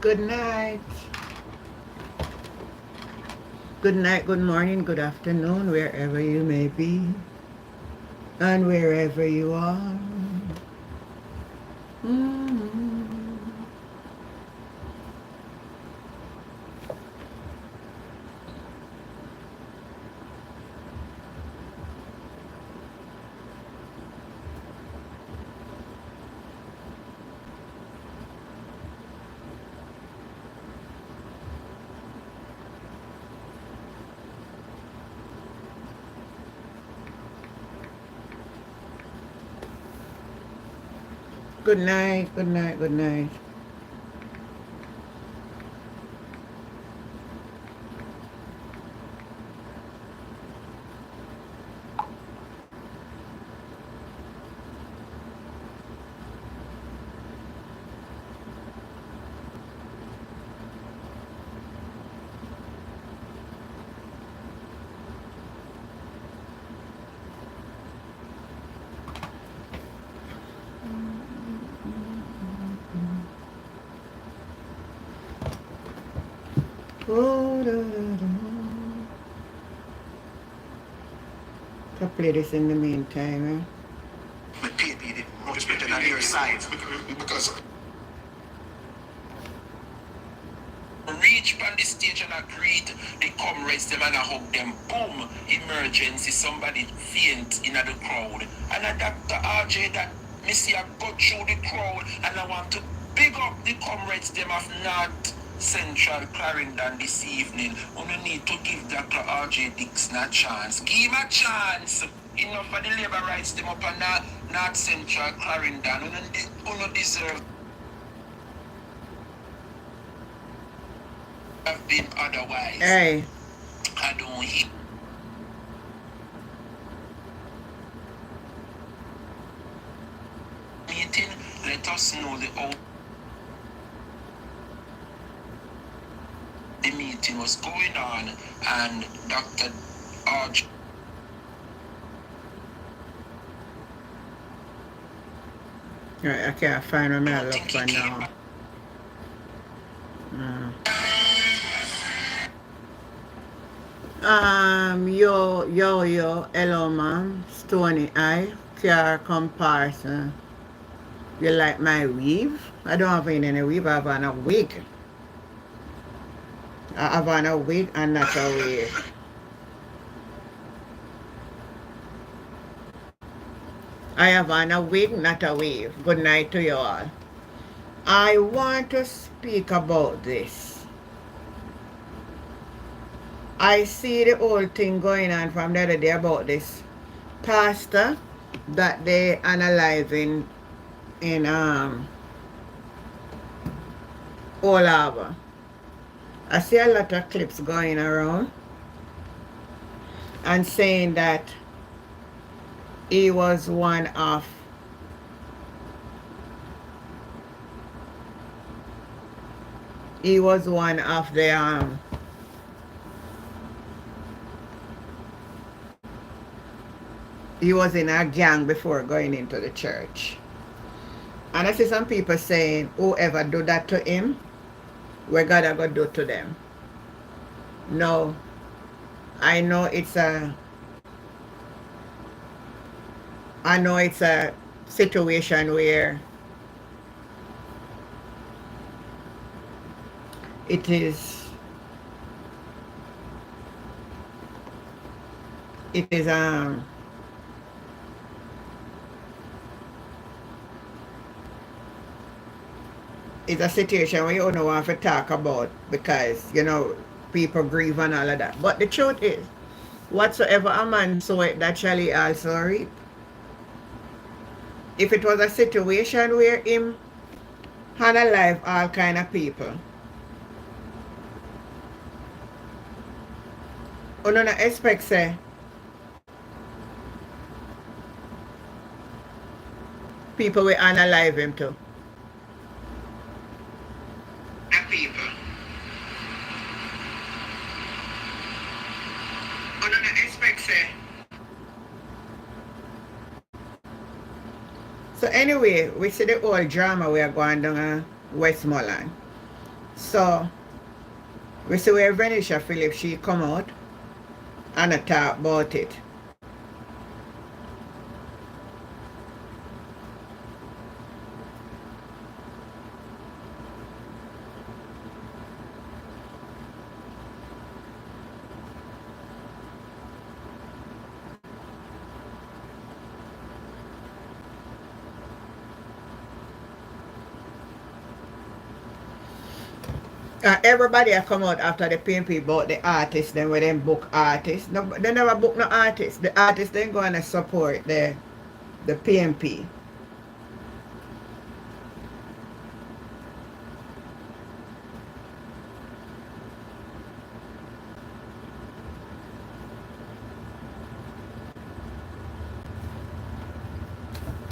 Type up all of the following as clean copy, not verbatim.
Good night. Good night, good morning, good afternoon, wherever you may be and wherever you are. Mm-hmm. Good night, good night, good night. Oh, da, da, da. I'll play this in the meantime, eh? Much better than your side. Because reach on the stage and agreed, they come raise them and I hug them. Boom, emergency, somebody faint in the crowd. And a Dr. RJ that me see I go through the crowd and I want to big up the comrades them of North Central Clarendon this evening. We need to give Dr. RJ Dixon a chance. Give him a chance. Enough for the labor rights them up on North Central Clarendon. We deserve have been otherwise. Hey. I don't hear. Meeting, let us know the meeting was going on and Dr. Arch. Right, I can't find where I look for now. Yo, hello ma'am, Stony Eye, car comparison. You like my weave? I don't have any weave, I have on a wig. I have on a wig and not a wave. I have on a wig, not a wave. Good night to you all. I want to speak about this. I see the whole thing going on from the other day about this pastor that they analyzing in all over. I see a lot of clips going around and saying that he was one of the he was in a gang before going into the church. And I see some people saying, whoever do that to him, we're gonna go do to them. No, I know it's a situation where it is it's a situation where you don't want to talk about because, you know, people grieve and all of that. But the truth is, whatsoever a man soweth, that shall he also reap. If it was a situation where him had alive all kind of people, you don't expect say people will unalive him too. People. You don't expect say. So anyway, we see the whole drama we are going down Westmoreland. So we see where Venetia Phillips, she come out and talk about it. Everybody have come out after the PNP about the artists, then when them book artists. No, they never book no artists. The artists then go and support the PNP.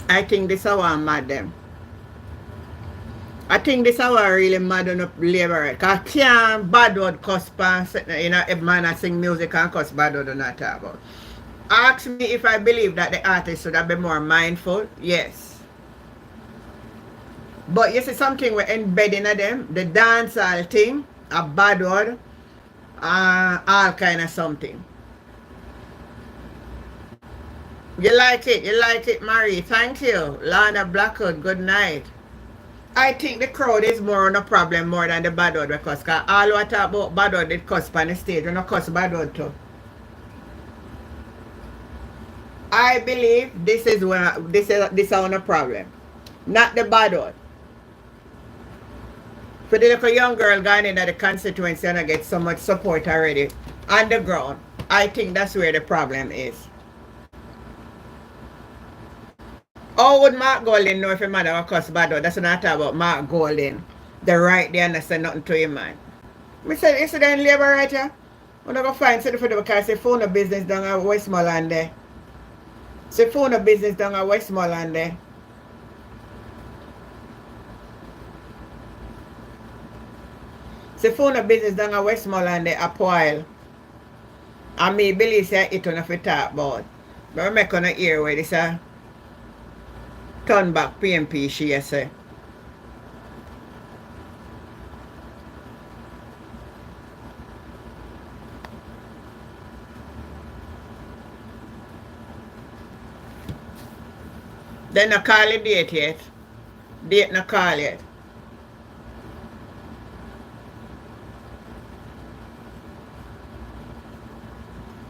I think this is what mad them. I think this is what really mad on the labor. Because I can't bad word cuss past, you know, a man that sing music and cuss bad word do not talk about. Ask me if I believe that the artist should have been more mindful. Yes. But you see something we're embedding in them, the dancehall thing, a bad word, all kind of something. You like it, Marie. Thank you. Lana Blackwood, good night. I think the crowd is more on a problem more than the bad word because all what talk about bad word it cuss on the stage, we not cuss bad word too. I believe this is on a problem. Not the bad word. For the little young girl going into the constituency and I get so much support already on the ground, I think that's where the problem is. How would Mark Golden know if a man have a cuss bad word? That's what I talk about Mark Golden. The right there and I say nothing to him, man. I said, you see that in labor right here? I'm going to find something for the because it's phone of business down at Westmoreland there. It's phone of business down at Westmoreland there. It's phone of business down at Westmoreland there a while. And me believe say it on if we talk about. But I'm making an ear where this turn back PMP, she say. They not call it date yet. Date not call yet.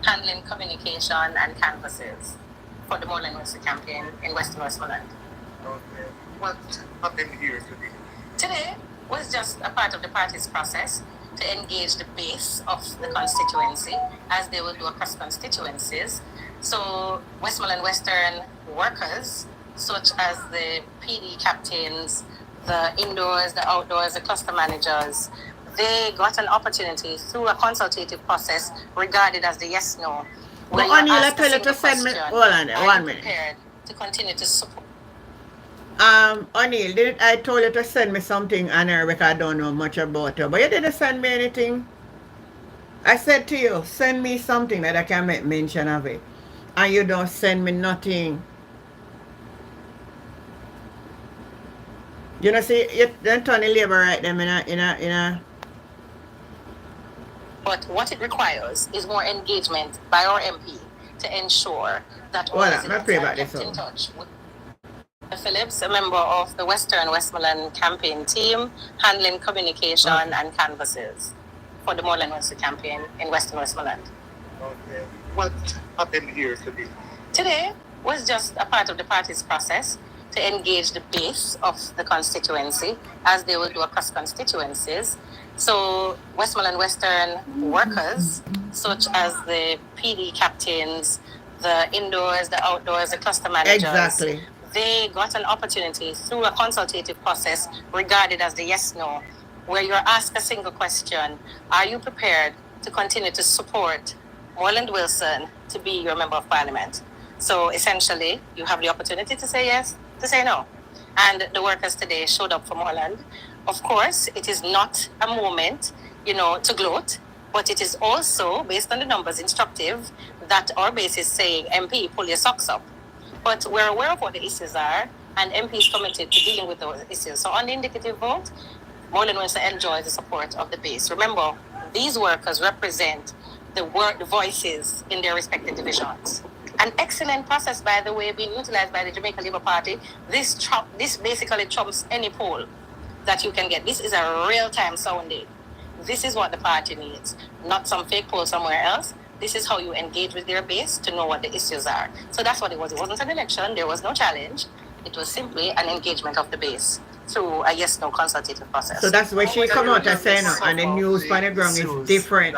Handling communication and canvases for the Moreland Western campaign in Westmoreland. Okay. What happened here today? Today was just a part of the party's process to engage the base of the constituency as they will do across constituencies. So Westmoreland Western workers, such as the PD captains, the indoors, the outdoors, the cluster managers, they got an opportunity through a consultative process regarded as the yes-no. But O'Neill, I tell you to send me, hold on there, 1 minute. To continue to support. O'Neill, I told you to send me something on her because I don't know much about her, but you didn't send me anything. I said to you, send me something that I can make mention of it. And you don't send me nothing. You know, see, you don't turn the labor right them in a. But what it requires is more engagement by our MP to ensure that all residents are kept in touch with Phillips, a member of the Western Westmoreland campaign team, handling communication and canvases for the Moreland Western campaign in Western Westmoreland. Okay. What happened here today? Today was just a part of the party's process to engage the base of the constituency as they will do across constituencies. So Westmoreland Western workers, such as the PD captains, the indoors, the outdoors, the cluster managers, they got an opportunity through a consultative process regarded as the yes-no, where you're asked a single question: are you prepared to continue to support Moreland Wilson to be your member of parliament? So essentially, you have the opportunity to say yes, to say no. And the workers today showed up for Moreland. Of course, it is not a moment, to gloat, but it is also, based on the numbers, instructive that our base is saying, MP, pull your socks up. But we're aware of what the issues are, and MP is committed to dealing with those issues. So on the indicative vote, Westmoreland enjoys the support of the base. Remember, these workers represent the voices in their respective divisions. An excellent process, by the way, being utilized by the Jamaica Labour Party. This basically trumps any poll that you can get. This is a real-time sounding. This is what the party needs, not some fake poll somewhere else. This is how you engage with their base to know what the issues are. So that's what it was. It wasn't an election. There was no challenge. It was simply an engagement of the base through a yes-no consultative process. So that's where she come out and saying, and the news on the ground is different.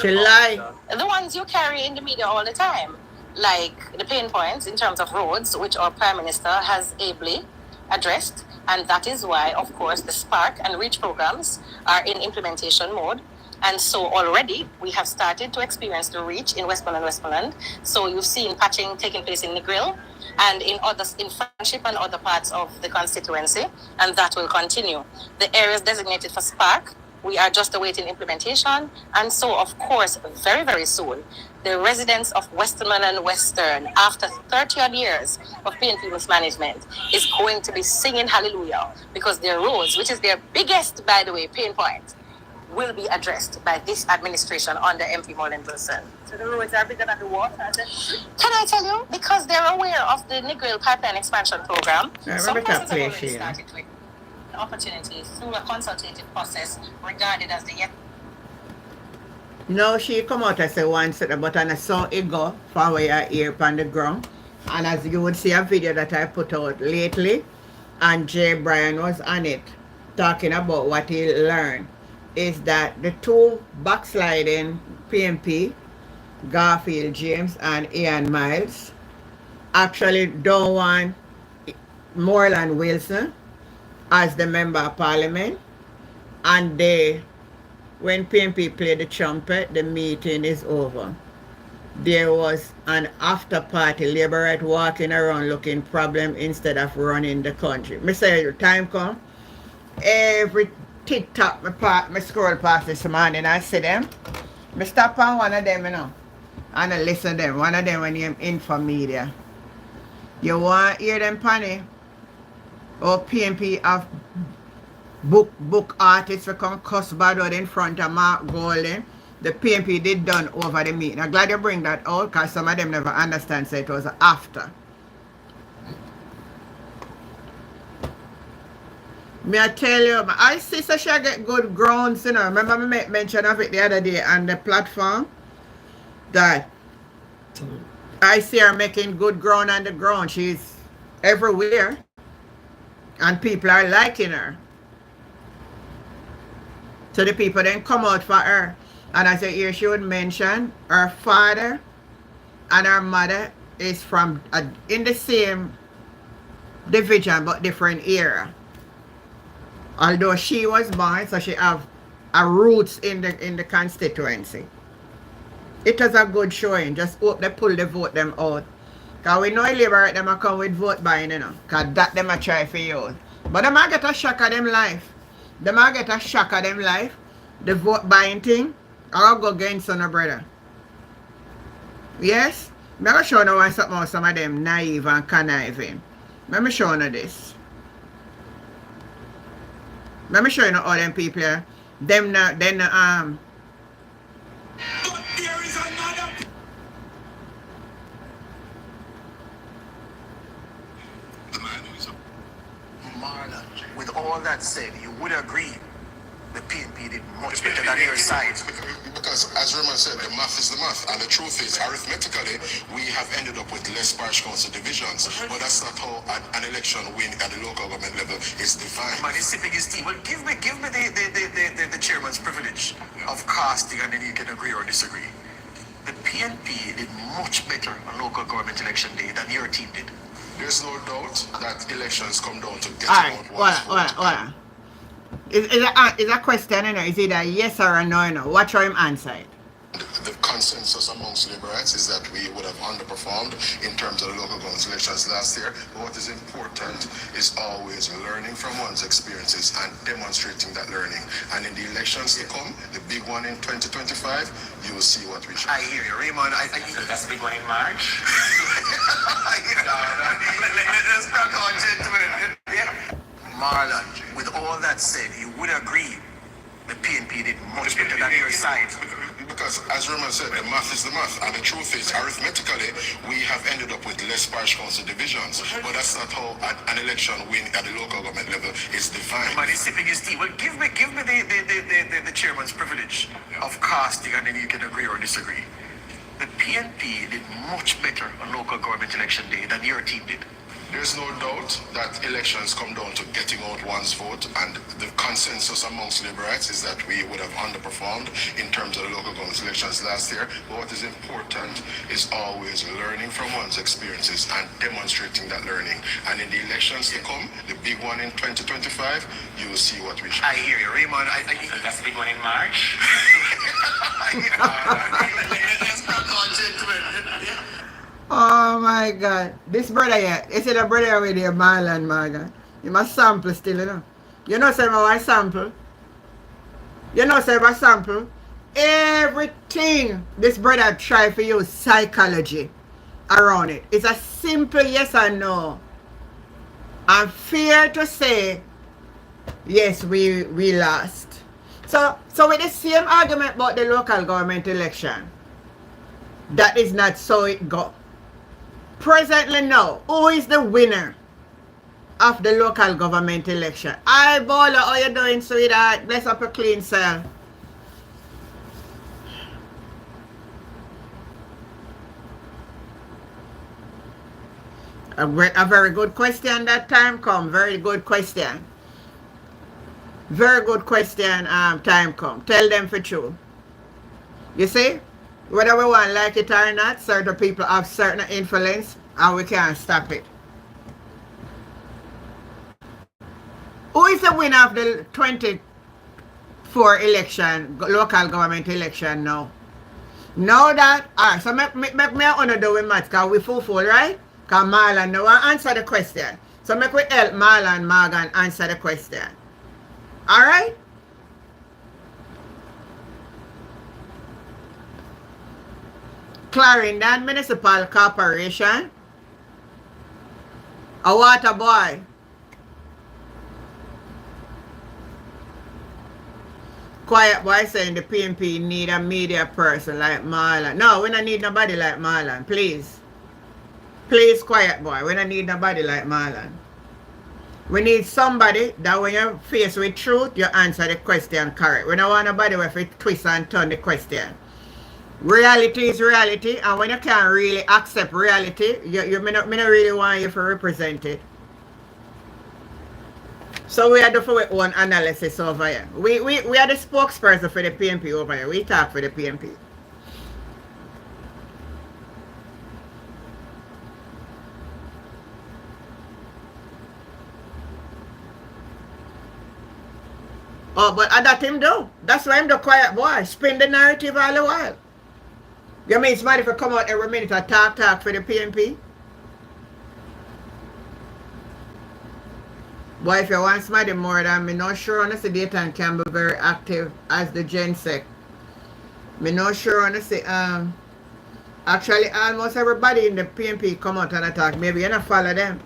She lied. The ones you carry in the media all the time, like the pain points in terms of roads, which our Prime Minister has ably addressed. And that is why, of course, the Spark and REACH programs are in implementation mode. And so already we have started to experience the REACH in Westmoreland. So you've seen patching taking place in Negril and in Friendship and other parts of the constituency, and that will continue. The areas designated for Spark, we are just awaiting implementation. And so, of course, very, very soon, the residents of Westmoreland Western, after 30-odd years of PNP mismanagement, is going to be singing hallelujah because their roads, which is their biggest, by the way, pain point, will be addressed by this administration under MP Morland Wilson. So the roads are bigger than the water. Can I tell you? Because they're aware of the Negril pipeline expansion program. Some persons have already started with the opportunity through a consultative process regarded as the No, she come out and say one set, but on a song it go for where you hear on the ground. And as you would see a video that I put out lately, and Jay Bryan was on it, talking about what he learned, is that the two backsliding PMP, Garfield James and Ian Miles, actually don't want Moreland Wilson as the member of parliament, and they, when PMP played the trumpet, the meeting is over. There was an after party, Labour right walking around looking problem instead of running the country. Me say your time come, every TikTok me scroll past this morning, I see them. Me stop on one of them, you know, and I listen to them. One of them when you're in for media. You want to hear them panny? Or PMP have book artists who come cuss bad out in front of Mark Golden. The PMP did done over the meeting. I'm glad you bring that out because some of them never understand, so it was after. Me I tell you, I see so she get good grounds, you know. Remember me make mention of it the other day on the platform that I see her making good ground on the ground. She's everywhere and people are liking her. So the people then come out for her. And as I hear she would mention her father and her mother is from in the same division but different era. Although she was born, so she have a roots in the constituency. It was a good showing. Just hope they pull the vote them out. Because we know Labour them a come with vote buying, you know. Because that them a try for you. But them a get a shock of them life. Them a get a shock of them life. The vote buying thing, I'll go against on a brother. Yes? I'm going to show you something about some of them naive and conniving. Let me show you this. Let me show you all them people here. Them not, then but there is another. The man who is Marla, with all that said, you would agree the PNP did much better than your side. Because, as Roman said, the math is the math. And the truth is, arithmetically, we have ended up with less parish council divisions. But that's not how an election win at the local government level is defined. Man, he's sipping his tea. Well, give me the chairman's privilege of casting, and then you can agree or disagree. The PNP did much better on local government election day than your team did. There's no doubt that elections come down to get Alright, Is a question, you know, is it a yes or a no, you know? Watch how him answer it. The consensus amongst Liberites is that we would have underperformed in terms of the local government elections last year. But what is important is always learning from one's experiences and demonstrating that learning. And in the elections to come, the big one in 2025, you will see what we should. I hear you, Raymond. I think that's the big one in March. Let's crack on, gentlemen. Yeah. Marlon, with all that said, you would agree the PNP did much better than your side. Because, as Roman said, the math is the math, and the truth is, arithmetically, we have ended up with less parish council divisions. But that's not how an election win at the local government level is defined. Man, he's sipping his tea. Well, give me the chairman's privilege of casting, and then you can agree or disagree. The PNP did much better on local government election day than your team did. There's no doubt that elections come down to getting out one's vote, and the consensus amongst Liberites is that we would have underperformed in terms of the local government elections last year. But what is important is always learning from one's experiences and demonstrating that learning. And in the elections to come, the big one in 2025, you will see what we should. I hear you, Raymond. I think That's the big one in March. Oh my God. This brother here, is it a brother with your Marlon Morgan? You must sample still, you know. You know, say I sample. You know, say I sample. Everything this brother try for use psychology around it. It's a simple yes or no. I'm fair to say, yes, we lost. So with the same argument about the local government election, that is not so it go. Presently now, who is the winner of the local government election? Hi, Bola, how you doing, sweetheart? Bless up your clean self. A very good question that time come. Very good question. Very good question time come. Tell them for true. You see? Whether we want like it or not, certain people have certain influence and we can't stop it. Who is the winner of the 24 election, local government election now? Know that? Alright, so make me want to do with maths because we full, right? Because Marlon no one answer the question. So make we help Marlon Morgan answer the question. Alright? Clarendon Municipal Corporation, a water boy. Quiet boy saying the PNP need a media person like Marlon. No, we don't need nobody like Marlon, please. Please, quiet boy, we don't need nobody like Marlon. We need somebody that when you're faced with truth, you answer the question correct. We don't want nobody where you twist and turn the question. Reality is reality, and when you can't really accept reality, me not really want you to represent it. So we are doing our own analysis over here. We are the spokesperson for the PNP over here. We talk for the PNP. Oh, but that him do. That's why I'm the quiet boy. Spin the narrative all the while. You mean somebody for come out every minute and talk for the PNP? Boy, if you want somebody more than me, not sure honestly daytime can be very active as the GenSec. Me not sure honestly actually almost everybody in the PNP come out and attack. Maybe you not follow them.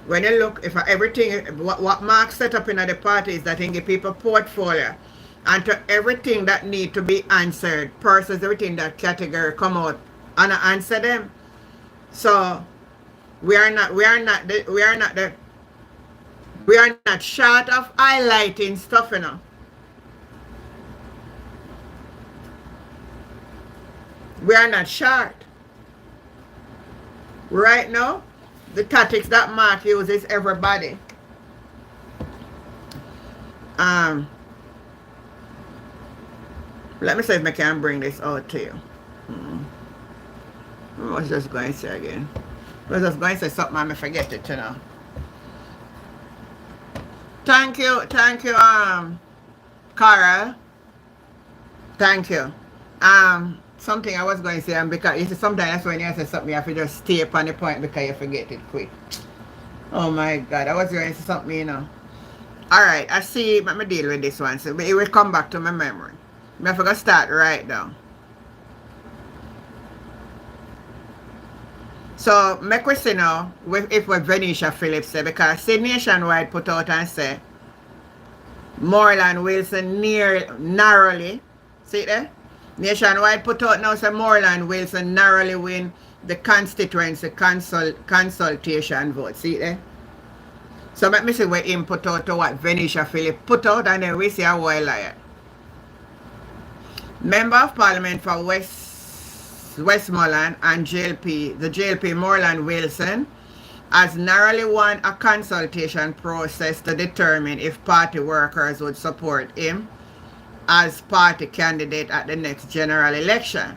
When you look, if everything what Mark set up in the party is that he give people portfolio. And to everything that need to be answered, persons, everything that category come out and answer them. So we are not short of highlighting stuff, you know. We are not short. Right now, the tactics that Mark uses everybody. Let me see if I can bring this out to you. I was just going to say again. I was just going to say something and I forget it, you know. Thank you, Carol. Thank you. Something I was going to say, and because you see, sometimes when you say something, you have to just stay up on the point because you forget it quick. Oh my God, I was going to say something, you know. Alright, I see, let me deal with this one. So it will come back to my memory. I forgot to start right now. So, make we see now if what Venetia Phillips say, because see Nationwide put out and say, Moreland Wilson narrowly, see it there? Nationwide put out now say Moreland Wilson narrowly win the constituency consultation vote, see it there? So let me see what him put out to what Venetia Phillips put out, and then we see a while liar. Member of Parliament for Westmoreland and the JLP Moreland Wilson has narrowly won a consultation process to determine if party workers would support him as party candidate at the next general election.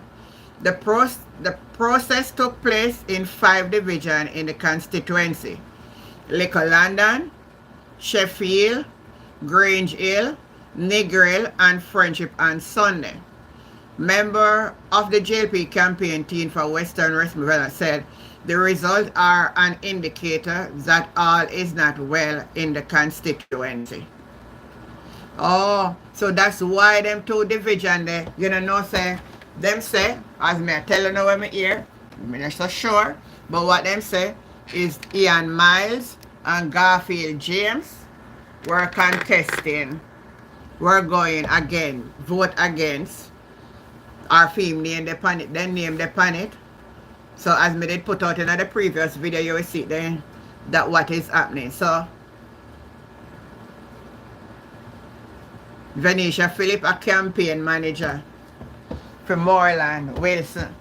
The process took place in 5 divisions in the constituency: Little London, Sheffield, Grange Hill, Negril, and Friendship on Sunday. Member of the JLP campaign team for Western Westmoreland said the results are an indicator that all is not well in the constituency. Oh, so that's why them 2 divisions there, you know, say, them say, as me I tell you now when me hear, I'm not so sure, but what them say is Ian Miles and Garfield James were contesting, were going again, vote against our film name the pan it, then name the pan it. So as me did put out in the previous video, you will see then that what is happening. So Venetia Phillips, a campaign manager for Moreland Wilson.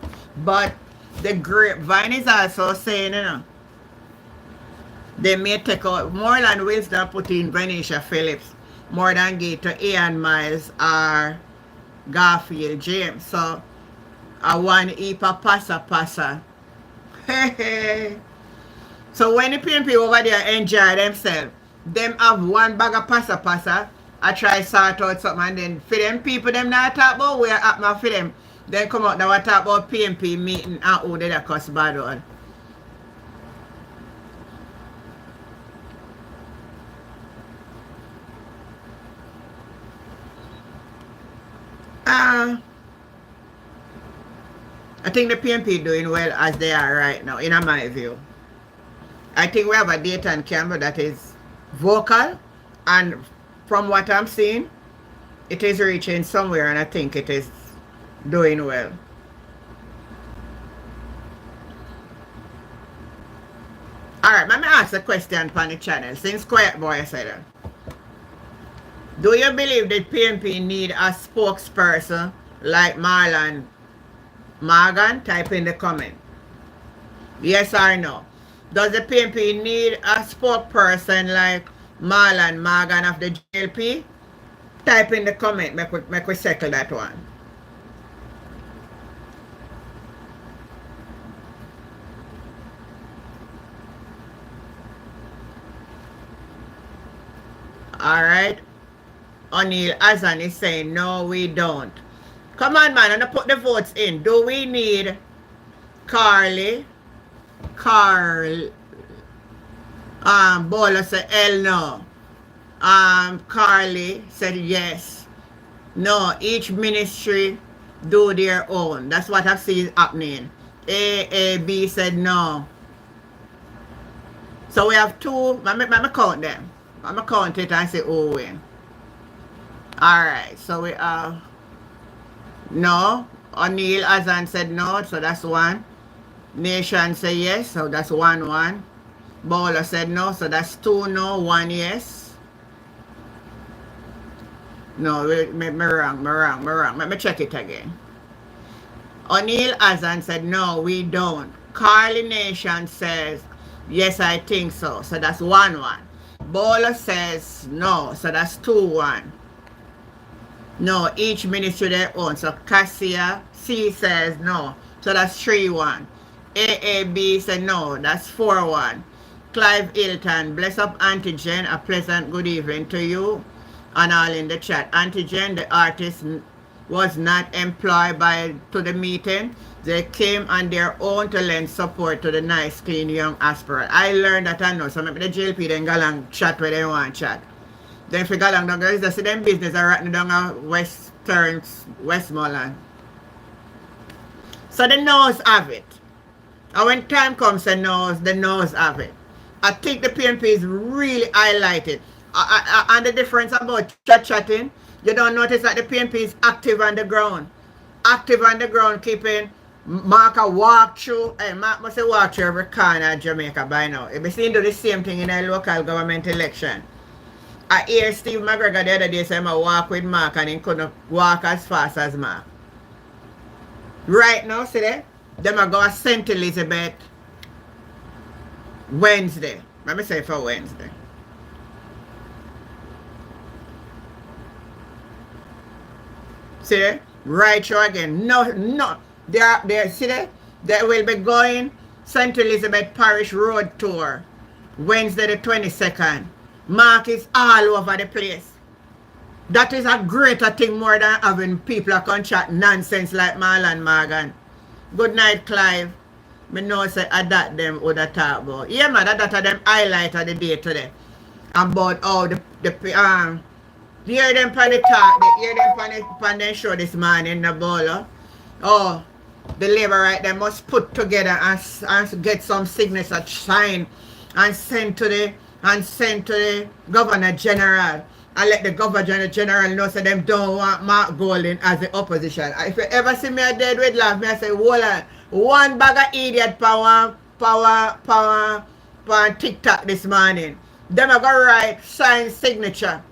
But the grapevine is also saying, you know, they may take out Moreland Wilson put in Venetia Phillips more than give to Ian Miles or Garfield James. So I want Heap a Passa. Hey. So when the PNP over there enjoy themselves, them have one bag of Passa. I try sort out something, and then for them people them not talk about where happened for them. Then come out now and talk about PNP meeting and who did a cuss bad one. I think the PNP doing well as they are right now, in my view. I think we have a Dayton Campbell that is vocal, and from what I'm seeing, it is reaching somewhere, and I think it is doing well. Alright, let me ask a question on the channel. Since Quiet Boy said that. Do you believe that PNP need a spokesperson like Marlon Morgan? Type in the comment. Yes or no? Does the PNP need a spokesperson like Marlon Morgan of the JLP? Type in the comment. Make we settle that one. Alright. O'Neill Azan is saying, no, we don't. Come on, man, and put the votes in. Do we need Bolo said L no. Carly said yes. No, each ministry do their own. That's what I've seen happening. AAB said no. So we have 2. Let me count them. I'm going to count it and say who win. Alright, so we have no. O'Neill Azan said no, so that's 1. Nation said yes, so that's 1-1. Bowler said no, so that's 2 no, 1 yes. No, me wrong. Let me check it again. O'Neill Azan said no, we don't. Carly Nation says yes, I think so, so that's 1-1. Bowler says no, so that's 2-1. No, each ministry their own. So Cassia C says no. So that's 3-1. AAB said no. That's 4-1. Clive Hilton, bless up Antigen. A pleasant good evening to you and all in the chat. Antigen, the artist, was not employed to the meeting. They came on their own to lend support to the nice, clean young aspirant. I learned that I know. So maybe the JLP then go along chat where they want to chat. Then if you go along down there, just see them business are right down Westmoreland. So the no's have it. And when time comes, the nose have it. I think the PNP is really highlighted. And the difference about chatting, you don't notice that the PNP is active on the ground. Active on the ground, keeping Mark a walk through. Hey, Mark must walk through every corner of Jamaica by now. If we see him do the same thing in a local government election. I hear Steve McGregor the other day say I walk with Mark and he couldn't walk as fast as Mark. Right now, see there? Them are going to St. Elizabeth Wednesday. Let me say for Wednesday. See there? Right through again. No. They see there? They will be going St. Elizabeth Parish Road Tour Wednesday the 22nd. Mark is all over the place. That is a greater thing more than having people that can chat nonsense like Marlon Morgan. Good night, Clive. Me know say that them would have talk about. Yeah, man, that them highlight of the day today. About how the hear them on the talk, they hear them on the show this morning, the bowler. Oh, the labor right they must put together and get some signature sign and send to the Governor General. And let the Governor General know so them don't want Mark Golding as the opposition. If you ever see me dead with laugh, me I say, hold on. One bag of idiot power TikTok this morning. Them are gonna write sign signature.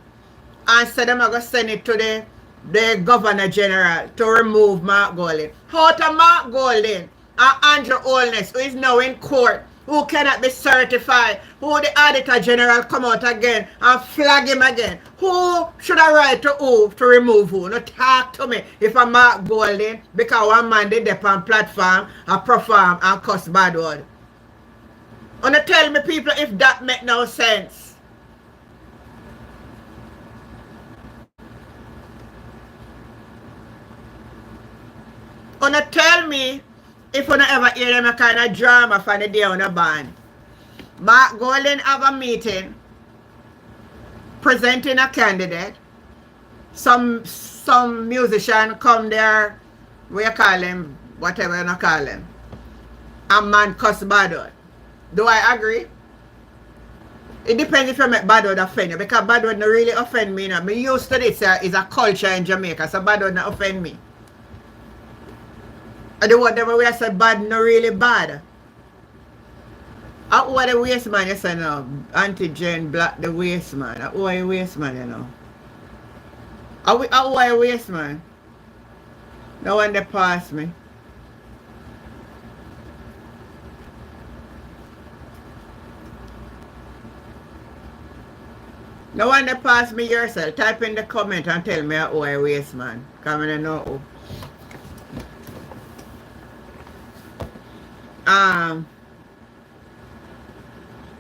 And so them are gonna send it to the Governor General to remove Mark Golding. How to Mark Golding and Andrew Holness, who is now in court, who cannot be certified, who the Auditor General come out again and flag him again. Who should I write to who to remove who? No talk to me if I'm Mark Golding because one man did up on platform and perform and cuss bad word. Wanna tell me people if that make no sense. Wanna tell me if you ever hear them a kind of drama from the day on the band. Mark Golding have a meeting presenting a candidate. Some musician come there, what you call him, whatever you call him. A man cuss bad word. Do I agree? It depends if you make bad word offend you, because bad word not really offend me. Me used to this is a culture in Jamaica, so bad word not offend me. And the word we say bad, not really bad. Who are the waste man, you say now? Auntie Jane Black, the waste man. Who are the waste man, you know? Who are the waste man? No one they pass me. No one they pass me yourself. Type in the comment and tell me who are the waste man. Come in and know who.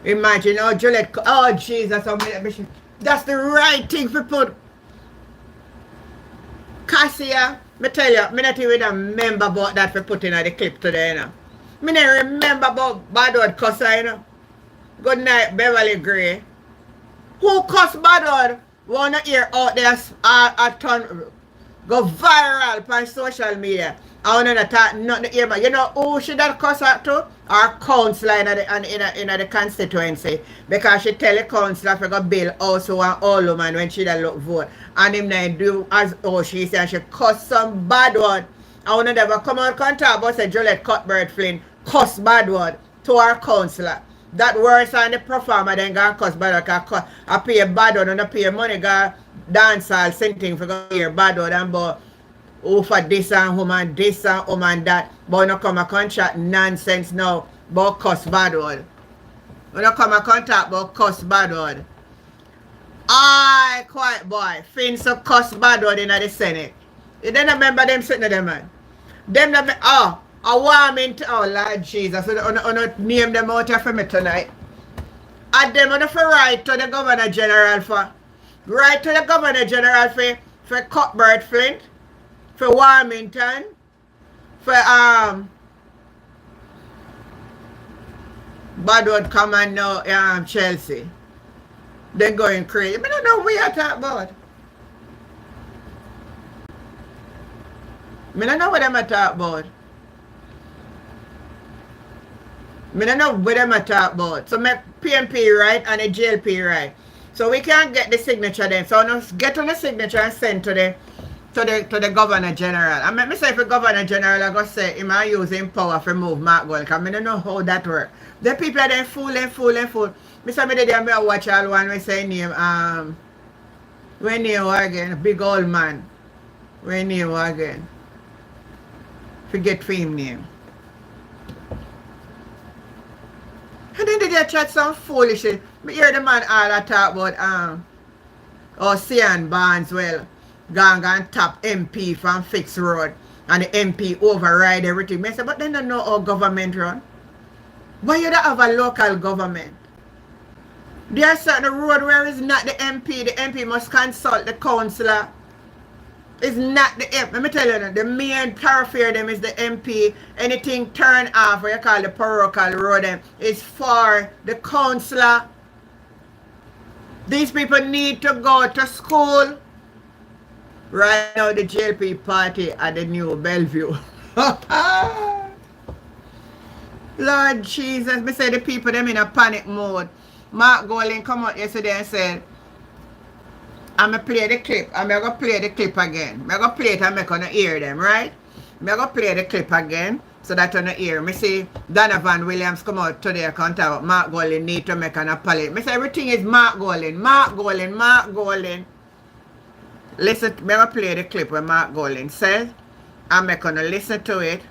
Imagine how Juliet, oh Jesus, that's the right thing for put. Cassia, me tell you, me not even remember about that for putting in the clip today, you know. Me not remember about bad word cuss, you know. Good night, Beverly Gray. Who cuss bad word? Wanna hear out there a ton go viral on social media. I want to talk nothing here, but you know who should that cuss out to? Our councillor in the constituency. Because she tell the councillor to go bill also an old woman when she don't look vote. And him then do as she said, she cuss some bad word. I want to never come out and talk about say Juliet Cuthbert Flynn cuss bad word to our councillor. That worse than the performer then go cuss bad word. I pay bad word and I pay money go dance all sing for go hear bad word and but oh, for this and woman that. But no come a contract nonsense now. But cuss bad word. When you come a contact about cuss bad word. Aye, quiet boy. Fins so cuss bad word in the Senate. You don't remember them sitting there, man. Them that a warming oh Lord Jesus. I name them out here for me tonight. And them on the write to the Governor General for. Write to the Governor General for Cuthbert Flint. For Warmington, for Badwood Command now, Chelsea. They're going crazy. I don't know what you're talking about. I don't know what I'm talking about. I don't know what them I talk about. So make PMP right and a JLP right. So we can't get the signature then. So now get on the signature and send to the Governor General. I make me say if the Governor General I go say him I using power to move Mark Gold, because I don't know how that work. The people are then fool. Me say me the day I watch all one we say name when name again, big old man. When name again. Forget for him name. And then they chat some foolish shit. Me hear the man all that talk about Cian Barneswell gang tap MP from Fix Road and the MP override everything. Me say, but they don't know how government run. Why you don't have a local government? There are certain road where it's not the MP must consult the councillor. It's not the MP. Let me tell you, the main thoroughfare them is the MP. Anything turn off, what you call the parochial road them, is for the councillor. These people need to go to school. Right now, the JLP party at the new Bellevue. Lord Jesus, me say the people them in a panic mode. Mark Golding come out yesterday and said, I'm going to play the clip. I'm going to play the clip again. I'm going to play it and I'm going to hear them, right? I'm going to play the clip again so that you don't hear. Me see Donovan Williams come out today and talk about Mark Golding need to make an apology. Me say everything is Mark Golding. Listen, I'm going to play the clip where Mark Golding says. I'm going to listen to it.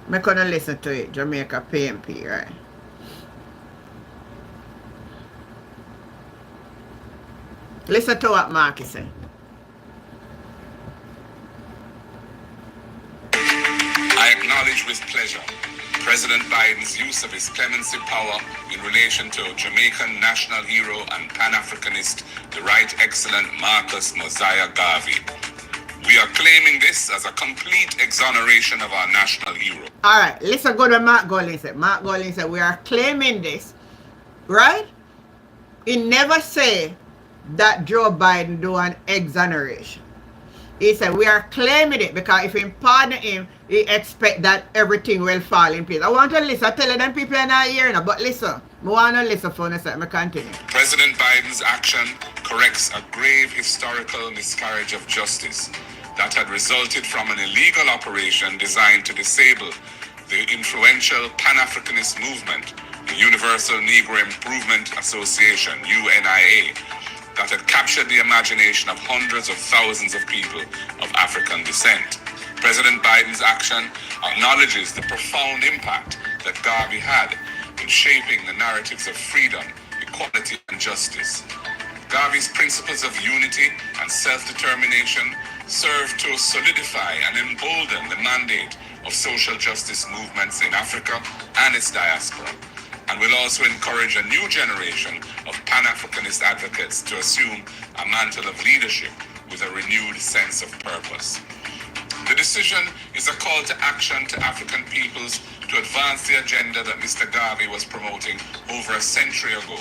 I'm going to listen to it. Jamaica PMP, right? Listen to what Mark is saying. I acknowledge with pleasure President Biden's use of his clemency power in relation to Jamaican national hero and Pan-Africanist, the Right Excellent Marcus Mosiah Garvey. We are claiming this as a complete exoneration of our national hero. Alright, listen go to Mark Golding said. Mark Golding said, we are claiming this. Right? He never say that Joe Biden do an exoneration. He said, we are claiming it because if he pardon him, he expect that everything will fall in place. I want to listen. I tell them people are not hearing, but listen. I want to listen for a second. I continue. President Biden's action corrects a grave historical miscarriage of justice that had resulted from an illegal operation designed to disable the influential Pan-Africanist movement, the Universal Negro Improvement Association, UNIA, that had captured the imagination of hundreds of thousands of people of African descent. President Biden's action acknowledges the profound impact that Garvey had in shaping the narratives of freedom, equality, and justice. Garvey's principles of unity and self-determination serve to solidify and embolden the mandate of social justice movements in Africa and its diaspora, and will also encourage a new generation of Pan-Africanist advocates to assume a mantle of leadership with a renewed sense of purpose. The decision is a call to action to African peoples to advance the agenda that Mr. Garvey was promoting over a century ago.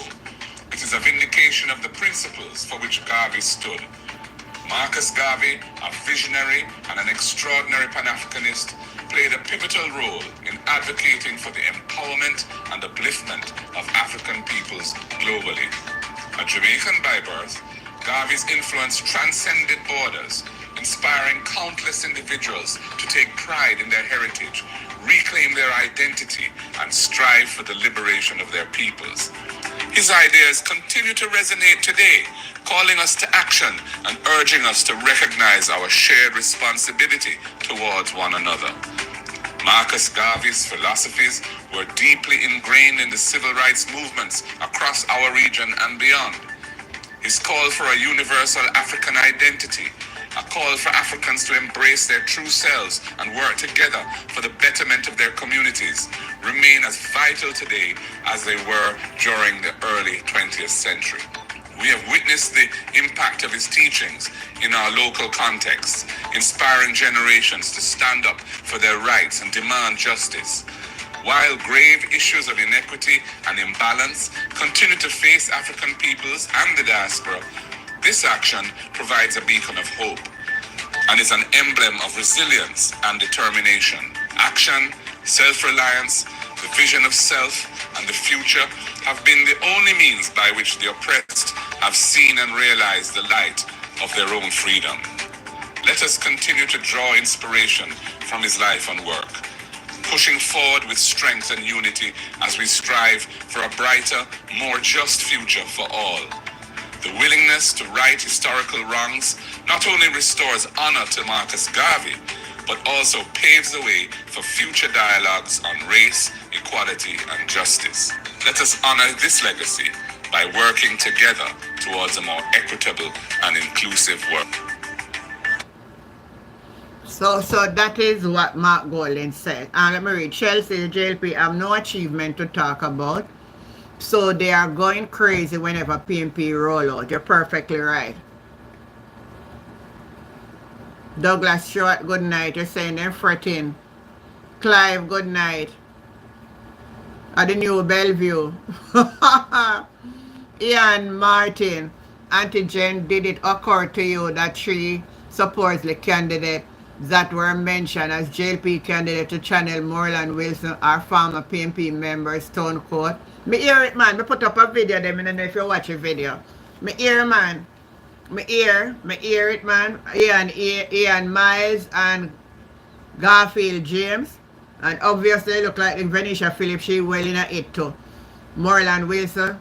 It is a vindication of the principles for which Garvey stood. Marcus Garvey, a visionary and an extraordinary Pan-Africanist, played a pivotal role in advocating for the empowerment and upliftment of African peoples globally. A Jamaican by birth, Garvey's influence transcended borders, inspiring countless individuals to take pride in their heritage, reclaim their identity, and strive for the liberation of their peoples. His ideas continue to resonate today, calling us to action and urging us to recognize our shared responsibility towards one another. Marcus Garvey's philosophies were deeply ingrained in the civil rights movements across our region and beyond. His call for a universal African identity, a call for Africans to embrace their true selves and work together for the betterment of their communities, remain as vital today as they were during the early 20th century. We have witnessed the impact of his teachings in our local context, inspiring generations to stand up for their rights and demand justice. While grave issues of inequity and imbalance continue to face African peoples and the diaspora, this action provides a beacon of hope. and is an emblem of resilience and determination. Action, self-reliance, the vision of self, and the future have been the only means by which the oppressed have seen and realized the light of their own freedom. Let us continue to draw inspiration from his life and work, pushing forward with strength and unity as we strive for a brighter, more just future for all. The willingness to right historical wrongs not only restores honor to Marcus Garvey, but also paves the way for future dialogues on race, equality, and justice. Let us honor this legacy by working together towards a more equitable and inclusive world. So that is what Mark Golding said. And let me read. Chelsea, JLP have no achievement to talk about. So they are going crazy whenever PNP roll out. You're perfectly right. Douglas Short, good night. You're saying they're fretting. Clive, good night. At the new Bellevue. Ian Martin, Auntie Jen, did it occur to you that three supposedly candidates that were mentioned as JLP candidate to channel Moreland Wilson are former PNP members, Stone Court? Me hear it, man. Me put up a video there. I don't know if you watch a video. Me hear, man. Me hear it, man. Ian Miles and Garfield James. And obviously look like Venetia Phillips, she well in it too. Moreland Wilson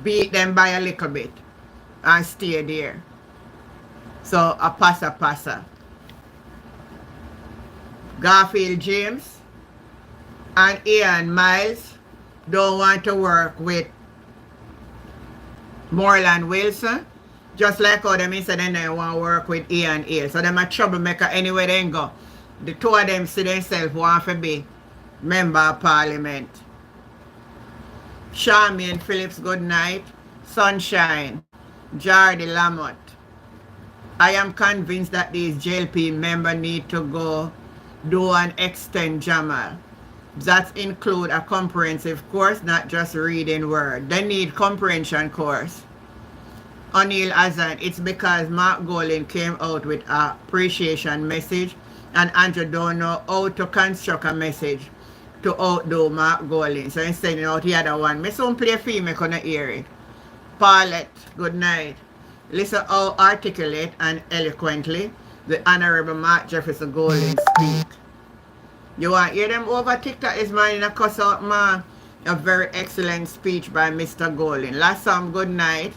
beat them by a little bit and stay there. So a Passa. Garfield James and Ian Miles don't want to work with Moreland Wilson. Just like how them said they don't want to work with Ian Hale. So them a troublemaker anywhere they go. The two of them see themselves want to be member of parliament. Charmian Phillips, good night. Sunshine. Jardy Lamott. I am convinced that these JLP members need to go do an extend Jamal. That include a comprehensive course, not just reading word. They need comprehension course. O'Neill Azan, it's because Mark Golding came out with a appreciation message and Andrew don't know how to construct a message to outdo Mark Golding. So instead of out the other one. Me soon play for me couldn't hear it. Paulette, good night. Listen how articulate and eloquently the Honorable Mark Jefferson Golding speak. You want to hear them over TikTok? Is mine in a cuss out, man. A very excellent speech by Mr. Golding. Last song, good night.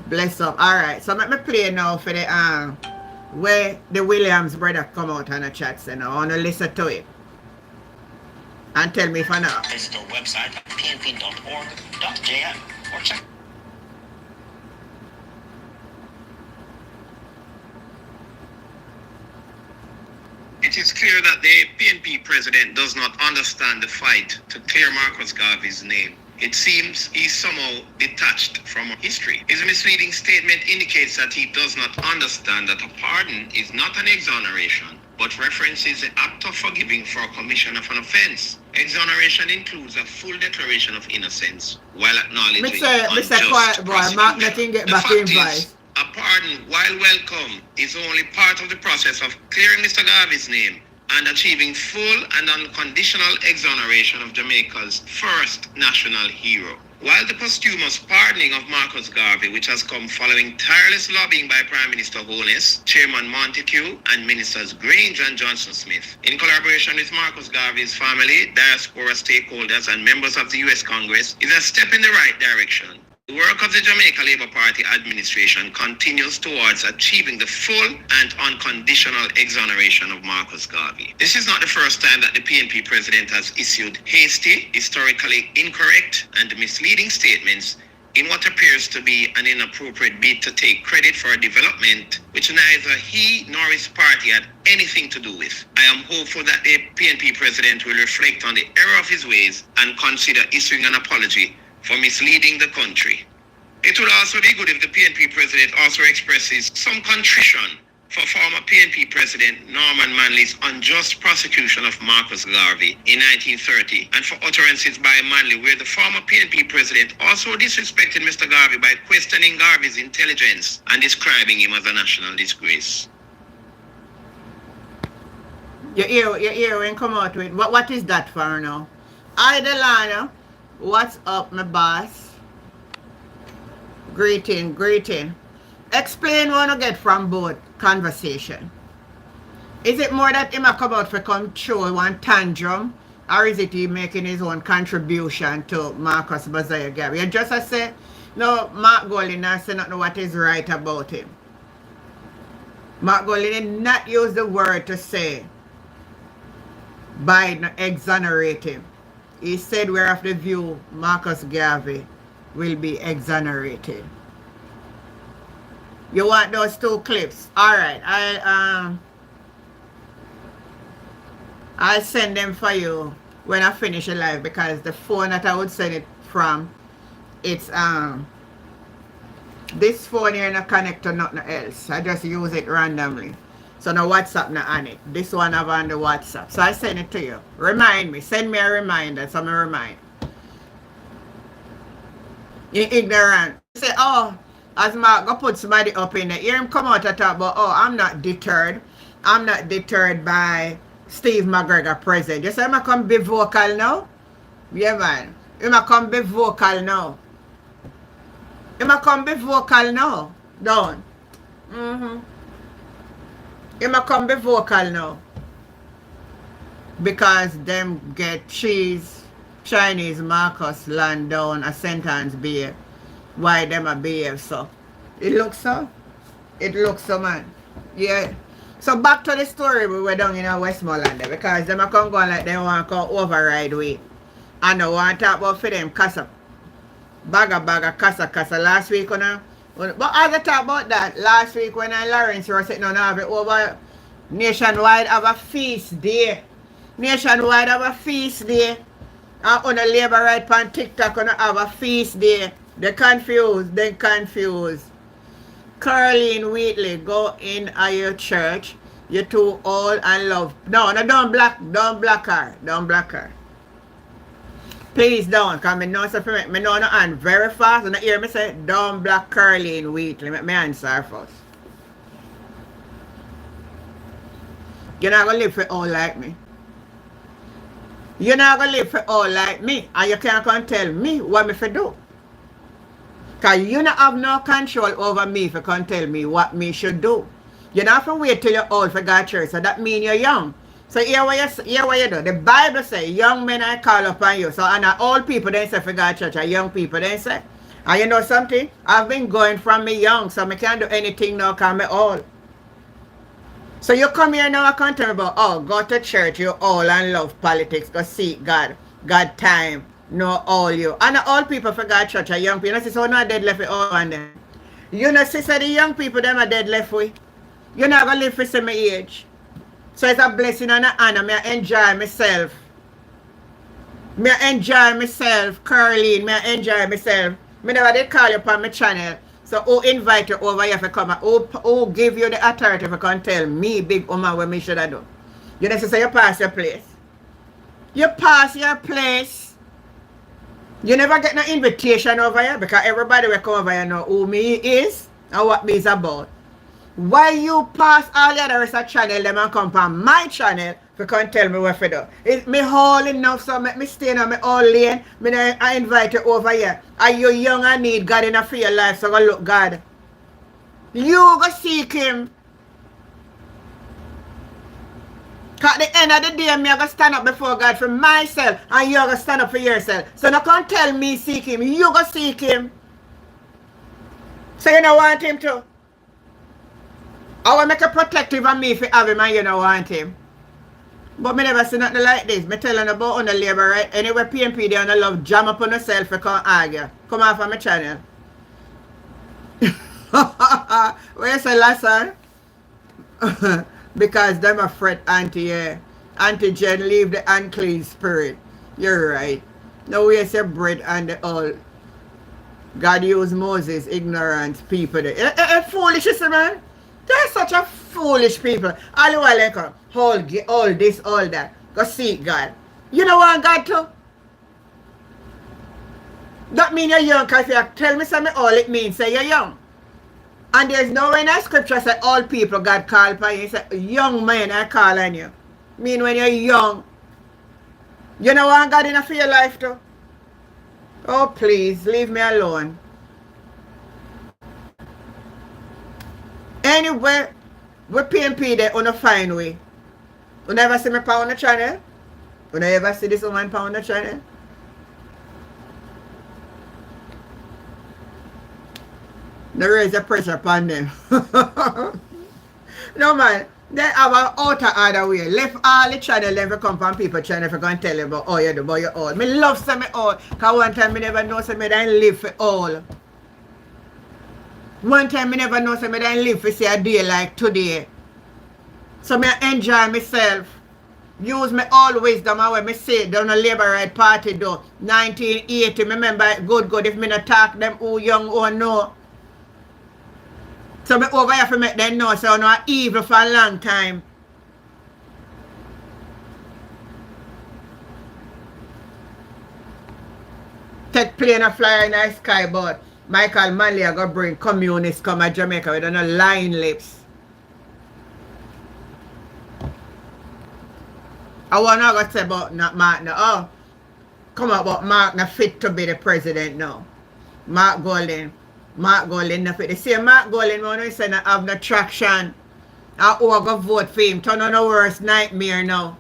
Bless up. Alright, so let me play now for the where the Williams brother come out on a chat. So now I want to listen to it. And tell me if I know. Visit our website at pnp.org.jm or check. It is clear that the PNP president does not understand the fight to clear Marcus Garvey's name. It seems he's somehow detached from history. His misleading statement indicates that he does not understand that a pardon is not an exoneration, but references the act of forgiving for commission of an offense. Exoneration includes a full declaration of innocence while acknowledging unjust prosecution. The fact is, a pardon, while welcome, is only part of the process of clearing Mr. Garvey's name and achieving full and unconditional exoneration of Jamaica's first national hero. While the posthumous pardoning of Marcus Garvey, which has come following tireless lobbying by Prime Minister Holness, Chairman Montague, and Ministers Grange and Johnson Smith, in collaboration with Marcus Garvey's family, diaspora stakeholders, and members of the U.S. Congress, is a step in the right direction. The work of the Jamaica Labour Party administration continues towards achieving the full and unconditional exoneration of Marcus Garvey. This is not the first time that the PNP president has issued hasty, historically incorrect, and misleading statements in what appears to be an inappropriate bid to take credit for a development which neither he nor his party had anything to do with. I am hopeful that the PNP president will reflect on the error of his ways and consider issuing an apology for misleading the country. It would also be good if the PNP president also expresses some contrition for former PNP President Norman Manley's unjust prosecution of Marcus Garvey in 1930, and for utterances by Manley where the former PNP President also disrespected Mr. Garvey by questioning Garvey's intelligence and describing him as a national disgrace. Your ear when come out with, what is that for now? Hi Delana, what's up my boss? Greeting. Explain what you get from both conversation. Is it more that him a come out for control one tantrum, or is it he making his own contribution to Marcus Bazaar Garvey? You just say, no, Mark Golding not say nothing what is right about him. Mark Golding did not use the word to say Biden exonerate him. He said we're of the view Marcus Garvey will be exonerated. You want those two clips? Alright, I'll send them for you when I finish the live, because the phone that I would send it from, it's this phone here not connect to nothing else. I just use it randomly. So no WhatsApp not on it. This one have on the WhatsApp. So I send it to you. Remind me. Send me a reminder. So I remind. You ignorant. Say, oh, as Mark go put somebody up in there. Hear him come out and talk about, oh, I'm not deterred. I'm not deterred by Steve McGregor president. You say, I'm come be vocal now? Yeah, man. You come be vocal now. You come be vocal now. Don't. You come be vocal now. Because them get Chinese Marcus land down a sentence beer. Why them a behave so? It looks so? It looks so, man. Yeah. So back to the story we were down in a Westmoreland there, because them a come going like they want to come override we. And I want to talk about for them Casa. Baga, Casa last week, you know. But as I talk about that, last week when Lawrence was sitting on have it over nationwide have a feast day. Nationwide have a feast day. And on the labor right on TikTok on have a feast day. They confused. Caroline Wheatley, go in at your church. You too old and love. No, don't block her. Please don't, because I know something. I know no hand very fast, and I hear me say, don't block Caroline Wheatley. Let me answer her first. You're not going to live for all like me. You're not going to live for all like me, and you can't come tell me what me for do. Because you don't have no control over me if you can tell me what me should do. You don't have to wait till you're old for God church, so that means you're young. So hear what you do. The Bible says, young men I call upon you. So and old people they say for God church, and young people they say. And you know something? I've been going from me young, so I can't do anything now because I'm old. So you come here now and can't tell me about, oh, go to church, you old and love politics, go seek God. God time. No all you. And the old people for God church are young people. You know, so not dead left with all and them. You know, sister, the young people them are dead left with. You're not gonna live for some age. So it's a blessing and an honor. Me enjoy myself. Caroline, me enjoy myself. Me never did call you upon my channel. So who invite you over here to come? Who give you the authority to come tell me, big woman, what me should I do? You know, so you pass your place. You pass your place. You never get no invitation over here because everybody will come over here know who me is and what me is about. Why you pass all the other rest of channel them and come on my channel to come tell me what to do? Is me whole enough so make me stay in my old lane? I invite you over here. Are you young and need God enough for your life so go look God? You go seek him. At the end of the day, me I go stand up before God for myself and you go stand up for yourself. So no can't tell me seek him. You go seek him. So you don't want him to. I will make a protective on me if you have him and you don't want him. But me never see nothing like this. Me telling about on the labor, right? Anyway, PNP, they don't love jam up on yourself for come argue. Come off of my channel. Where you say last time? Because them a fret anti-Jen leave the unclean spirit. You're right. Now we say bread and the all. God used Moses, ignorant people. Foolish, man. They're such a foolish people. All the while like all this, all that. Go seek God. You know what God to? That mean you're young, because you tell me something all it means say you're young. And there's no way in that scripture say all people God call upon you. He say young man I call on you. Mean when you're young. You know what God in for your life too? Oh please, leave me alone. Anyway, we PNP there on a fine way. You never see me pound the channel? You never see this woman pound the channel? They raise the pressure upon them. No man, they have an outer other way. Left all the channel never come from people channel if I can tell you about all you do about your all. Me love some all. Cause one time me never know some me don't live for all. One time me never know some me don't live for see a day like today. So me enjoy myself. Use me all wisdom and when me say down the Labour Right Party do 1980. Remember good if me not talk them who young or no. So me over here to make them know so I'm not evil for a long time. Take plane a flyer in the sky but Michael Manley are gonna bring communists come to Jamaica with no lying lips. I wanna go say about not Mark now. Oh, come on, but Mark not fit to be the president now. Mark Golden not fit. They say Mark Golden when we say not have no traction. I who go vote for him. Turn on the worst nightmare now.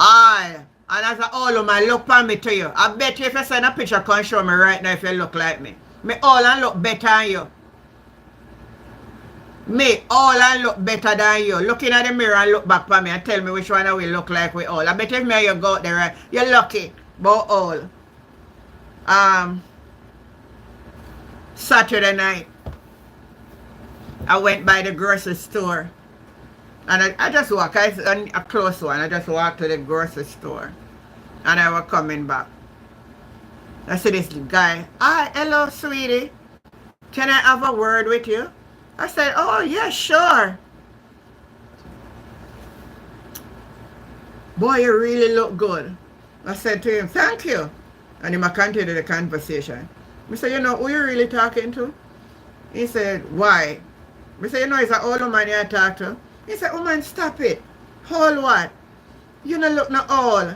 Aye. And as a all man look for me to you. I bet you if you send a picture can show me right now if you look like me. Me all and look better than you. Me all and look better than you. Looking at the mirror and look back for me and tell me which one I will look like we all. I bet if me and you go out there, right, you're lucky. But all. Saturday night, I went by the grocery store. And I just walk, a close one. I just walked to the grocery store. And I was coming back. I see this guy. Hi, hello, sweetie. Can I have a word with you? I said, oh, yeah, sure. Boy, you really look good. I said to him, thank you. And he continued the conversation. I said, you know, who you really talking to? He said, why? I said, you know, it's an old woman you talk to. He said, oh man, stop it. Hold what? You don't look no old.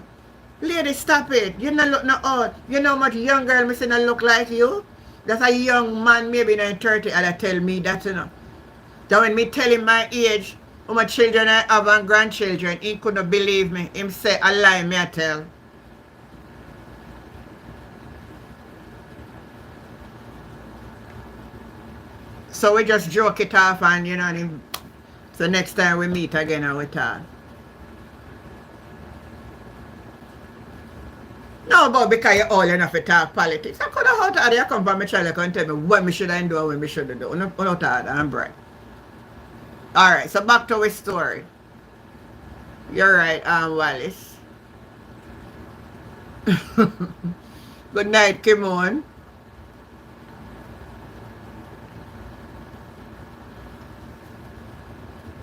Lady, stop it. You don't look no old. You know how much young girl me say not look like you? That's a young man, maybe in 30, and I tell me that, you know. So when me tell him my age, how much children I have and grandchildren, he couldn't believe me. Him say, a lie me I tell. So we just joke it off and, you know, and him, so next time we meet again and we talk. No, but because you're old enough to talk politics, I could have how you come from my child and tell me what me should I do and what me should do. I'm not tired, I'm bright. Alright, so back to our story. You're right, Wallace. Good night, Kimon.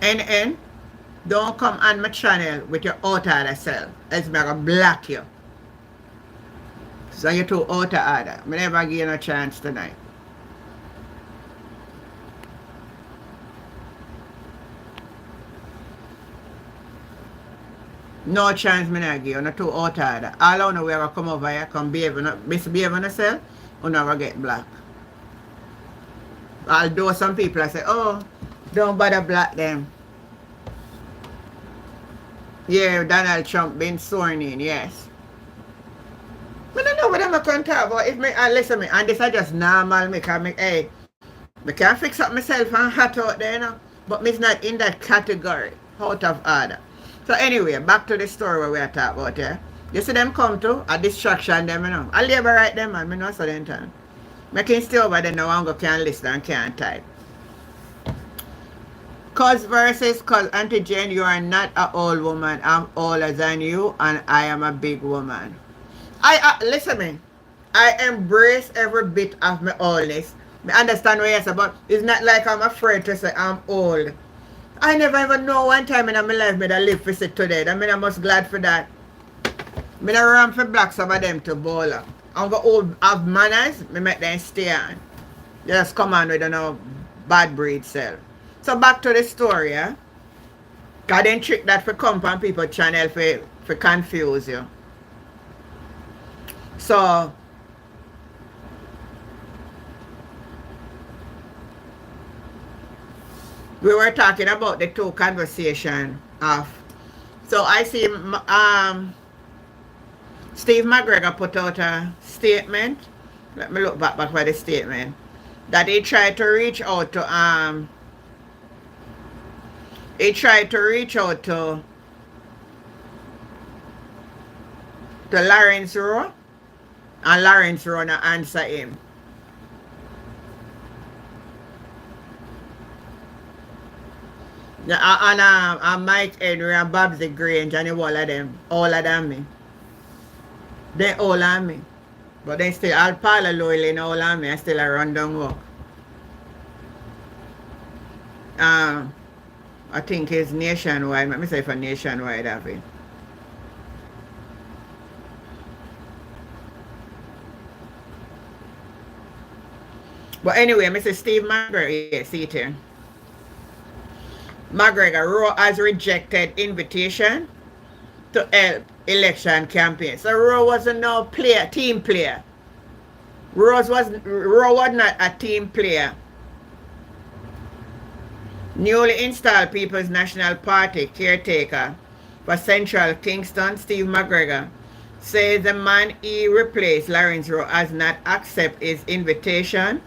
And don't come on my channel with your outer self. Else I'm gonna block you. So you're too outer order. I never give you no chance tonight. No chance me not give you, not too outer order. All I know we ever come over here, come misbehave on yourself, or never get black. Although some people I say, oh, don't bother black them. Yeah, Donald Trump been sworn in, yes. I don't know what I'm going to talk about. If me, listen me, and this is just normal, me can make, hey, I can fix up myself and hot out there, you know. But me's not in that category, out of order. So anyway, back to the story where we are talking about, yeah. You see them come to, a distraction them, you know. I labor right them, man, I know so then time. I can stay over there now and go can listen and can't type. Cause versus cause, Auntie Jane, you are not an old woman. I'm older than you and I am a big woman. Listen me. I embrace every bit of my oldness. I understand what you say, but it's not like I'm afraid to say I'm old. I never even know one time in my life me that live for sit today. I mean, I'm most glad for that. Me not run for black some of them to bowler. I'm go old have manners, me make them stay on. You just come on with no bad breed self. So back to the story, yeah? God then trick that for come on people channel for confuse you. So we were talking about the two conversation of, so I see Steve McGregor put out a statement. Let me look back for the statement. That he tried to reach out to Lawrence Rowe, and Lawrence Rowe not answer him. And Mike Henry and Babsy Grange and all of them me. They all on me. But they still all Paula Loyal all on me. I still a run down walk. I think it's nationwide. Let me say for nationwide of it. But anyway, Mr. Steve McGregor, yeah, see it here. McGregor, Rowe has rejected invitation to help election campaign. So Rowe wasn't no team player. Rowe was not a team player. Newly installed People's National Party caretaker for Central Kingston, Steve McGregor, says the man he replaced, Lawrence Rowe, has not accepted his invitation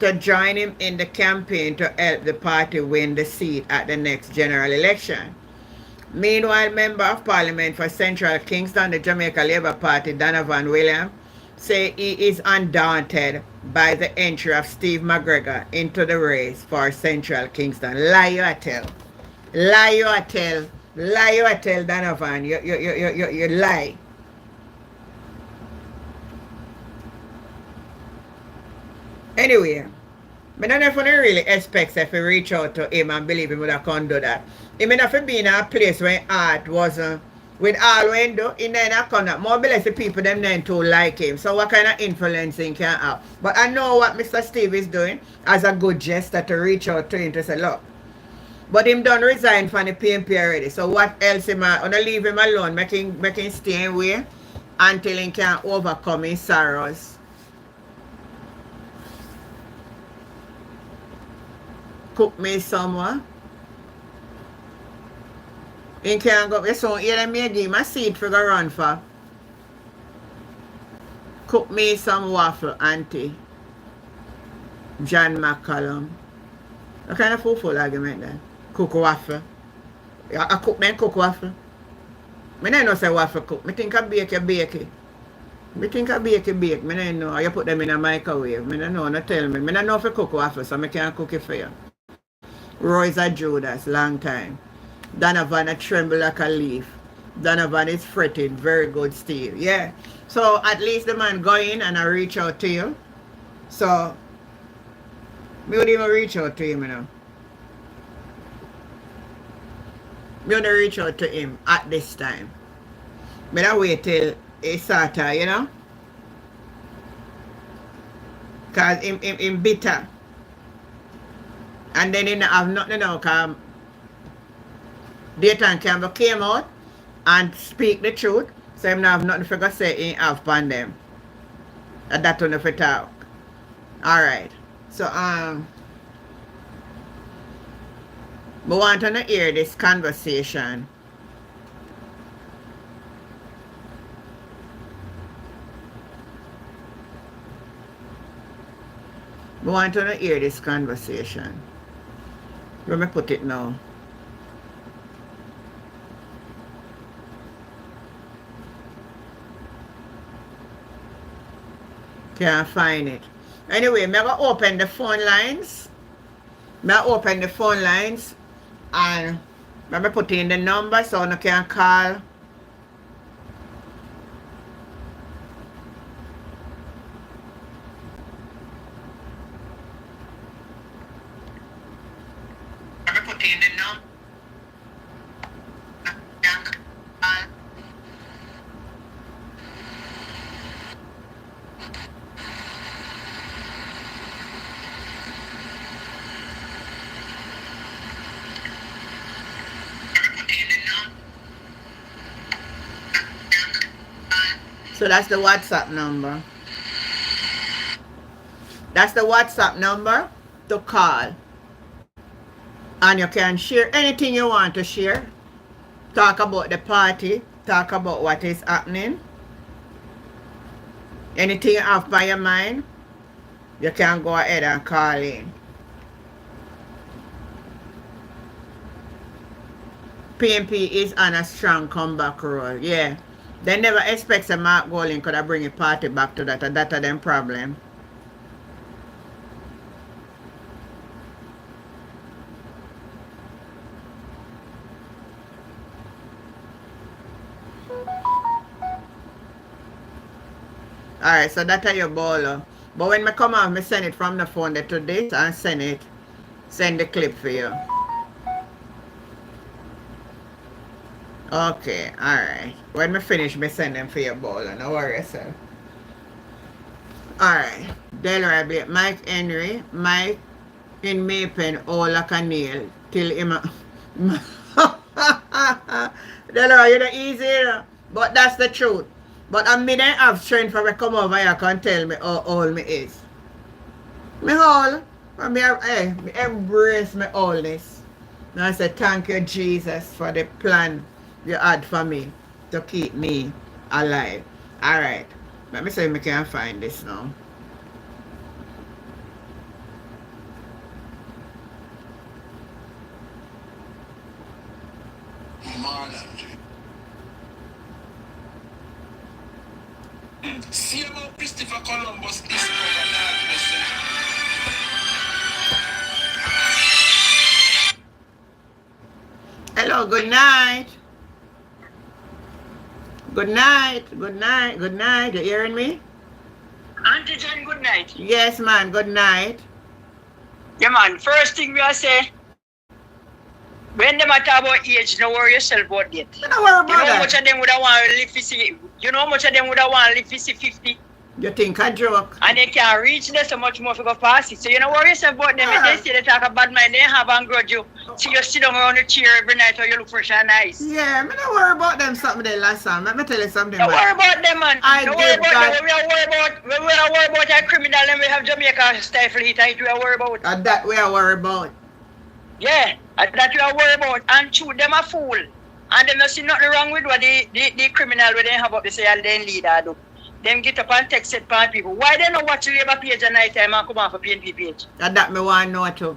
to join him in the campaign to help the party win the seat at the next general election. Meanwhile, Member of Parliament for Central Kingston, the Jamaica Labour Party, Donovan Williams, say he is undaunted by the entry of Steve McGregor into the race for Central Kingston. Lie you a tell. Lie you a tell. Lie you a tell, Donovan. You lie. Anyway, I don't know if I really expect if I reach out to him and believe him would have come do that. He may not be in a place where art wasn't with all when do, he never come that. More or less the people them then too like him. So what kind of influence he can have? But I know what Mr. Steve is doing as a good gesture to reach out to him to say, look. But him done resign from the PNP already. So what else him gonna leave him alone, make him stay away until he can overcome his sorrows. Cook me somewhere. He can't go. So here me give him a seat for go run for. Cook me some waffle, auntie. John McCallum. What kind of fool argument then? Cook waffle. I cook then cook waffle. I don't know say waffle cook. I think I bake. I think I bake. I don't know. You put them in a microwave. I don't know. No tell me. I don't know if I cook waffle, so I can't cook it for you. Roy's a Judas, long time. Donovan a tremble like a leaf. Donovan is fretting. Very good, Steve. Yeah. So at least the man go in and I reach out to you. So me would even reach out to him, you know. Me would reach out to him at this time. Me don't wait till it's Saturday, you know. Cause him bitter. And then he don't have nothing now, because Dayton Campbell came out and speak the truth. So him not have nothing for to say he have upon them. And that one for talk. Alright. So I want to hear this conversation. I want to hear this conversation. Let me put it now. Can't find it. Anyway, I'm going to open the phone lines. And let me put in the number so you can call. So that's the WhatsApp number. That's the WhatsApp number to call. And you can share anything you want to share. Talk about the party. Talk about what is happening. Anything you have by your mind, you can go ahead and call in. PNP is on a strong comeback roll. Yeah. They never expect a Mark Golding could have bring a party back to that. That's a them problem. Alright, so that's your bowler. But when I come out, I send it from the phone to this and send the clip for you. Okay, alright. When I finish, I send them for your bowler. No worry yourself. Alright. Delroy, Mike Henry, Mike in Mapen, all like a nail. Till him. Delroy, you're easy, but that's the truth. But I don't have strength for me come over here and tell me how old me is. Me whole. Me embrace my oldness. And I say thank you, Jesus, for the plan you had for me to keep me alive. Alright. Let me see if I can find this now. See about Christopher Columbus discovered darkness. Hello, good night. Good night, good night, good night. You hearing me? Auntie John, good night. Yes, man, good night. Yeah, man, first thing we are say, when they matter about age, don't worry yourself about that. Don't worry about you know that. how much of them would have want to live to see, you know how much of them would have want to live to see 50? You think I joke? And they can't reach there so much more to go past it. So you don't worry yourself about them. Yeah. If they say they talk about mind, they have and grudge you. So you sit down around the chair every night or you look fresh and nice. Yeah, me don't worry about them something they last time. Let me tell you something. Don't worry about them, man. I Don't did worry about that. them. We are worried about a criminal and we have Jamaica stifle heat. We are worried about. And that we are worried about. Yeah, and that you are worried about. And shoot them a fool. And them not see nothing wrong with what the criminal when they have up, they say, and then leader do. Them get up and text it pan people. Why they not watch the Labour page at night time and come off a PNP page? And that me want to know too.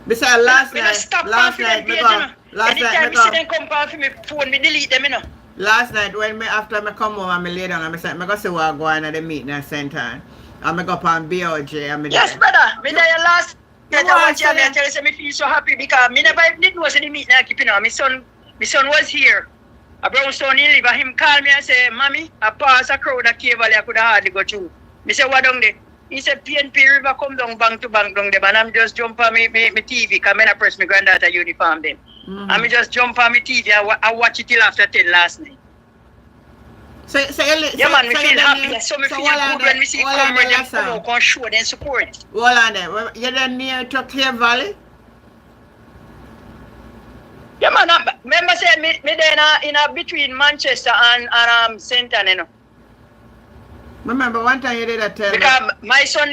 Besides last night, me go. Anytime you see them come off me phone, me delete them, you know. Last night when after me come home and me lay down and me say, me go see what go on at the meeting at center. And me go up on BOJ and me yes, there. brother. Me there last night You I watch you want and I tell you, say me feel so happy because me never did know the meeting I keep, you know. My son was here. A brownstone he live, and him call me and say, Mommy, I pass a crowd at Cave Valley, I could have hardly go through. Me say, what down there? He said, PNP River come down bank to bank down there, and I'm just jump on me TV, because I press my granddaughter uniform then. And me just jump on my TV, I watch it till after 10 last night. So yeah, man, me feel happy. So me feel good when me see comrades them come out and show them support. Hold on there. You're then near to Cave Valley? Yeah, man, remember say me there in a between Manchester and St. Anne, you know. Remember one time you did a tell because my son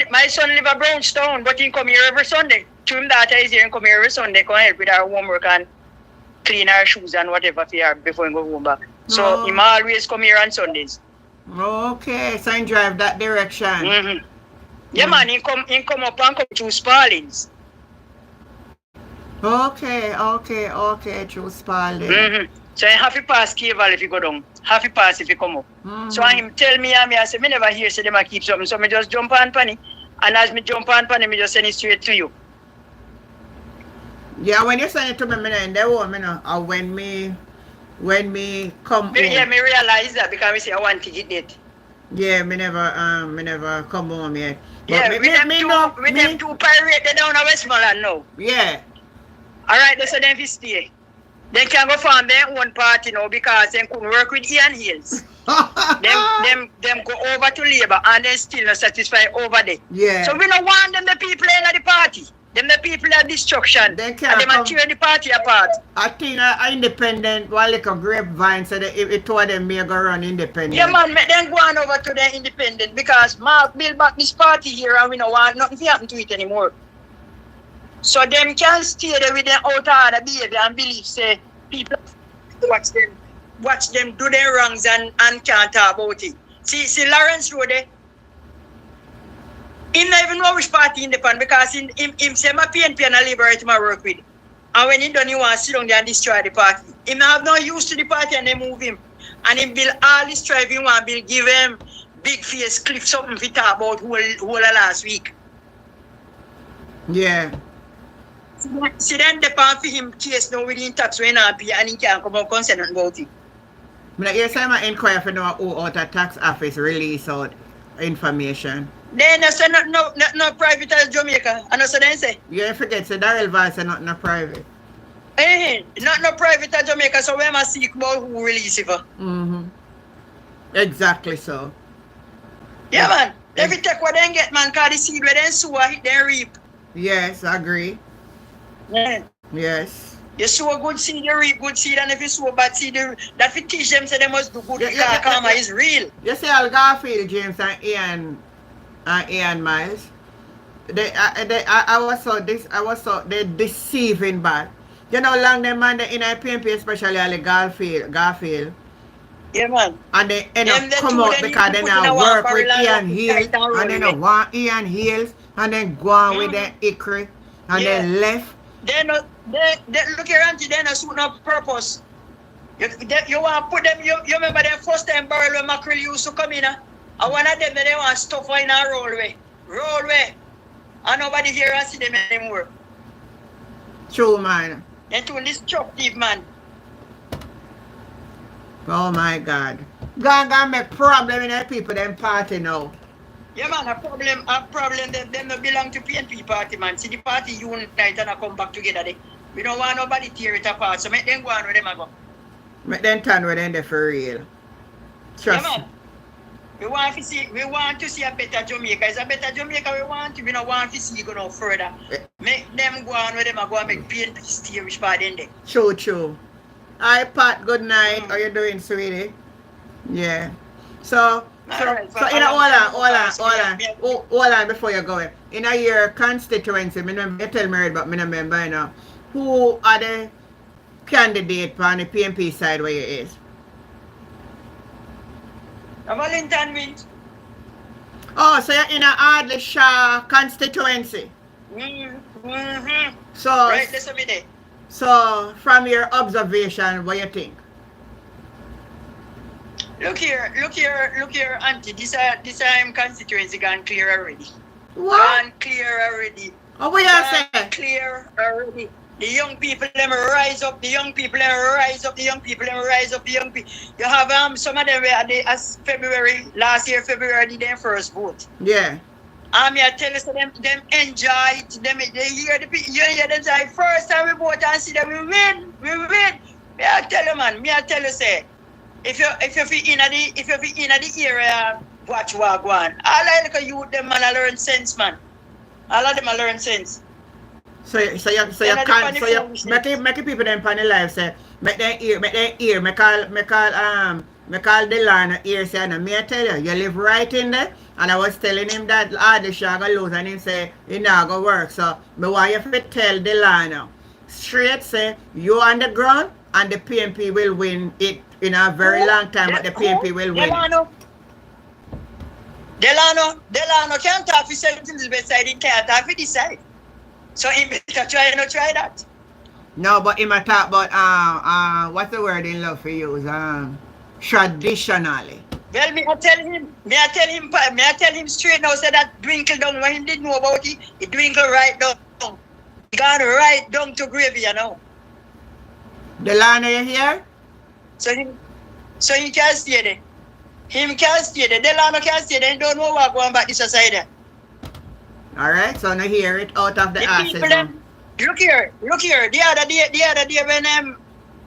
live at Brownstown, but he come here every Sunday. Two him daughter is here and come here every Sunday, come help with our homework and clean our shoes and whatever for her before he go home back. So he always come here on Sundays. Okay, so he drive that direction. Mm-hmm. Yeah, man, he come up and come through Spaldings. Okay, through Spalding. Mm-hmm. So you have to pass Cave Valley if you go down. Have to pass if you come up. Mm-hmm. So him tell me, I say, me never hear say them a keep something. So me just jump on Panny. And as me jump on Panny, me just send it straight to you. Yeah, when you send it to me, in the home, you know, or when me come home. Yeah, me realize that because I say I want to get it. Yeah, me never come home yet. But Yeah, me, with them me two, know, with me, them two pirate they down at Westmoreland now. yeah. All right, so them fi stay. They can go form their own party now because they couldn't work with Ian Hills. them go over to Labour and then still not satisfied over there. Yeah. So we don't want them the people in the party. Them the people of destruction. They And can't them come. are tear the party apart. I think a independent, one little grapevine said that it told them me go run independent. Yeah man, make them go on over to the independent because Mark build back this party here and we don't want nothing to happen to it anymore. So them can stay there with them out of the behavior and believe say people watch them do their wrongs and can't talk about it. See Lawrence Road there. He don't even know which party independent because him say my PNP and a Labour to my work with. And when he done, he want to sit down there and destroy the party. He have no use to the party and they move him. And him build all this strive, he want to give him big face cliff something to talk about whole last week. Yeah. See then the pan for him case now with the tax when and he can't come out concerned about it. But here's time I inquire for know who out of tax office release out information. Then I say no private as Jamaica. And so then say, You forget, so Daryl Vance say not no private. not no private as Jamaica, so we must seek about who release it for. Mm-hmm. Exactly so. Yeah man. Every take what they get man, cause the seed where they sow hit they reap. Yes, I agree. Yeah. Yes. You sow a good seed, you reap good seed, and if you sow a bad seed, that fi teach them say they must do good because karma is real. You see all Garfield, James and Ian Miles. I was so they deceiving bad. You know long them man in a PNP, especially all the Garfield. Yeah man. And they end Them up the come two out that because need they to now put in a work one with barrel Ian and Hills tight and roll and then with it. want Ian Hills and then go on with the Ikri and Yeah. then left. They look here auntie, they not suit no purpose. You want to put them, you remember the first time barrel when mackerel used to come in, and one of them they want stuff in a rollway. And nobody here and see them anymore. True man. They're too destructive man. Oh my God. Gonna make problem in the people them party now. Yeah man, a problem them not belong to PNP party man. See the party unite and I come back together there. We don't want nobody tear it apart, so make them go on where them go. Make them turn with them there for real. Trust Yeah me. man. We want to see a better Jamaica. It's a better Jamaica we want to. We don't want to see go no further. Make them go on where them go and make PNP steer which part in there. True. Hi Pat, good night. How you doing, sweetie? Yeah. So you know, hold on before you go. In your constituency, I remember you tell me but I remember you know, who are the candidate on the PNP side where you is? A Valentine wins. Oh, so you're in a Hardly Shaw constituency. Mm-hmm. So Right, listen me there. So from your observation, what you think? Look here, auntie. This time constituency gone clear already. What? Gone clear already. Oh, what you say? Clear already. The young people them rise up. The young people them rise up. The young people them rise up. The young people. You have some of them were as February last year. February did their first vote. Yeah. I tell you, so them enjoy it. They hear the people. You hear them say first time we vote and see that we win. Me I tell you, say if you feel in the area, watch what go on. All I look at you, them man I learn sense, man. All of them I learn sense. So you make people them on the live say make them ear me call Delano ear say no me I tell you live right in there and I was telling him that the shag go lose and him say it not go work so me want you to tell Delano straight say you on the ground and the PNP will win it in a very long time but the PNP will win. Delano can't talk for 17 side, he can't talk for this side. So he better try that. No, but he might talk about what's the word in love for use? Traditionally. Well, may I tell him straight now say that dwinkle down when he didn't know about it, it dwinkle right down. He gone right down to gravy, you know. Delano, you here? So he can't stay there. Him can't stay there. Delano can't stay there. Don't know what going back this side. Alright, so now hear it out of the ashes. People them, look here. The other day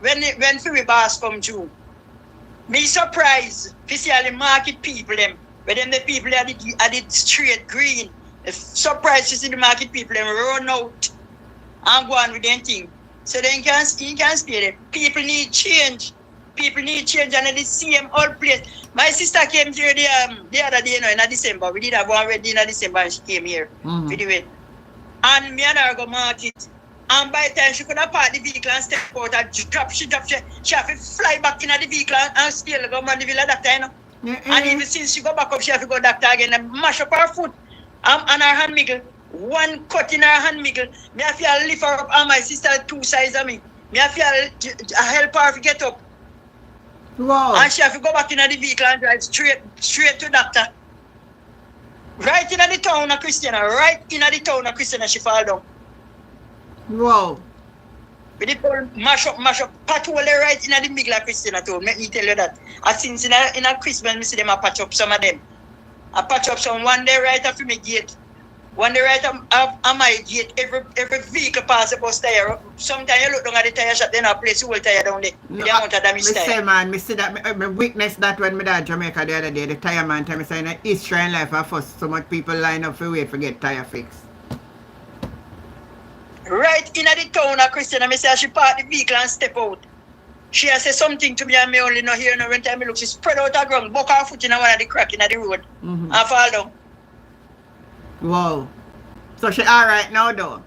when Fury Boss come through, me surprised to see all the market people them. But then the people at the straight green. Surprised to see the market people them run out and go on with their thing. So then he can't stay there. People need change. And it's the same old place. My sister came here the other day, in December. We did have one wedding in December and she came here. Mm-hmm. With the wedding. And me and her go market. And by the time she could have parked the vehicle and step out and she have to fly back in the vehicle and still go on the villa doctor, you know. Mm-hmm. And even since she go back up, she have to go doctor again and mash up her foot. And her hand miggle. One cut in her hand miggle. Me have to lift her up and my sister 2 sides of me. Me have to help her to get up. Wow. And she have to go back in the vehicle and drive straight to doctor. Right in the town of Christiana, she fall down. Wow. With the pole mash up, patch all right in the middle of Christiana too. Let me tell you that. And since in a Christmas, I see them patch up some of them. I patch up some one day right after my gate. One day right on my gate, every vehicle pass the bus tire. Sometimes you look down at the tire shop, then I place the whole tire down there. No, the amount of damage tire. Say man, I see that, I witnessed that when I did Jamaica the other day, the tire man tell me saying that history in life, first so much people line up for wait for get tire fixed. Right in the town of Christian, I say she park the vehicle and step out. She has said something to me and me only not hear no when time I look. She spread out her ground, buck her foot in one of the crack in the road and fall down. Wow. So she alright now though?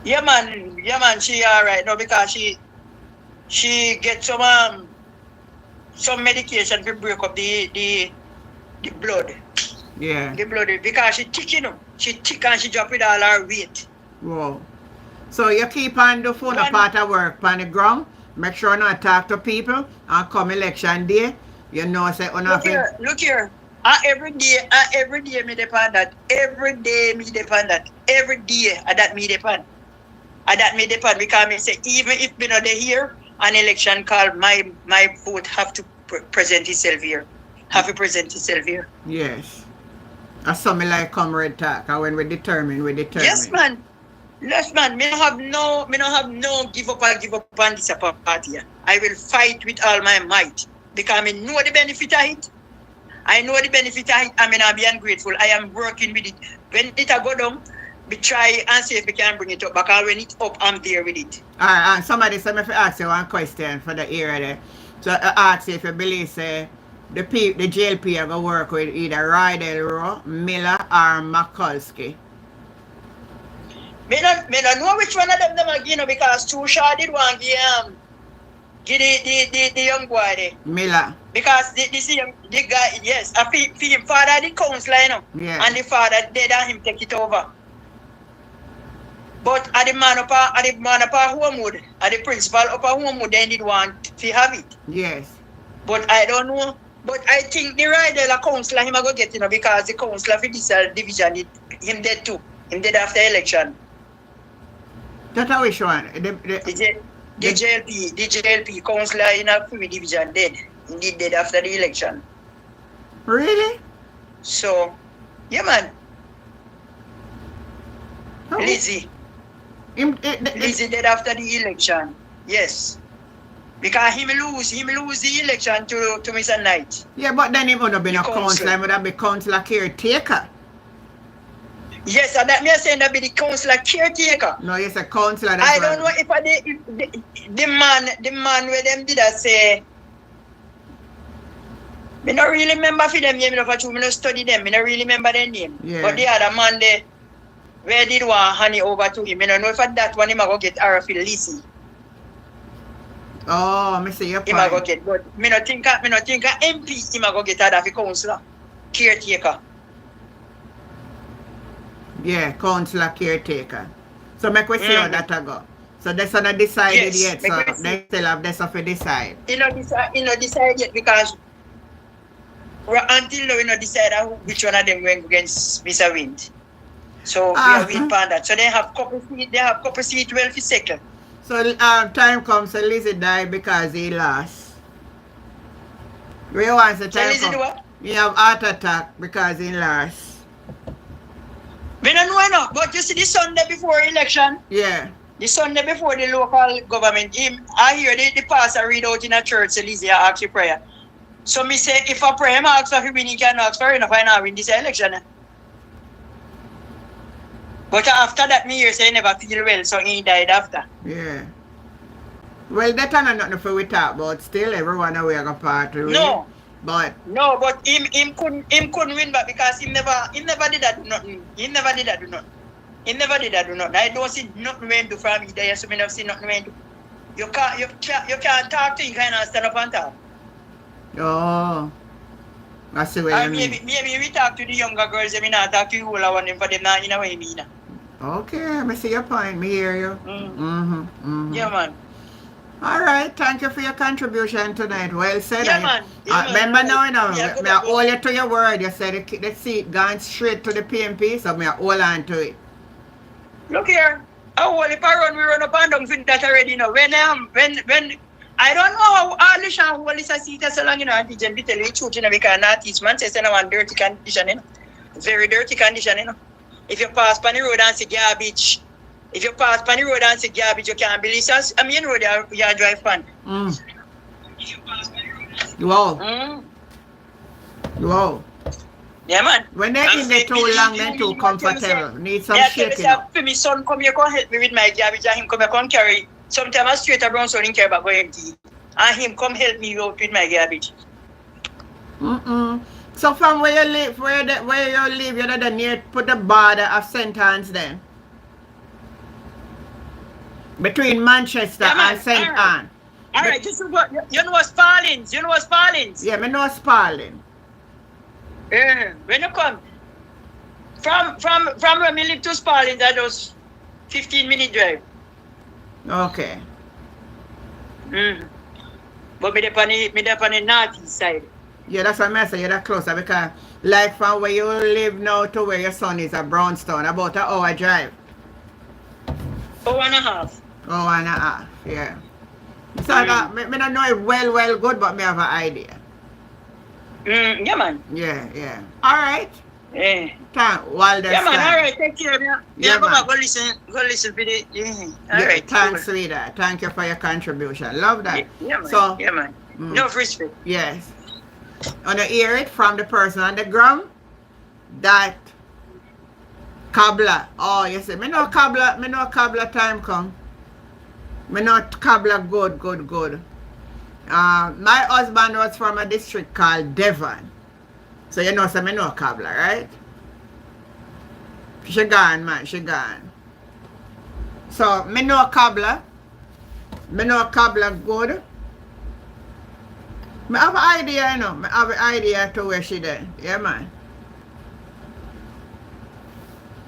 Yeah man, she alright now because she get some medication to break up the blood. Yeah. The blood because she thick, you know. She thick and she drop with all her weight. Wow. So you keep on the phone a part of work on the ground, make sure not talk to people and come election day, you know say Look here. Every day me depend that. Every day that me depend. That me depend because me say even if me not here, an election call, my vote have to present itself here. Yes. That's something like comrade talk. And when we determine. Yes man. Me don't have no give up on this party. I will fight with all my might because I know the benefit of it. I may not be ungrateful. I am working with it. When it go down, we try and see if we can bring it up. Because when it's up, I'm there with it. Alright, and somebody said me to ask you one question for the area there. So I ask you if you believe say the JLP are going to work with either Rydell Rowe, Miller or Mikulski. Me don't know which one of them again because Too Short did one give the young boy there. Miller. Because the guy, yes, him father the councillor, you know, and the father dead and him take it over. But at the man up Homewood, at the principal up Homewood, they did want to have it. Yes. But I don't know. But I think the Rydell councillor him go get, you know, because the councillor for this division, him dead too. Him dead after election. That's how which one? The JLP councillor in a free division dead. Indeed dead after the election. Really? So, yeah man. Oh. Lizzie dead after the election. Yes. Because him lose the election to Mr. Knight. Yeah, but then he would have been a councillor, he would have been councillor caretaker. Yes, and that me saying that be the councillor caretaker. No, yes, a councillor. I don't know if the man where them did that say. I don't really remember for them name, I don't study them, I don't really remember their name. Yeah. But the other man there, where did one honey over to him, I don't know if that one him go get RFL Lizzie. Oh, I see your point. Him go get, but I don't think MP him go get that for councillor caretaker. Yeah, councillor caretaker. So make we see how that go. So that's not decided yet, so they still have this to decide. You know decide yet because until now we not decide which one of them going against Mr. Wind. So we are waiting for that. So they have couple seat well for second. So time comes, so Lizzie died because he lost. We want to So time listen to come. what? He have heart attack because he lost. We don't know enough, but you see the Sunday before election, Yeah. the Sunday before the local government, I hear the pastor read out in a church, so Lizzie, I ask you prayer. So me say, if I pray, I ask for him, he can ask for enough, I now win this election. But after that, me hear say he never feel well, so he died after. Yeah. Well, that's not nothing for we talk about. Still, everyone away got part to No. But him couldn't win back because he never did that do nothing. He never did that do nothing. I don't see nothing when do from me there, so I never see nothing when do. You can't talk to him, kind of stand up and talk. oh, I see what you mean. Maybe we talk to the younger girls, and we not talk to you all one them for them not in a way me. Okay, I see your point. Me hear you. Yeah, man. All right, thank you for your contribution tonight. Well said. Yeah, man. Remember now, Yeah, I hold you to your word. You said the seat gone straight to the PMP, so I hold on to it. Look here. Oh, well, if I run, we run up and down for that already, you know. When I don't know how all the sham will is a seat so long, you know, and the tell you the truth, you know, because not each man says in one dirty condition, you know. Very dirty condition, you know. If you pass by the road and see garbage, you can't believe us. I mean, road you drive pan. Wow. Wow. Yeah, man. When they're in there too long, they're too comfortable. Need some shaking up. For me, son, come here, come help me with my garbage, and him come here, come carry. Sometimes I straight around, so I didn't care about going empty. And him come help me out with my garbage. So from where you live, you're not near put the border of St. Anne's then? Between Manchester and St. Anne. Alright, this is what you know what's Spallings. Yeah, I know Spalling. When you come from where we live to Spallings, that was 15-minute drive. Okay. But me up on the northeast side. Yeah, that's what I say. You're that closer because like from where you live now to where your son is at Brownstone, about an hour drive. 1.5 hours, yeah. So I don't know it well good, but me have an idea. Yeah, man. Yeah. All right. Yeah. Walder. Yeah, man. All right. Take care, man. Yeah, go man. back. Go listen for the. All Yeah, right. thanks, sweetheart. Thank you for your contribution. Love that. Yeah, man. So, yeah, man. No respect. Yes. And I hear it from the person on the ground that cobbler. Oh, you say, me know cobbler time come. Me know cobbler good. My husband was from a district called Devon. So you know, so me know cobbler, right? She gone, man, she gone. So me know cobbler. Me know cobbler good. I have an idea, you know. I have an idea to where she there. Yeah, man.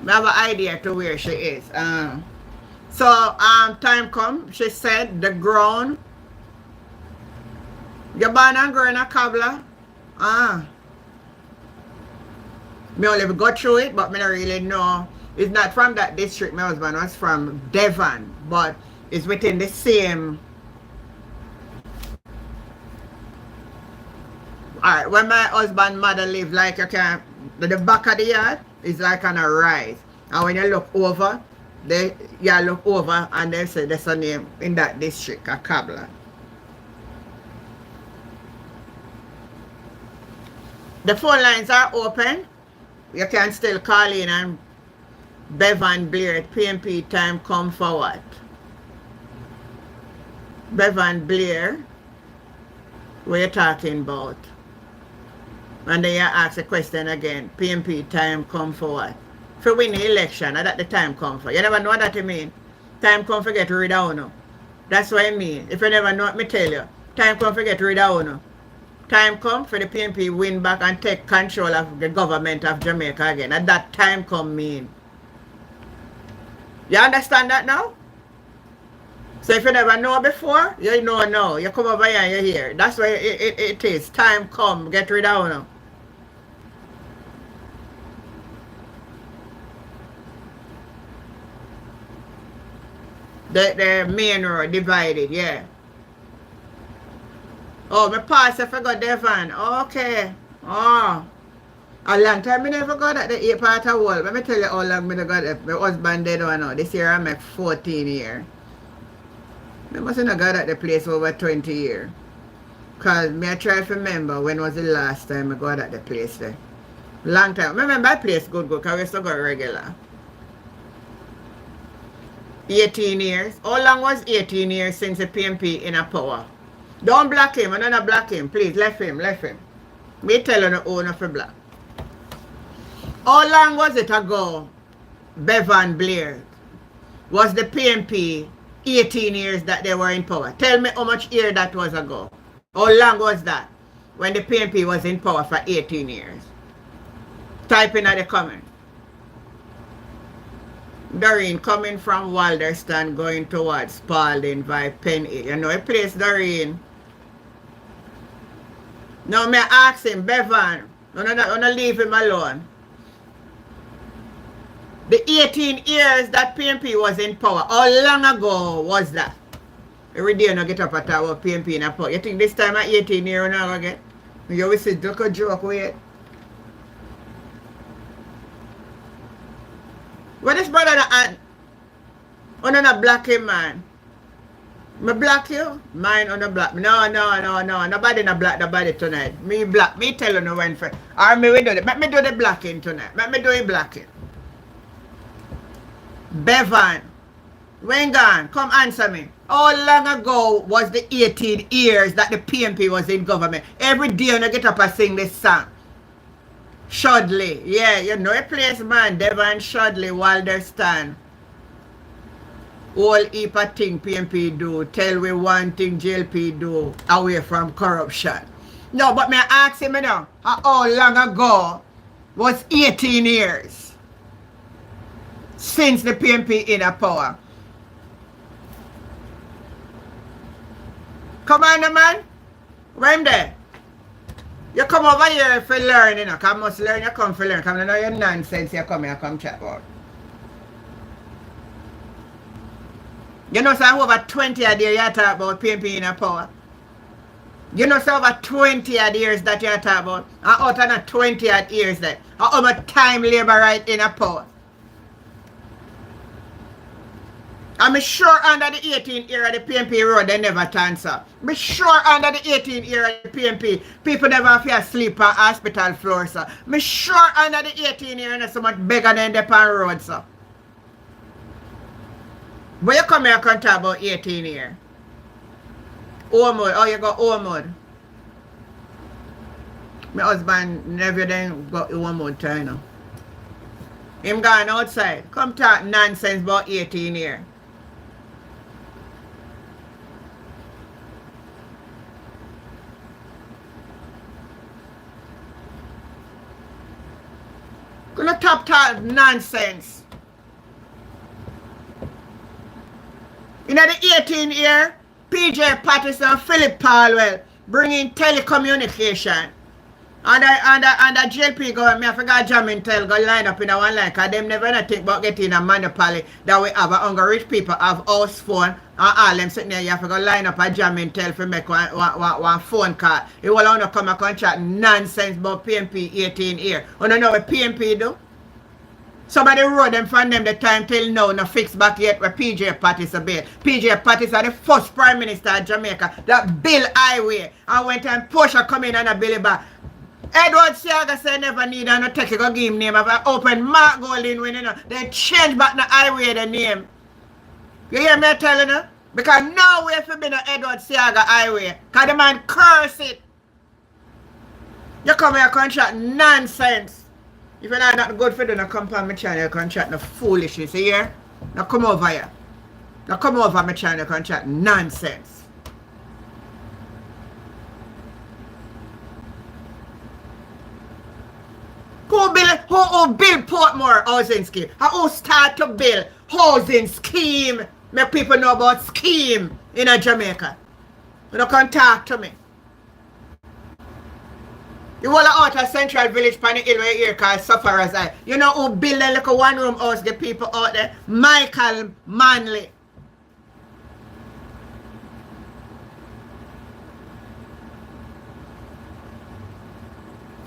I have an idea to where she is. So, time come, she said, the ground. You born and grow in a cobbler? Me only go through it, but me don't really know. It's not from that district. My husband was from Devon, but it's within the same. Alright, when my husband mother lived, like you can, the back of the yard is like on a rise. And when you look over, you look over and they say there's a name in that district, a cobbler. The phone lines are open. You can still call in and Bevan Blair at PMP time come for what? Bevan Blair, what you talking about? And then you ask a question again, PMP time come for what? For win the election, and that the time come for. You never know what that mean. Time come for get rid of you. That's what I mean. If you never know what me tell you, time come for get rid of you. Time come for the PMP win back and take control of the government of Jamaica again. And that time come mean. You understand that now? So if you never know before, you know now. You come over here and you hear. That's why it is. Time come, get rid of you. The main road divided, yeah. Oh, my pass if I got Devon. Okay. Oh. A long time I never got at the 8 part of world. Let me tell you how long I got it. My husband dead one now. This year I make 14 years. I must have got at the place over 20 years. Because me I try to remember when was the last time I got at the place there. Long time. I remember that place good because we used to go regular. 18 years. How long was 18 years since the PMP in a power? Don't block him. I don't block him. Please, left him. Me tell you the owner for black. How long was it ago, Bevan Blair, was the PMP 18 years that they were in power? Tell me how much year that was ago. How long was that when the PMP was in power for 18 years? Type in the comment. Doreen coming from Walderston going towards Spalding by Penn Hill. You know a place, Doreen. Now me ask him, Bevan, I'm not leave him alone. The 18 years that PMP was in power, how long ago was that? Every day I get up at our PMP in a power. You think this time at 18 years I'm not going to get? You always say, look a joke with it. What is brother and on a black him, man? Me black you? Mine on a black. No. Nobody na black nobody tonight. Me black. Me tell you no when for. Or me we do it. Let me do the blacking tonight. Let me do the blacking. Bevan. When gone? Come answer me. How long ago was the 18 years that the PMP was in government? Every day when I get up and sing this song. Shudley. Yeah, you know a place, man. Devon Shudley, Walderston. All heap of thing PMP do. Tell we one thing JLP do. Away from corruption. No, but me ask him now. How long ago was 18 years since the PMP in a power? Come on, man. When there? You come over here for learn, you know. Because I must learn, you come for learn. Because I know your nonsense you come here, come chat about. You know, so over 20 of the years you talk about PMP in a power. You know, so over 20 of the years that you talk about. And out of the 20 of the years that. How much time labor right in a power. I'm sure under the 18th year of the PMP road they never answer. I'm sure under the 18th year of the PMP people never have to sleep on hospital floors. I'm sure under the 18th year there's so much bigger than the pan road, sir. But you come here and talk about 18 years. Ormond, oh you got Ormond. My husband never then got Ormond to, you know. Him gone outside. Come talk nonsense about 18 years. Gonna talk nonsense. In the 18th year, PJ Patterson, Philip Palwell bringing telecommunication. And the JLP go, I forgot Jamin tell go line up in a one line because them never think about getting a monopoly that we have hungry rich people have house phone and all them sitting there. You have to go line up a Jamin tell for make one phone call. You will want to come and contract nonsense about PMP 18 year. You don't know what PMP do? Somebody wrote them from them the time till now, no fix back yet where PJ Patterson bail. PJ Patterson, the first Prime Minister of Jamaica, that built highway. And when time Porsche come in and a build it back. Edward Siaga said never need and no take it, go give him name of an open Mark Golding when you know. They change back the highway the name. You hear me telling you? Because now we have to be the Edward Siaga highway. Because the man curse it. You come here contract nonsense. If you're not good for doing a compound my channel contract no foolishness, you hear? Now come over here. Now come over my channel contract nonsense. Who build Portmore housing scheme? Who start to build housing scheme? Make people know about scheme in Jamaica. You don't come talk to me. You want out of Central Village Pani Hill right here called Sufferers Eye. You know who build a little one room house, the people out there? Michael Manley.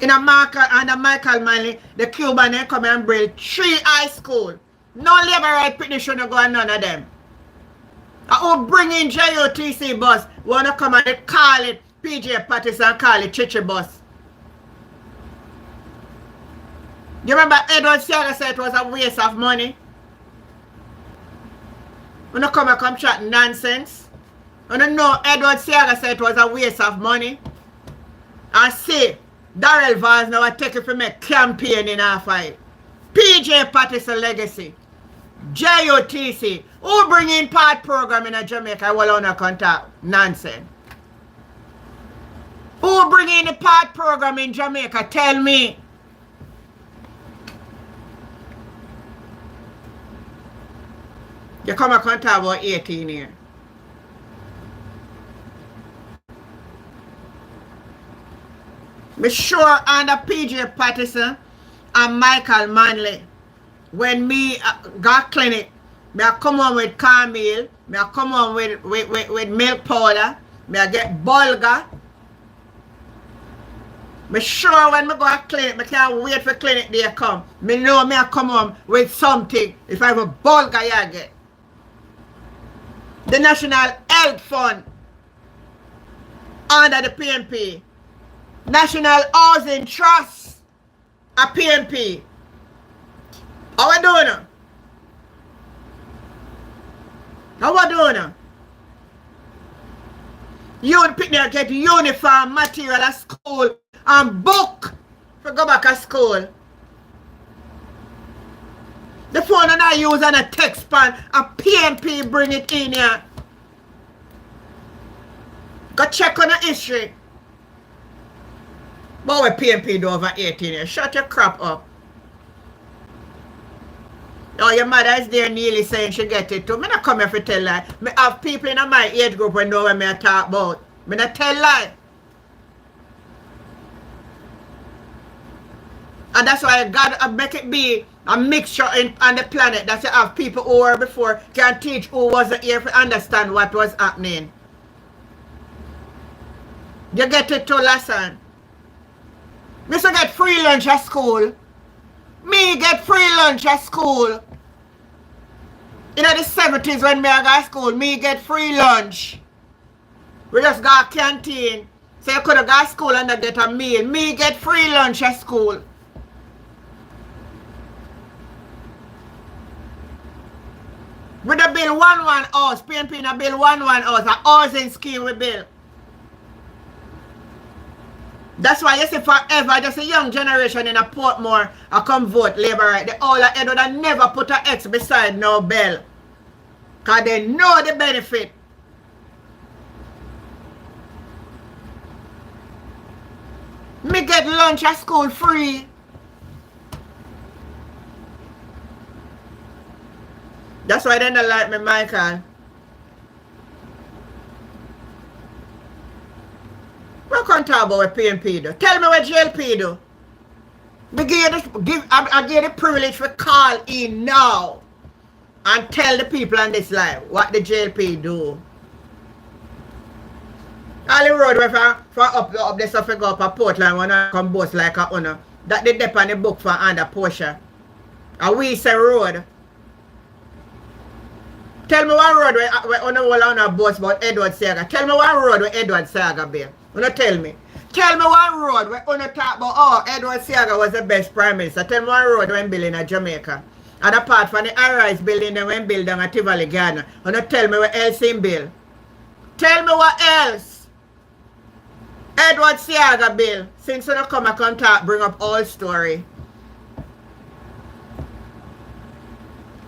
In a Michael Manley, the Cuban they come and build 3 high school. No labor right pitney shouldn't go on none of them. I bring in JOTC bus. Wanna come and call it PJ Patterson, call it Chichi bus. You remember Edward Siaga said it was a waste of money? When you come chat nonsense. When you know Edward Siaga said it was a waste of money. I see Darrell Vaz now take it for me campaign in our fight. PJ Patterson legacy. JOTC. Who bring in part program in Jamaica? Well, on a contact. Nonsense. Who bring in the part program in Jamaica? Tell me. You come and contact about 18 here. Me sure under PJ Patterson and Michael Manley, when me got clinic, me I come on with cornmeal, me I come on with milk powder, me I get bulgur. Me sure when me go to clinic, me can't wait for clinic day come. Me know me I come on with something if I have a bulgur I get. The National Health Fund under the PNP. National Housing Trust, a PNP. How we doing now? How we doing now? You would pick there get uniform material at school and book for go back to school. The phone and I use on a text pan, a PNP bring it in here. Go check on the history. But what PNP do over 18 years? Shut your crap up. Oh, your mother is there nearly saying she get it too. Me not come here to tell lie. Me have people in my age group who know what me talk about. Me not tell lie. And that's why God make it be a mixture on the planet. That's why you have people who were before can teach who wasn't here to understand what was happening. You get it too, lesson. Me so get free lunch at school. Me get free lunch at school. In the 70s when me I go to school, me get free lunch. We just go to canteen. So you could have go to school and not get a meal. Me get free lunch at school. We the bill 1 house. PNP na bill 1 house. A housing scheme we bill. That's why you see forever, just a young generation in a Portmore I come vote Labour right. The older head would have never put an X beside no bell. Because they know the benefit. Me get lunch at school free. That's why they don't like me, Michael. We can't talk about what PNP do. Tell me what JLP do. I give the privilege to call in now and tell the people on this live what the JLP do. All the road where for up the stuff go up a Portland when I come boast like a owner. That they dep on the book for under Portia. And we say road. Tell me what road where on a boast about Edward Saga. Tell me what road where Edward Saga be. You know, tell me. Tell me one road where you talk about, oh, Edward Siaga was the best prime minister. Tell me one road when building in Jamaica. And apart from the Arise building, they went build down at Tivoli Garden. You know, tell me what else in build. Tell me what else. Edward Siaga bill. Since you don't come and contact, bring up all story.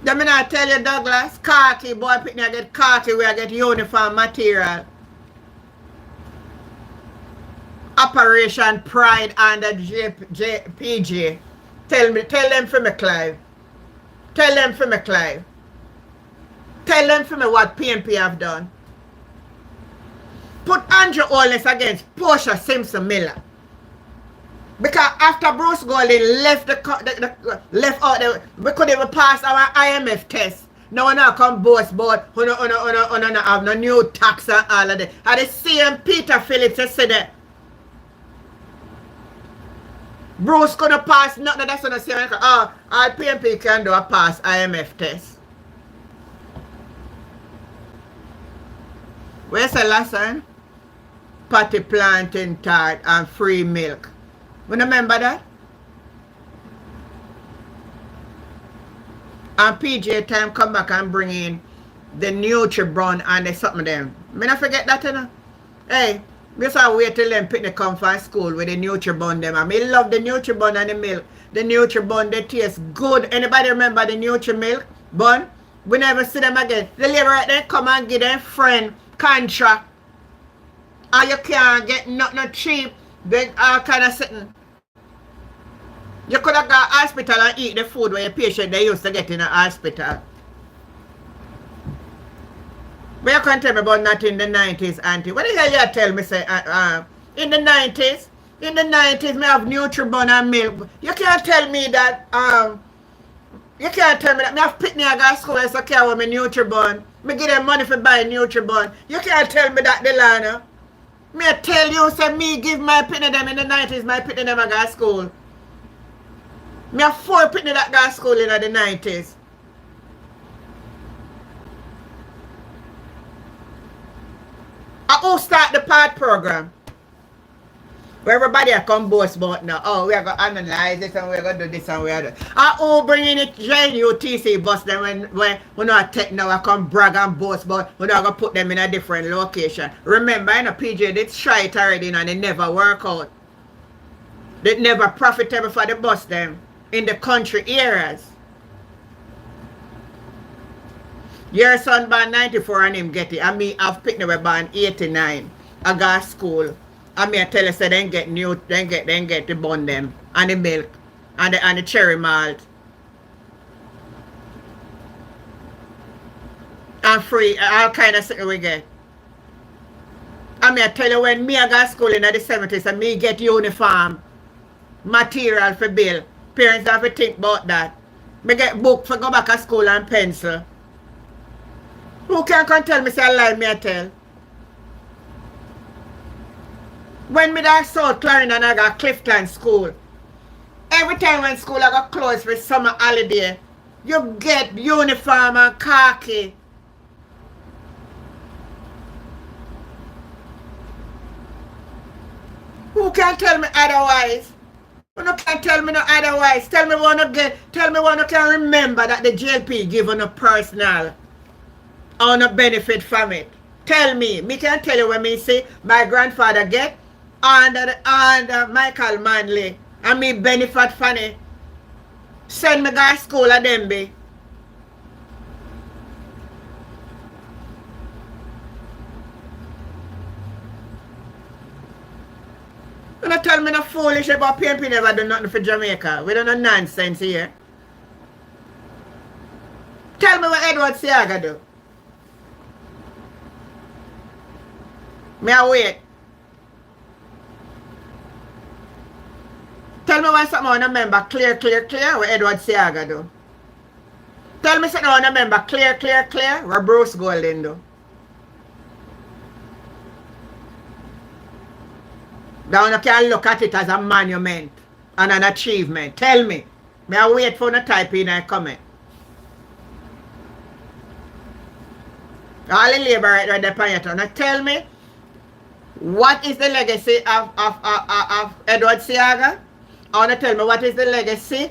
Let me not tell you, Douglas, khaki, boy, pick me, I get khaki where I get uniform material. Operation Pride under PG. Tell them for me, Clive. Tell them for me, Clive. Tell them for me what PNP have done. Put Andrew Holness against Portia Simpson Miller. Because after Bruce Golding left left out we couldn't even pass our IMF test. Now we now come boast about we don't have no new tax and all of that. And the same Peter Phillips said that. Bruce couldn't pass nothing. That's what I say. Oh, all PNP can do a pass IMF test. Where's the lesson? Patty plantain tart and free milk. You remember that? And PJ time come back and bring in the Nutribun and the something them. Me not forget that, you know. Hey, me just wait till them pick the come from school with the Nutribun them. And me love the Nutribun and the milk. The Nutribun, they taste good. Anybody remember the Nutri-milk bun? We never see them again. The labor right there come and give them friend contract. And you can't get nothing cheap. They all kind of sitting. You could have gone to hospital and eat the food where your patient they used to get in a hospital. But you can't tell me about that in the 90s, auntie. What the hell you tell me, say, in the 90s? In the 90s, me have Nutribun and milk. You can't tell me that, you can't tell me that me have Pitney I go to school and so care with me Nutribun. Me give them money for buy Nutribun. You can't tell me that, Delana. Me tell you, say me give my Pitney them in the 90s, my Pitney them I go to school. Me have 4 Pitney that go to school in the 90s. I who start the part program? Where everybody come boast about now. Oh, we are going to analyze this and we're going to do this and we're going to do. I who bringing it JUTC bus them when we not take now I come brag and boast about we're not going to put them in a different location. Remember, you know, PJ did try it already and it never work out. They never profitable for the bus them in the country areas. Your son born 94 and him get it. And me have picked up born 89. I got school. And me I tell you say then get the bun them and the milk and the cherry malt. And free, all kind of things we get. And me I tell you when me I got school in the 70s and me get uniform, material for bill. Parents have to think about that. Me get book for go back to school and pencil. Who can come tell me say a lie me I tell? When me that South Clarendon and I got Clifton school, every time when school I got closed for summer holiday, you get uniform and khaki. Who can tell me otherwise? You can't tell me no otherwise. Tell me one can remember that the JLP given a personal or no benefit from it. Tell me. Me can tell you when me say my grandfather get under Michael Manley and me benefit from it. Send me go to school at them be. You don't tell me no foolish about PNP never do nothing for Jamaica. We don't know nonsense here. Tell me what Edward Siaga do. Me I wait. Tell me why something I want to remember clear what Edward Siaga do. Tell me something I want to remember clear what Bruce Golden do. That one can look at it as a monument and an achievement. Tell me. May I wait for the type in a comment. All the labor right there. Now tell me, what is the legacy of Edward Siaga? I want to tell me what is the legacy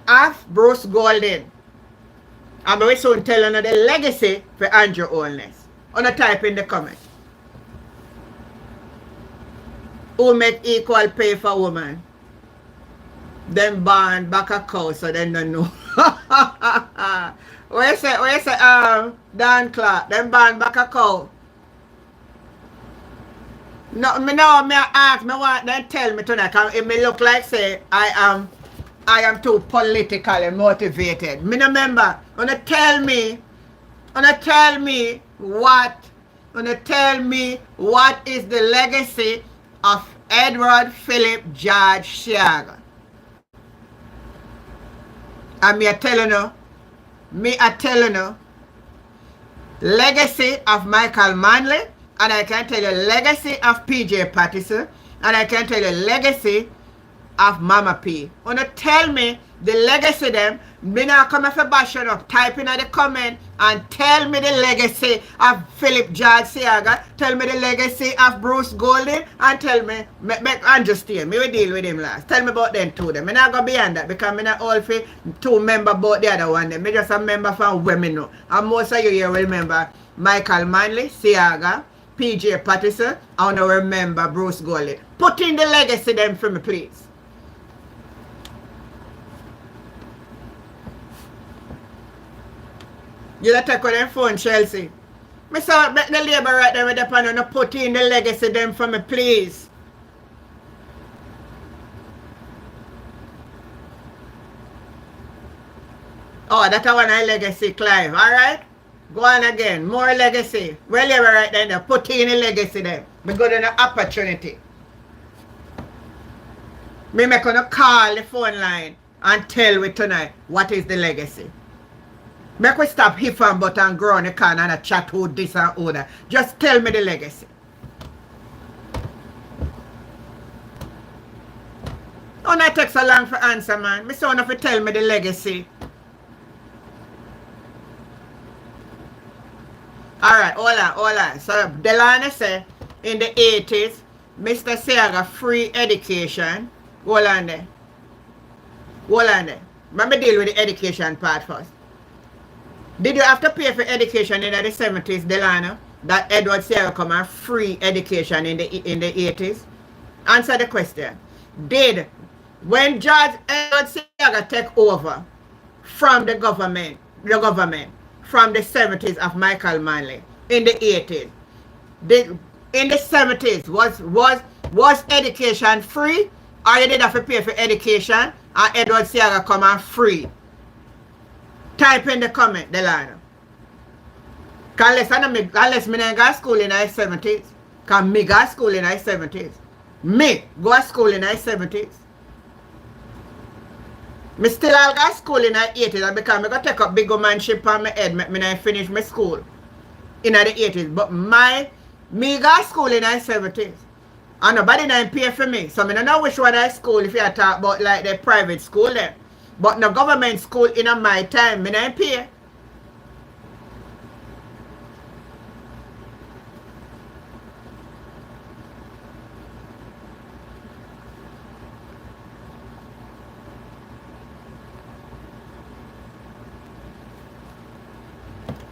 of Bruce Golden. And we soon tell you the legacy for Andrew Holness. I want to type in the comment. Who make equal pay for woman? Them born back a cow, so they don't know. Where you say, Dan Clark, them born back a cow. No, me ask, me want them tell me tonight, because it may look like say, I am too politically motivated. Me no remember, wanna tell me what is the legacy of Edward Philip George Siaga. And me a telling you, legacy of Michael Manley, and I can tell you legacy of PJ Patterson, and I can tell you legacy of Mama P. Wanna tell me the legacy them. Me now come for bashing up. Type in the comment and tell me the legacy of Philip George Seaga. Tell me the legacy of Bruce Golding. And tell me, Andrew Steele. Me will deal with him last. Tell me about them two. Them. Me not go beyond that because me not all for two member about the other one. Me just a member from women know. And most of you here will remember Michael Manley, Seaga, PJ Patterson. I want to remember Bruce Golding. Put in the legacy them for me, please. You let take with them phone, Chelsea. Me saw the labor right there with the panel and put in the legacy them for me, please. Oh, that's one I legacy, Clive. Alright? Go on again. More legacy. Well, labor right there. Put in the legacy them. Me go to the opportunity. Me make gonna call the phone line and tell we tonight what is the legacy. Make we stop hip and butt and grow on the corner and chat who this and who that. Just tell me the legacy. Oh, not take so long for answer, man. Me son of you tell me the legacy. Alright, hold on. So Delana say in the 80s, Mr. Seaga free education. Hold on there. Let me deal with the education part first. Did you have to pay for education in the 70s, Delano? That Edward Seaga come and free education in the 80s? Answer the question. When George Edward Seaga take over from the government from the 70s of Michael Manley in the 80s, in the 70s was education free, or you did have to pay for education and Edward Seaga come and free? Type in the comment, Delano. Unless me go to school in the 70s. Because me go to school in the 70s. Me go to school in the 70s. Me still all go to school in the 80s because I go take up big manship on my head when I finish my school in the 80s. But me go to school in the 70s. And nobody don't pay for me. So I don't know which one I school if you talk about like the private school there. But no government school in my time, me don't pay.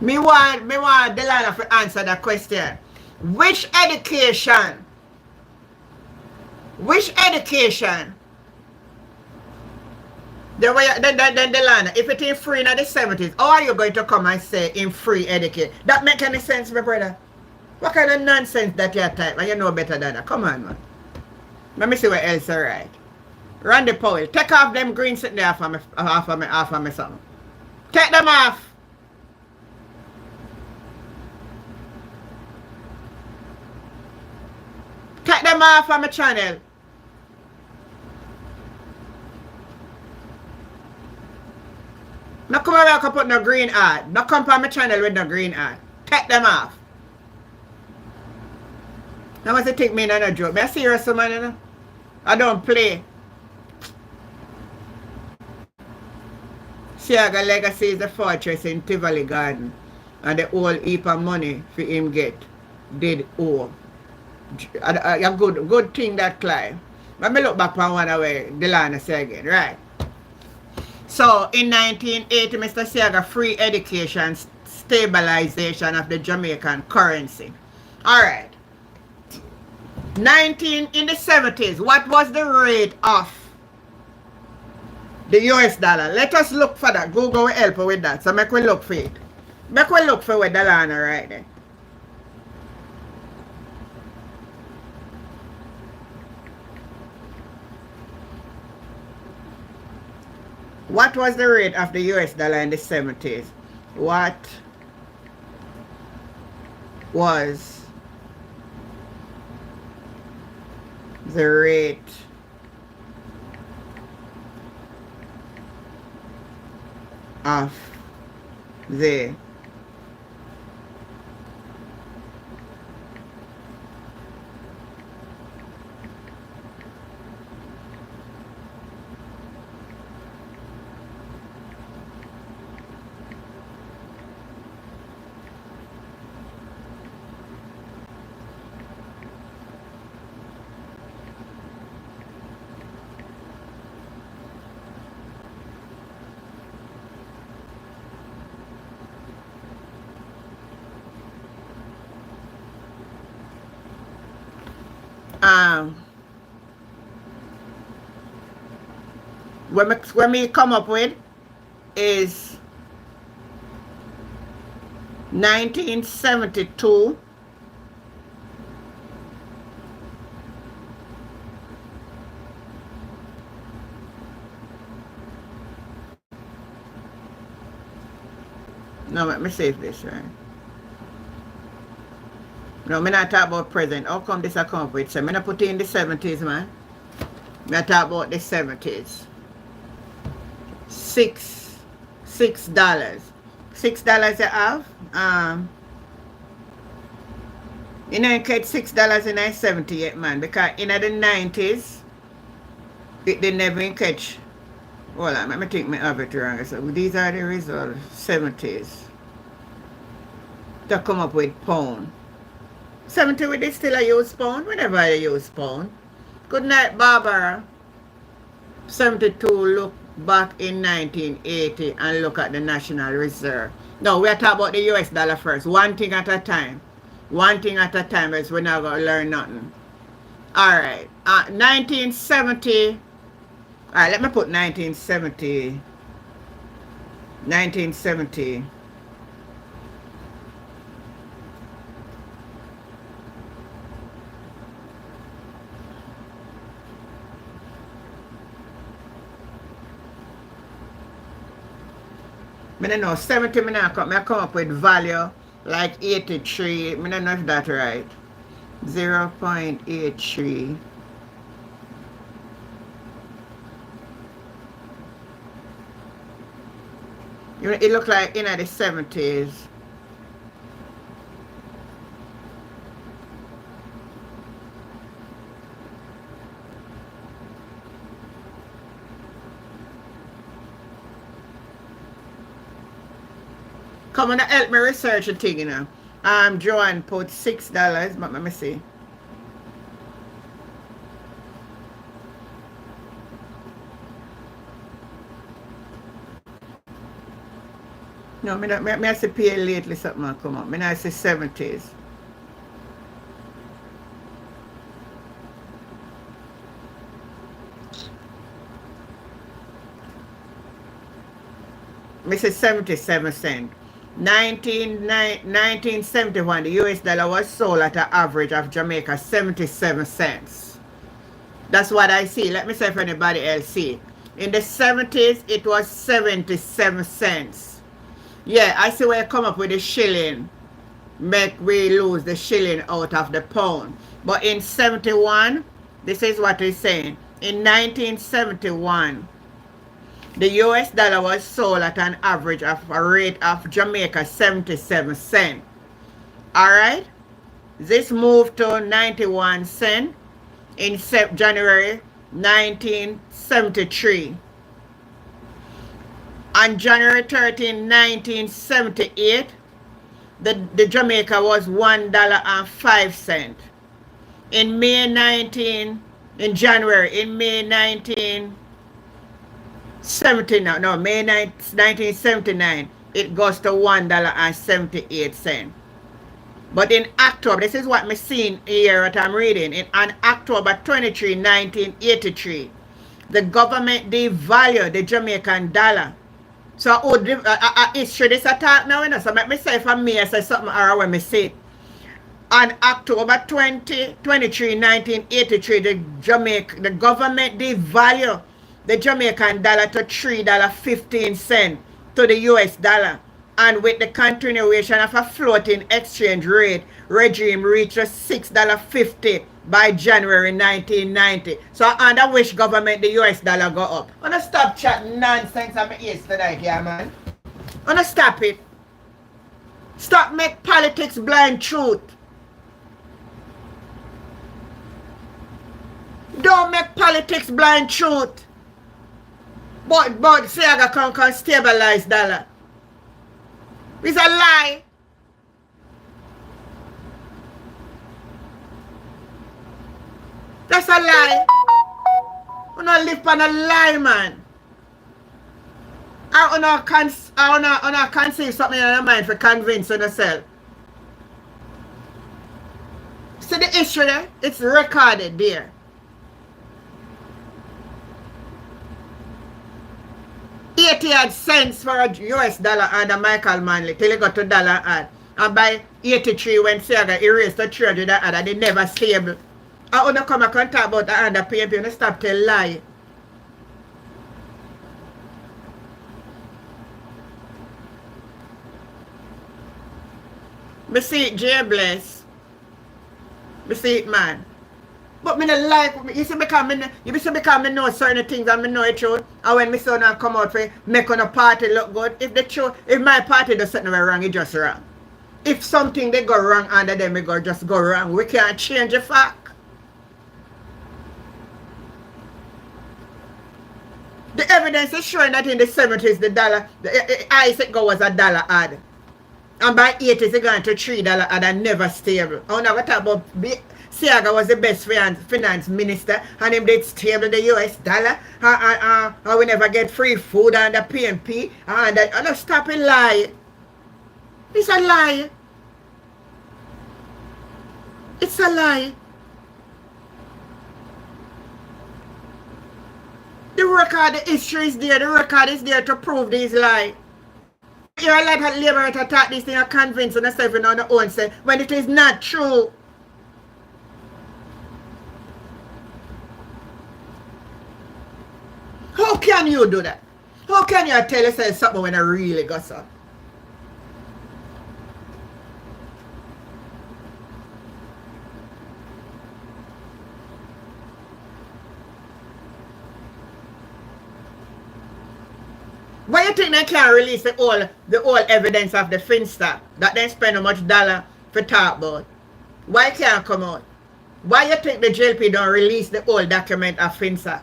Me want Delana to answer that question. Which education? Then Delana, if it is free in the 70s, how are you going to come and say in free education? That make any sense, my brother? What kind of nonsense that you type? And you know better than that. Come on, man. Let me see what else I write. Randy Powell, take off them green sitting there off of me something. Take them off. Take them off of my channel. No come around and put no green ad. No come on my channel with no green ad. Take them off. Now what's the think me not a joke? Me a serious man, you know? I don't play. Seaga legacy is the fortress in Tivoli Garden. And the whole heap of money for him get did owe. A good thing that Clive. Let me look back on one way Delana say again, right? So in 1980, Mr. Seaga free education, stabilization of the Jamaican currency. Alright. In the 70s, what was the rate of the US dollar? Let us look for that. Google will help with that. So make we look for it. Make we look for what Delana right there. What was the rate of the US dollar in the 70s? What was the rate of the when me come up with is 1972 no, let me save this, right? No, me not talk about present. How come this I come up with? So me not put in the 70s, man. Me not talk about the 70s. $6. $6 you have. You know, you get $6 in the 70 yet, man. Because in the 90s, they never catch. Hold on, let me think me have it wrong. So these are the results. 70s. To come up with pound. 70 with this still I use pound. Whenever I use pound. Good night, Barbara. 72 look back in 1980 and look at the National Reserve. No, we are talking about the US dollar first. One thing at a time. One thing at a time, else we're not going to learn nothing. Alright. 1970. Alright, let me put 1970. 1970. I don't know, 70 I come up with value like 83. I don't know if that's right. 0.83. You know, it look like in the 70s. Come on, help me research a thing, you know. Joanne put $6, but let me see. No, I see pay lately something come up. I see 70s. I see 77 cents. 1971, the US dollar was sold at an average of Jamaica 77 cents. That's what I see. Let me say if anybody else see. In the 70s, it was 77 cents. Yeah, I see where you come up with the shilling. Make we lose the shilling out of the pound. But in 71, this is what it's saying. In 1971, the US dollar was sold at an average of a rate of Jamaica 77 cents. Alright? This moved to 91 cents in January 1973. On January 13, 1978, the Jamaica was $1.05. In May 1979, May 1979, it goes to $1.78. But in October, this is what I'm seeing here, what I'm reading. On October 23, 1983, the government devalued the Jamaican dollar. So, history this attack now, you know? So, let me say for me, I say something or when me say. On October 23, 1983, the government devalued the Jamaican dollar to $3.15 to the US dollar. And with the continuation of a floating exchange rate regime reached $6.50 by January 1990. So under which government the US dollar go up? I'm gonna stop chatting nonsense on my ears tonight, yeah, man. I'm gonna stop it. Stop make politics blind truth. Don't make politics blind truth. But say I can stabilize dollar. It's a lie. That's a lie. We don't live on a lie, man. I don't conceive something in your mind for convincing yourself. See the issue there? It's recorded there. Yet he had sense for a US dollar under Michael Manley till he got to dollar ad. And by 83 when Siaga erased the treasury that ad, they never stable. I wanna come and talk about the under PNP and stop tell lie. Me see it J Bless. Me see it man. But me not like, you see because me know certain things and me know it true. And when me son come out for make on a party look good, if my party does something wrong, it just wrong. If something they go wrong under them, it go just go wrong. We can't change the fact. The evidence is showing that in the 70s the dollar, the Isaac go was a dollar ad. And by 80s it gone to $3 ad and never stable. I never talk about Siaga was the best finance minister and him did stable the US dollar and we never get free food under PNP and don't stop it lie. It's a lie. It's a lie. The record, the history is there, the record is there to prove these lies. You're a lot of labour to talk this thing and convince yourself on their own say when it is not true. How can you do that? How can you tell yourself something when it really goes on? Why you think they can't release the whole evidence of the Finsta that they spend how much dollar for talk about? Why can't come out? Why you think the JLP don't release the whole document of Finsta?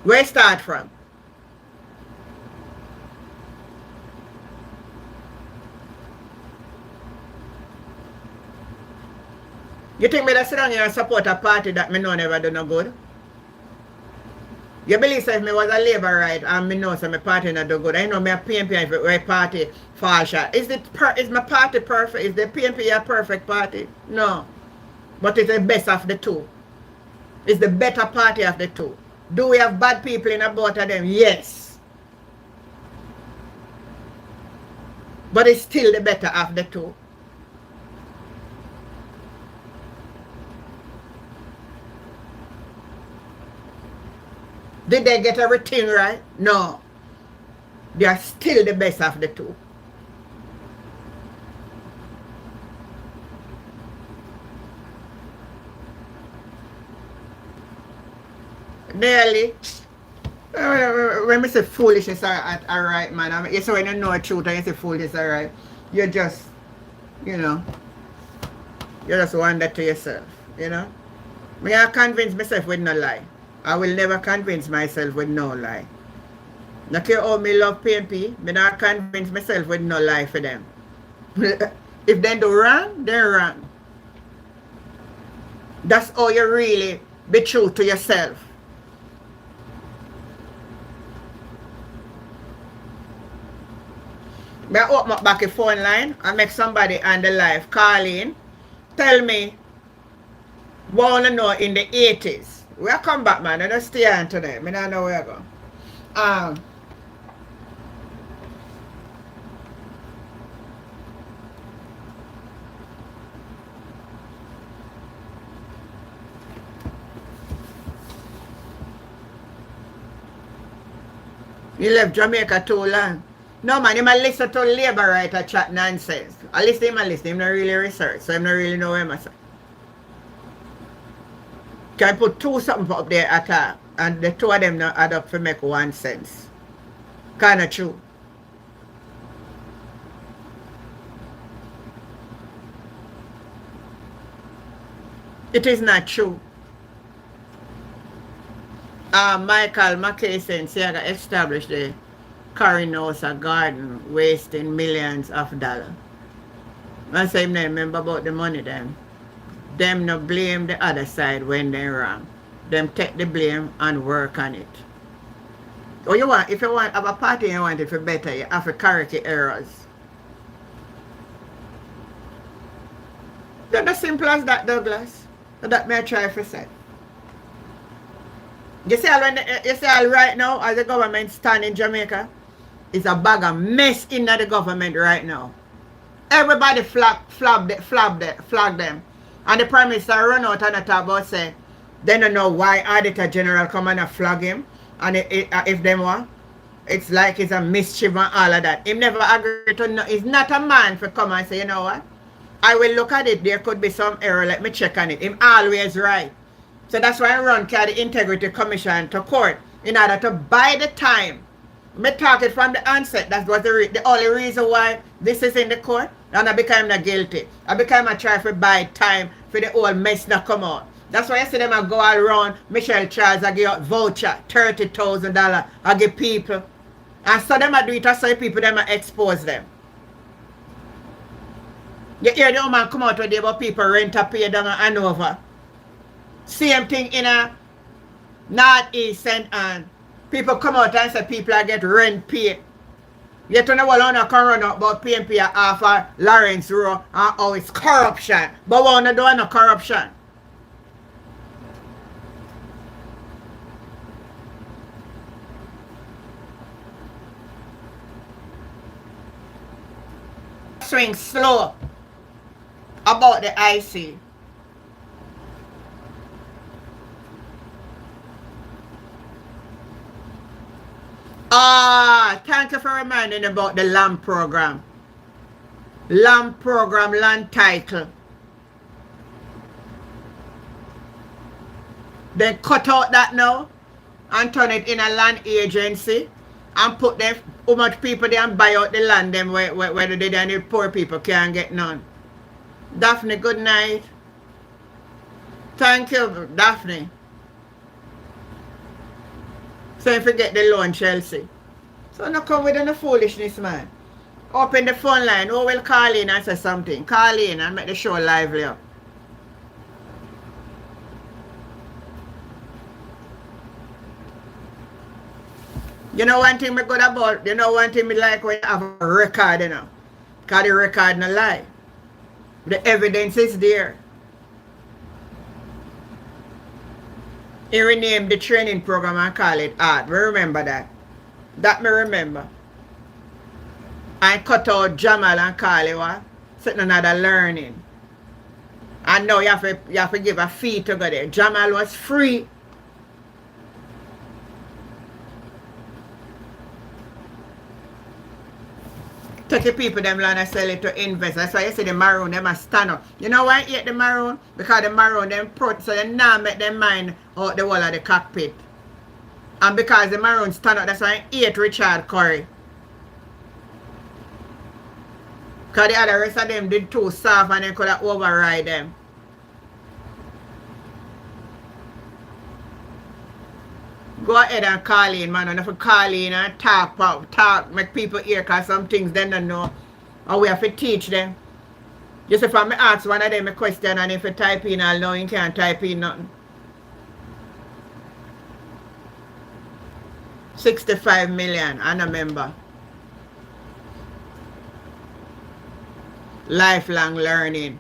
Where it start from? You think me that sit down here and support a party that me know never do no good? You believe if me was a labor right and me know so my party not do good. I know me a PNP if it right party fall shot. Is my party perfect? Is the PNP a perfect party? No. But it's the best of the two. It's the better party of the two. Do we have bad people in both of them? Yes. But it's still the better of the two. Did they get everything right? No. They are still the best of the two. Nearly. When I say foolishness are right, man. I mean, it's when you know the truth and you say foolishness are right. You just, you know, you just wonder to yourself, you know. Me I convince myself with no lie. I will never convince myself with no lie. Not care how me love PNP, me not convince myself with no lie for them. If they do wrong, they're wrong. That's how you really be true to yourself. Me open up back a phone line and make somebody on the live call in. Tell me what I want to know in the 80s. We'll come back, man. I don't stay on today. I don't know where I go. He left Jamaica too long. No, man, he might listen to labor writer chat nonsense. At least him not really research, so him not really know what I'm saying. Can I put two something up there at all, and the two of them not add up to make 1 sense. Kinda true. It is not true. Michael McKay said established the Carinosa garden wasting millions of dollars. I say him remember about the money then. Them no blame the other side when they wrong. Them take the blame and work on it. Or you want, if you want have a party and you want it for better, you have to correct your errors. That's as simple as that, Douglas. That may I try for say. You see, you see all right now, as the government stand in Jamaica, it's a bag of mess in the government right now. Everybody flag them. And the Prime Minister run out and talk about say, they don't know why Auditor General come and flag him. And if them want, it's like it's a mischief and all of that. Him never agree to no, he's not a man for come and say, you know what? I will look at it, there could be some error, let me check on it. Him always right. So that's why I run the Integrity Commission to court in order to buy the time. Me talk it from the onset. That was the only reason why this is in the court. And I became not guilty. I became a try to buy time for the whole mess that come out. That's why I see them I go all around Michelle Charles, I give out voucher, $30,000, I give people. And so them I do it so people them I expose them. You hear the woman come out today about people rent a pay down in Hanover. Same thing in a Northeast St. Anne. People come out and say people are get rent paid. Yet on the wall on can run out about PNP off of Lawrence Road and oh it's corruption. But we don't do no corruption. Swing slow about the IC. Thank you for reminding about the land program. Land program, land title. Then cut out that now and turn it in a land agency and put them, how much people they and buy out the land them where they and the poor people can't get none. Daphne, good night. Thank you, Daphne. So you forget the loan, Chelsea. So now come with the foolishness, man. Open the phone line. Who will call in and say something? Call in and make the show lively up. You know one thing me good about, you know one thing me like when you have a record, you know. Because the record no lie. The evidence is there. He renamed the training program and call it art. We remember that. That me remember. And cut out Jamal and call it what? Something another learning. And now you have to give a fee to go there. Jamal was free. Take the people them land and sell it to invest. That's why you see the maroon them a stand up. You know why I hate the maroon? Because the maroon them put so they now make them mind out the wall of the cockpit. And because the maroon stand up, that's why I hate Richard Curry. Because the other rest of them did too soft and they could have override them. Go ahead and call in, man. And if you call in and talk, make people hear, because some things they don't know. And we have to teach them. Just if I ask one of them a question and if you type in, I'll know you can't type in nothing. 65 million, I remember. Lifelong learning.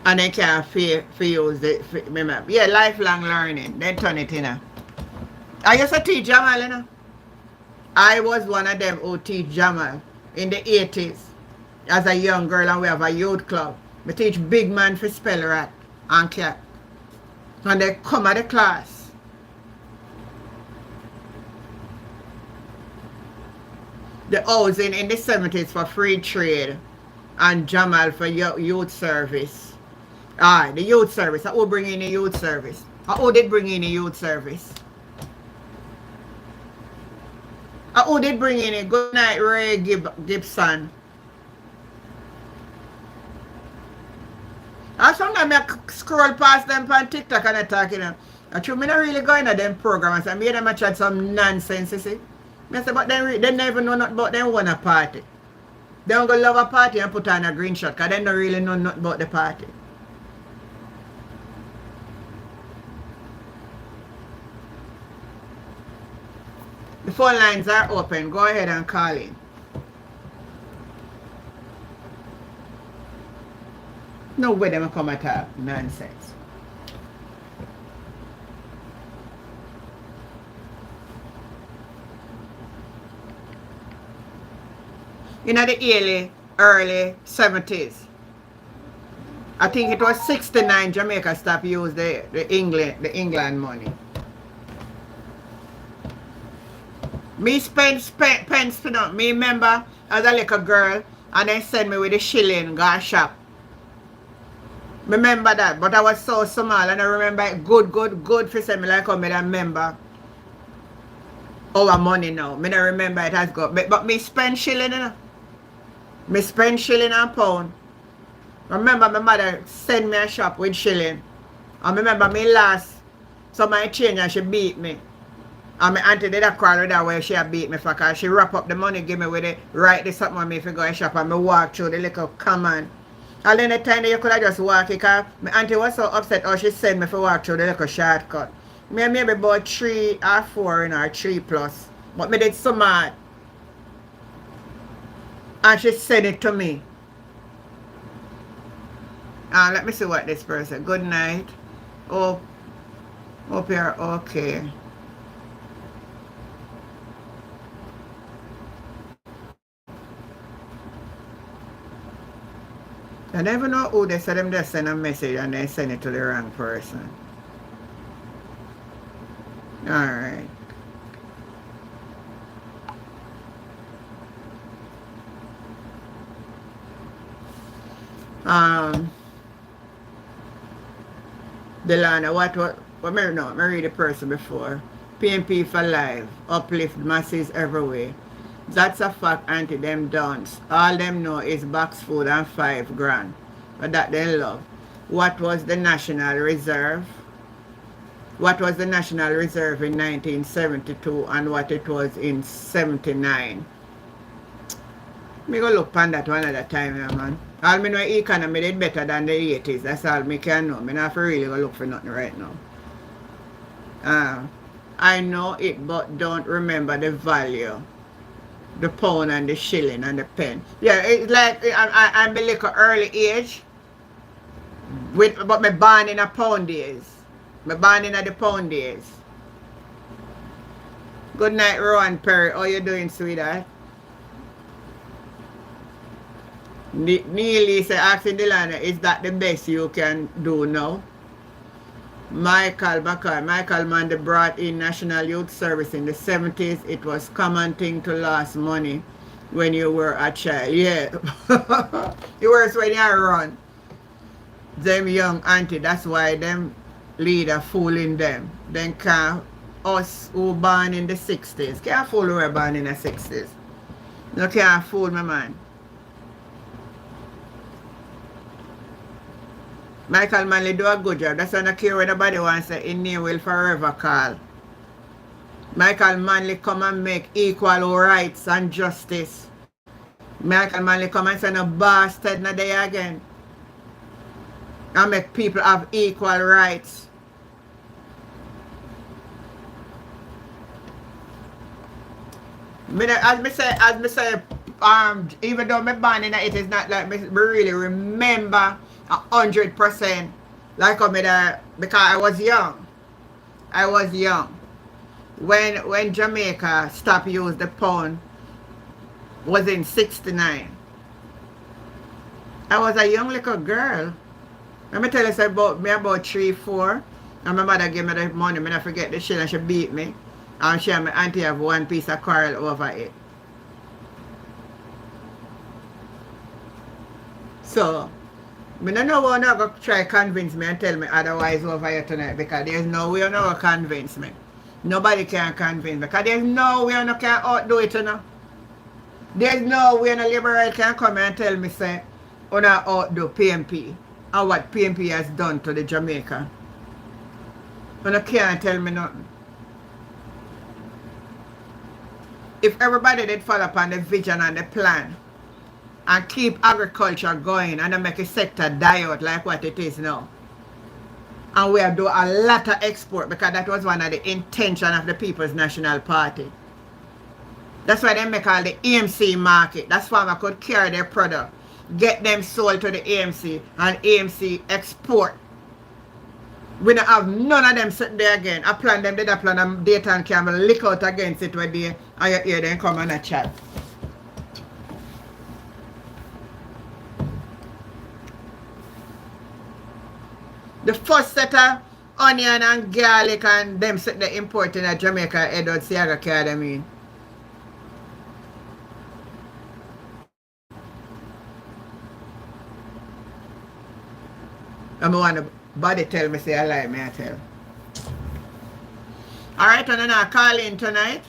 And they can't use it. Remember. Yeah, lifelong learning. They turn it in. I used to teach Jamal, you know. I was one of them who teach Jamal in the 80s as a young girl, and we have a youth club. We teach big man for spell rat and cat. And they come at the class. The housing in the 70s for free trade and Jamal for youth service. The youth service. Who bring in the youth service? Who did bring in the youth service? Who did bring in it? Good night, Ray Gibson. And sometimes I scroll past them on TikTok and I talk, you know. Actually, I'm not really going to them programs. I made them a chat some nonsense, you see. I say, but they never know nothing about them want a party. They don't go love a party and put on a green shot because they don't really know nothing about the party. The phone lines are open. Go ahead and call in. No way them come at talk nonsense. in the early 70s. I think it was 69 Jamaica stopped use the England money. Me spend pence for nothing. Me remember as a little girl and they send me with a shilling go shop. Remember that, but I was so small and I remember it good for send me like how me I remember our money now. Me don't remember it has got but me spend shilling, you know. Me spend shilling and pound. I remember my mother send me a shop with shilling. I remember me last somebody change and she beat me. And my auntie did a call with her where she beat me for cause she wrap up the money, give me with it, write this something on me if you go to shop and me walk through the little common. And then the time that you could have just walk it cause my auntie was so upset how she sent me to walk through the little shortcut. Me maybe about 3 or 4 in or 3 plus. But me did so mad. And she sent it to me. And let me see what this person. Good night. Oh, hope you're okay. I never know who they said them just send a message and they send it to the wrong person. Alright. Delana, what me know? Me read the person before. PNP for life, uplift masses everywhere. That's a fact, auntie, them dance. All them know is box food and 5 grand. But that they love. What was the National Reserve? What was the National Reserve in 1972 and what it was in 79? Me go look on that one at a time, yeah, man. All me know economy did better than the 80s. That's all me can know. Me not for really go look for nothing right now. I know it, but don't remember the value. The pound and the shilling and the pen. Yeah, it's like I'm a little early age. But me born in a pound days. Me born in the pound days. Good night, Rowan Perry. How you doing, sweetheart? Neely say, asking Delana, is that the best you can do now? Michael Mandy brought in National Youth Service in the 70s. It was common thing to lose money when you were a child. Yeah. It was when you run. Them young auntie, that's why them leader fooling them. Then can us who born in the 60s. Can't fool who were born in the 60s. No can't fool me, man. Michael Manley do a good job. That's why I don't care what nobody wants to say. His name will forever call. Michael Manley come and make equal rights and justice. Michael Manley come and say no bastard no day again. And make people have equal rights. As me say, even though me born in it is not like me really remember 100%. Like because I was young. When Jamaica stopped use the pound was in 69. I was a young little girl. Let me tell you about 3, 4. And my mother gave me the money. I don't forget the shit and she beat me. And she and my auntie have one piece of quarrel over it. So, I don't know how you're going to try to convince me and tell me otherwise over here tonight because there's no way you're not going to convince me. Nobody can convince me because there's no way you can outdo it, you know. There's no way no liberal can come and tell me say, you not outdo PNP and what PNP has done to the Jamaica. You can't tell me nothing. If everybody did follow upon the vision and the plan and keep agriculture going and not make a sector die out like what it is now. And we have do a lot of export because that was one of the intention of the People's National Party. That's why they make all the AMC market. That's why I could carry their product, get them sold to the AMC and AMC export. We don't have none of them sitting there again. I plan them, did I plan them data and camera lick out against it where they and you hear them come on a chat. The first set of onion and garlic and them set the import in Jamaica, Edward Siaga Academy. I'm want to body tell me say I lie, me I tell. Alright, and then I call in tonight.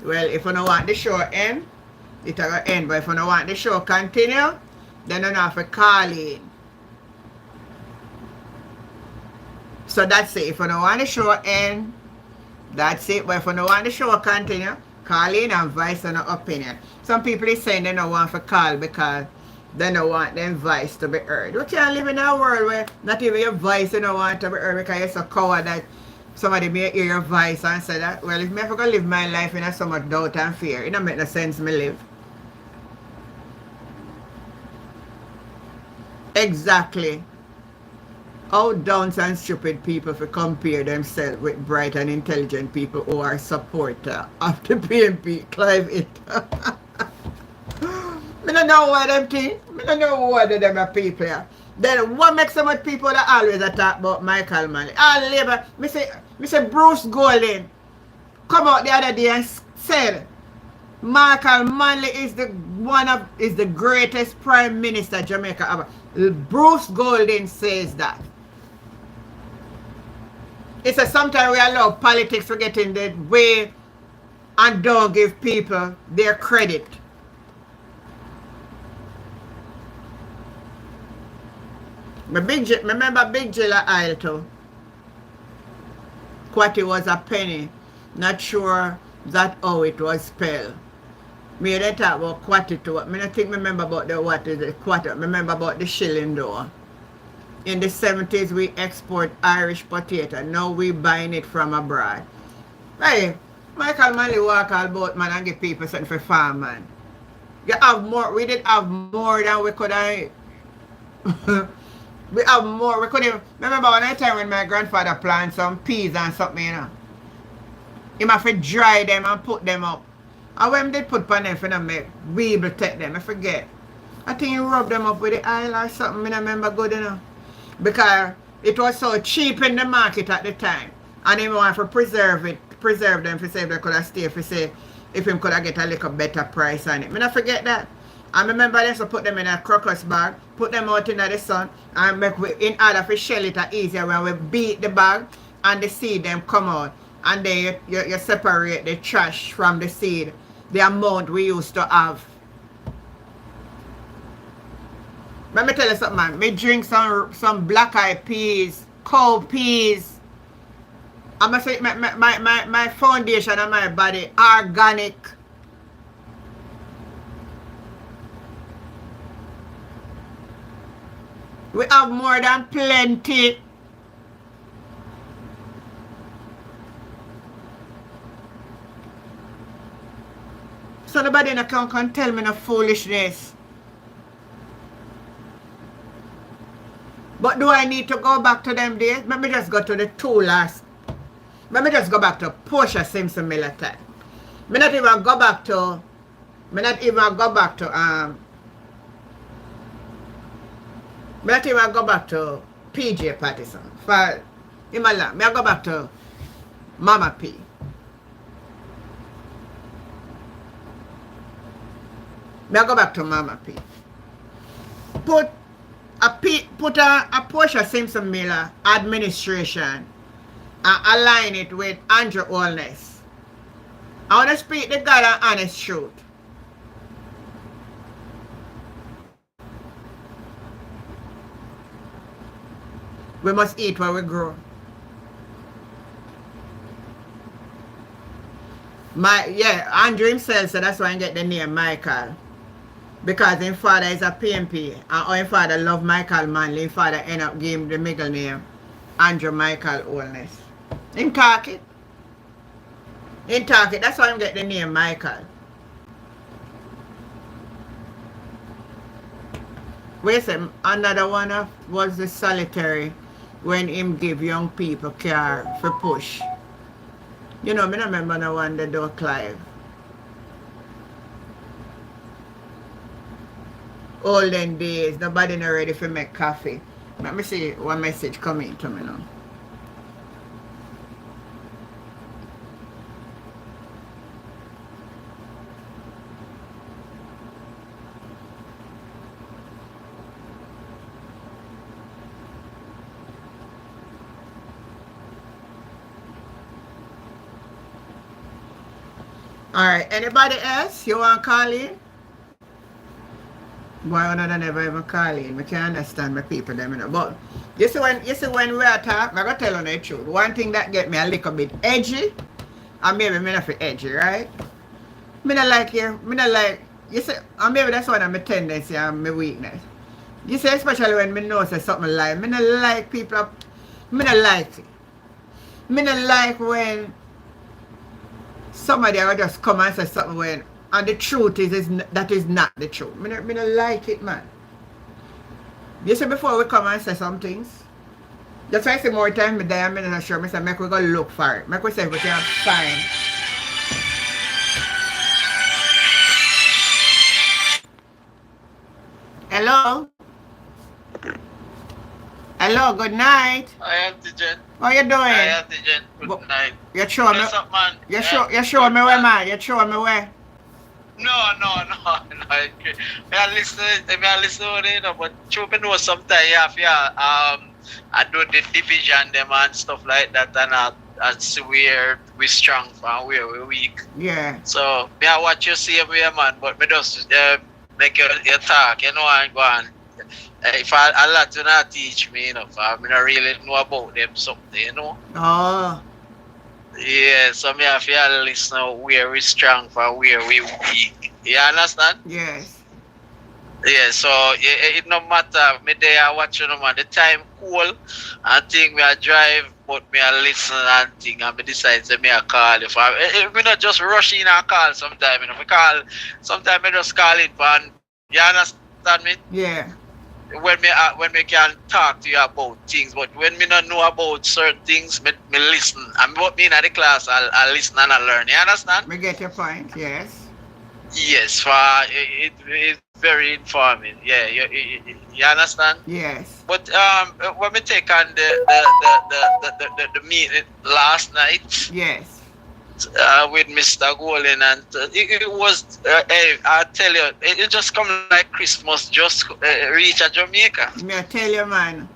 Well, if you don't want the show end, it will end. But if you don't want the show continue, then you have to call in. So that's it. If you don't want the show end, that's it. But if you don't want the show continue, call in and voice an opinion. Some people is saying they don't want to call because they don't want them voice to be heard. You can't live in a world where not even your voice you don't want to be heard because you're so coward that somebody may hear your voice and say that, well, if me ever go live my life in so much doubt and fear, it don't make no sense me live. Exactly. How dumb and stupid people for compare themselves with bright and intelligent people who are supporter of the PNP. Clive it. I don't know what them think. I don't know what them are people are. Then what makes so much people that always talk about Michael Manley? All labor, me say Bruce Golding come out the other day and said Michael Manley is the greatest prime minister Jamaica ever. Bruce Golding says that. It says sometimes we allow politics to get in the way and don't give people their credit. Remember Big Jilla Isle too. Quatty was a penny. Not sure that how it was spelled. Me they talk about quatty too. I don't think remember about the what is it quatty. Remember about the shilling though. In the 70s we export Irish potato. Now we buying it from abroad. Hey, Michael Manley walk all about man and give people something for farm man. You have more, we did have more than we could have. We have more. We couldn't remember one time when my grandfather planted some peas and something, you know. He have to dry them and put them up. And when they put on them for them, we able to take them. I forget. I think he rubbed them up with the oil or something. I don't remember good enough. Because it was so cheap in the market at the time. And he want to preserve them for say they could have stayed for say if him could have get a little better price on it. I don't forget that. I remember they used to put them in a crocus bag, put them out in the sun, and make in order for shell it easier when we beat the bag and the seed them come out. And then you separate the trash from the seed, the amount we used to have. Let me tell you something, man. Me drink some black eyed peas, cow peas. I'm going to say my foundation of my body, organic. We have more than plenty. So nobody in the account can tell me no foolishness. But do I need to go back to them days? Let me just go to the two last. Let me just go back to Portia Simpson Miller time. Me not even go back to me not even go back to PJ Patterson. For in my life, I go back to Mama P. I go back to Mama P. Put a Portia Simpson Miller administration and align it with Andrew Holness. I want to speak the God and honest truth. We must eat what we grow. Andrew himself, so that's why I get the name Michael. Because his father is a PNP and his father loved Michael Manley, his father ended up giving him the middle name Andrew Michael Holness. In talk it, that's why I get the name Michael. Wait a second, another one was the solitary when him give young people car for push. You know, I don't remember the one that do Clive. Olden days, nobody not ready for make coffee. Let me see one message coming to me now. Alright, anybody else you want to call in? Why would I never even call in? I can't understand my people them, you know. But you see when we are talking, I'm gonna tell you the truth. One thing that get me a little bit edgy, and maybe me not feel edgy, right? Me not like you, you see, and maybe that's one of my tendency and my weakness. You see, especially when me know say something like, me not like people, me not like it. Me not like when somebody will just come and say something when, and the truth is that is not the truth. Me not like it, man. You see, before we come and say some things, just try to say more time, me there, I'm not sure, me say, make we go look for it. Make we say if we can find. Hello? Hello, good night. I am the gent. How you doing? I am the gent. Good night. You show me. What's up, man? You show me where, man. You show me where. No. I listen to it, but you know sometimes you have I do the division them and stuff like that, and I see where we strong and where we weak. Yeah. So I watch you see me, man, but me just make you talk, you know, and go on. If a lot do not teach me, you know, I don't really know about them something, you know. Oh. Yeah, so me have to listen where we strong for where we weak. You understand? Yes. Yeah, so it no matter me there watching them at the time cool and think me I drive, but me I listen and think and me decide to me I call if me not just rush in and call sometime, you know. Me call sometime me just call it and you understand me? Yeah. When me can talk to you about things, but when me not know about certain things, me listen. And what me in the class, I'll listen and I learn. You understand? Me get your point. Yes. Yes, it's very informing. Yeah, you understand? Yes. But when we take on the meeting last night. Yes. With Mr. Golden, and it was, I tell you, it just come like Christmas just reach a Jamaica. Me tell you, man.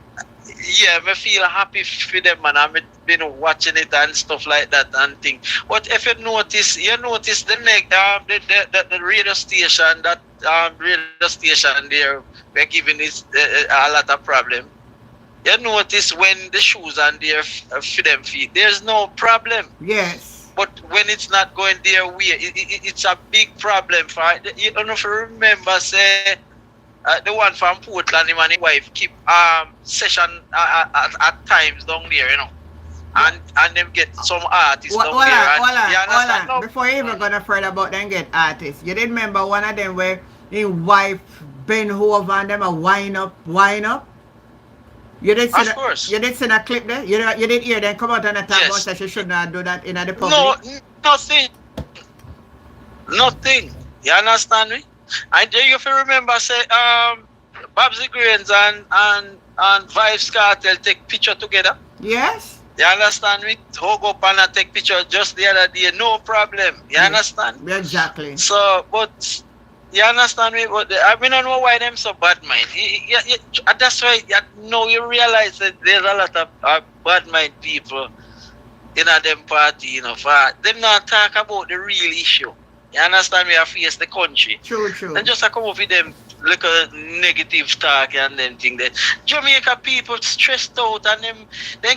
Yeah, me feel happy for them, man. I've been watching it and stuff like that and thing. But if you notice the radio station, there, we're giving this a lot of problem. You notice when the shoes are there for them feet, there's no problem. Yes. But when it's not going their way, it's a big problem. You don't know if you remember, say, the one from Portland, him and his wife keep session at times down there, you know. And them get some artists down there. Hold on. Before you even gonna further about them get artists, you did remember one of them where his wife bend over and them a wind up? You did see course. You did see that clip there? You did hear them come out and talk about that she should not do that in the public? No, nothing. You understand me? And if you remember, say, Babsy Grains and Vibes Cartel take picture together. Yes. You understand me? Hug up and take picture just the other day, no problem. You understand? Exactly. So, but you understand me? But I don't know why them so bad mind. That's why you realize that there's a lot of bad mind people in a them party, you know. For them not talk about the real issue. You understand me? I face the country. True. And just come up with them little negative talk and them thing that Jamaica people stressed out and them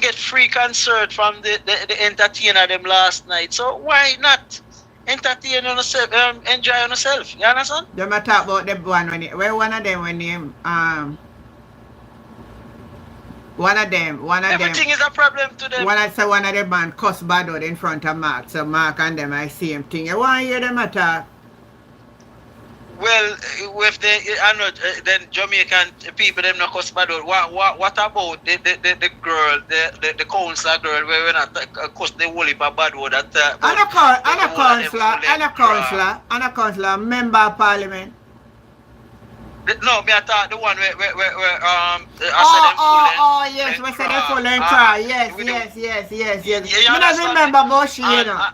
get free concert from the entertainer them last night. So why not entertain yourself, enjoy yourself? You understand? They might talk about the one one of them everything is a problem to them. One of them man cuss bad out in front of Mark. So Mark and them I see him thing. You want to hear them talk? Well, with then Jamaican people them not cuss bad out. What about the girl, the councillor girl where we not cuss the whole heap of bad word that and a councillor, member of parliament. No, me I thought the one where Yes, we said them cry. full and cry. Yes. You I don't remember about she, you know.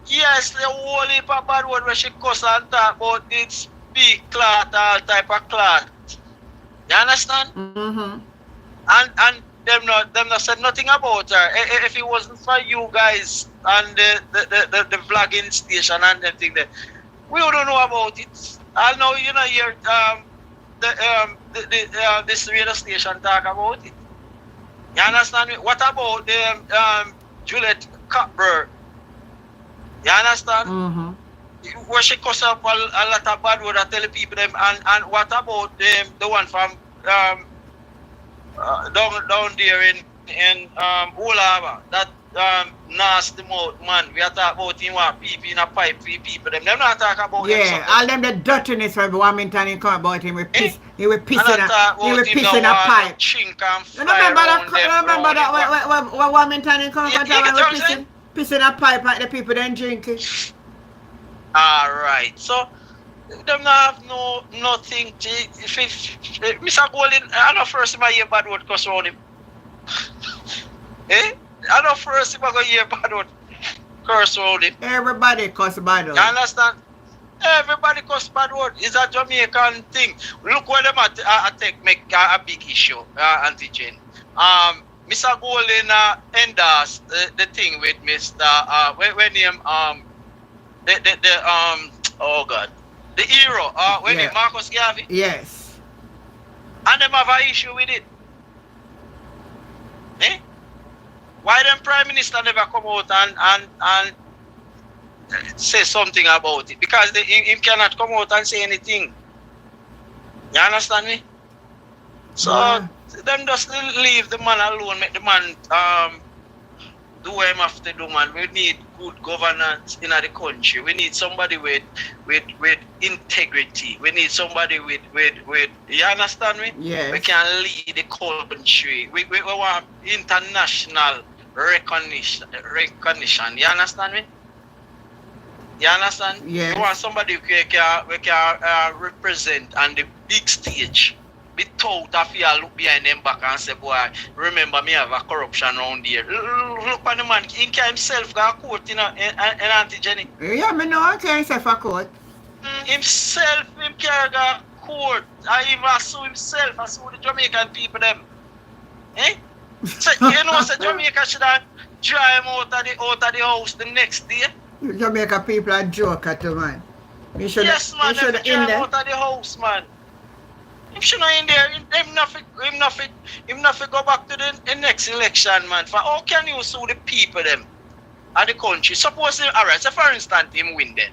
Yes, the whole heap of bad word where she cuss and talk about this big cloth, all type of cloth. You understand? Mm-hmm. And them not said nothing about her. If it wasn't for you guys and the vlogging station and them thing there, we wouldn't know about it. I know you know hear this radio station talk about it. You understand me? What about the Juliet Cockburn? You understand? Mm-hmm. Where she cuss up a lot of bad word and tell the people them and what about the one from down there in Olava, that nasty mouth man. We are talking about him what people in a pipe for people them. Them not talk about them. Yeah, all them the dirtiness from Wilmington and come about him with piss. He will piss in a pipe. Chink and You remember that when Wilmington and come about him piss in a pipe and the people then drink it. Alright, so them not have nothing to if Mr. Golden, I know first time I hear bad word cuss around him. I know first time I go hear bad word curse around him. Everybody cuss bad word. You understand? Everybody cuss bad word. It's a Jamaican thing. Look what them make a big issue, Auntie Jane. Mr. Golden endorsed the thing with Mr. When him oh God, the hero when him Marcus Garvey. Yes. And them have an issue with it. Why them Prime Minister never come out and say something about it? Because him cannot come out and say anything. You understand me? So them just leave the man alone, make the man do what him have to do, man. We need good governance in the country. We need somebody with integrity. We need somebody with you understand me? Yes. We can lead the country. We want international recognition. You understand me? You understand? Yes. We want somebody we can represent on the big stage. Without a fear look behind them back and say, boy, remember me have a corruption around here. Look on the man, he can himself go to court in Auntie Jenny. Yeah, me know he can himself a court. Himself, him can go to court. I even sue himself, I sue the Jamaican people them. So, you know, so Jamaica should have drive him out of the house the next day. Jamaica people are joker too, man. Yes, man, they drive him out of the house, man. Him should not in there, him not go back to the next election, man. For how can you sue the people them of the country? Suppose him, alright, so for instance him win then.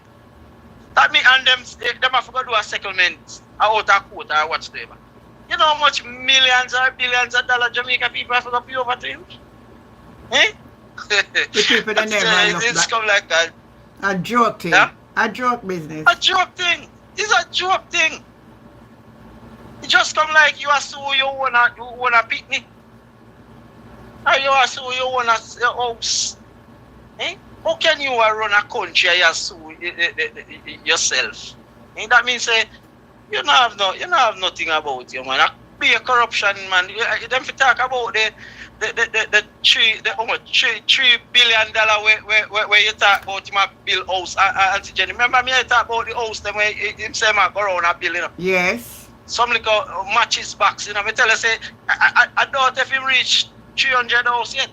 That mean and them have to do a settlement out of court or whatsoever. You know how much millions or billions of dollars Jamaica people have to pay over to him? The people that never look it's come like that. A joke thing. Yeah? A joke business. A joke thing. It's a joke thing. It just come like you are so you wanna picnic. Or you are so you wanna house. How can you run a country and you sue yourself? That means you don't have nothing about you, man. Be a corruption, man. Them fi talk about the $3 billion where you talk about him a build house. Auntie Jenny, remember me I talk about the house them where him say man go around a build, you know? Yes. Some little matches box, you know. Me tell you say I doubt if him reach 300 house yet.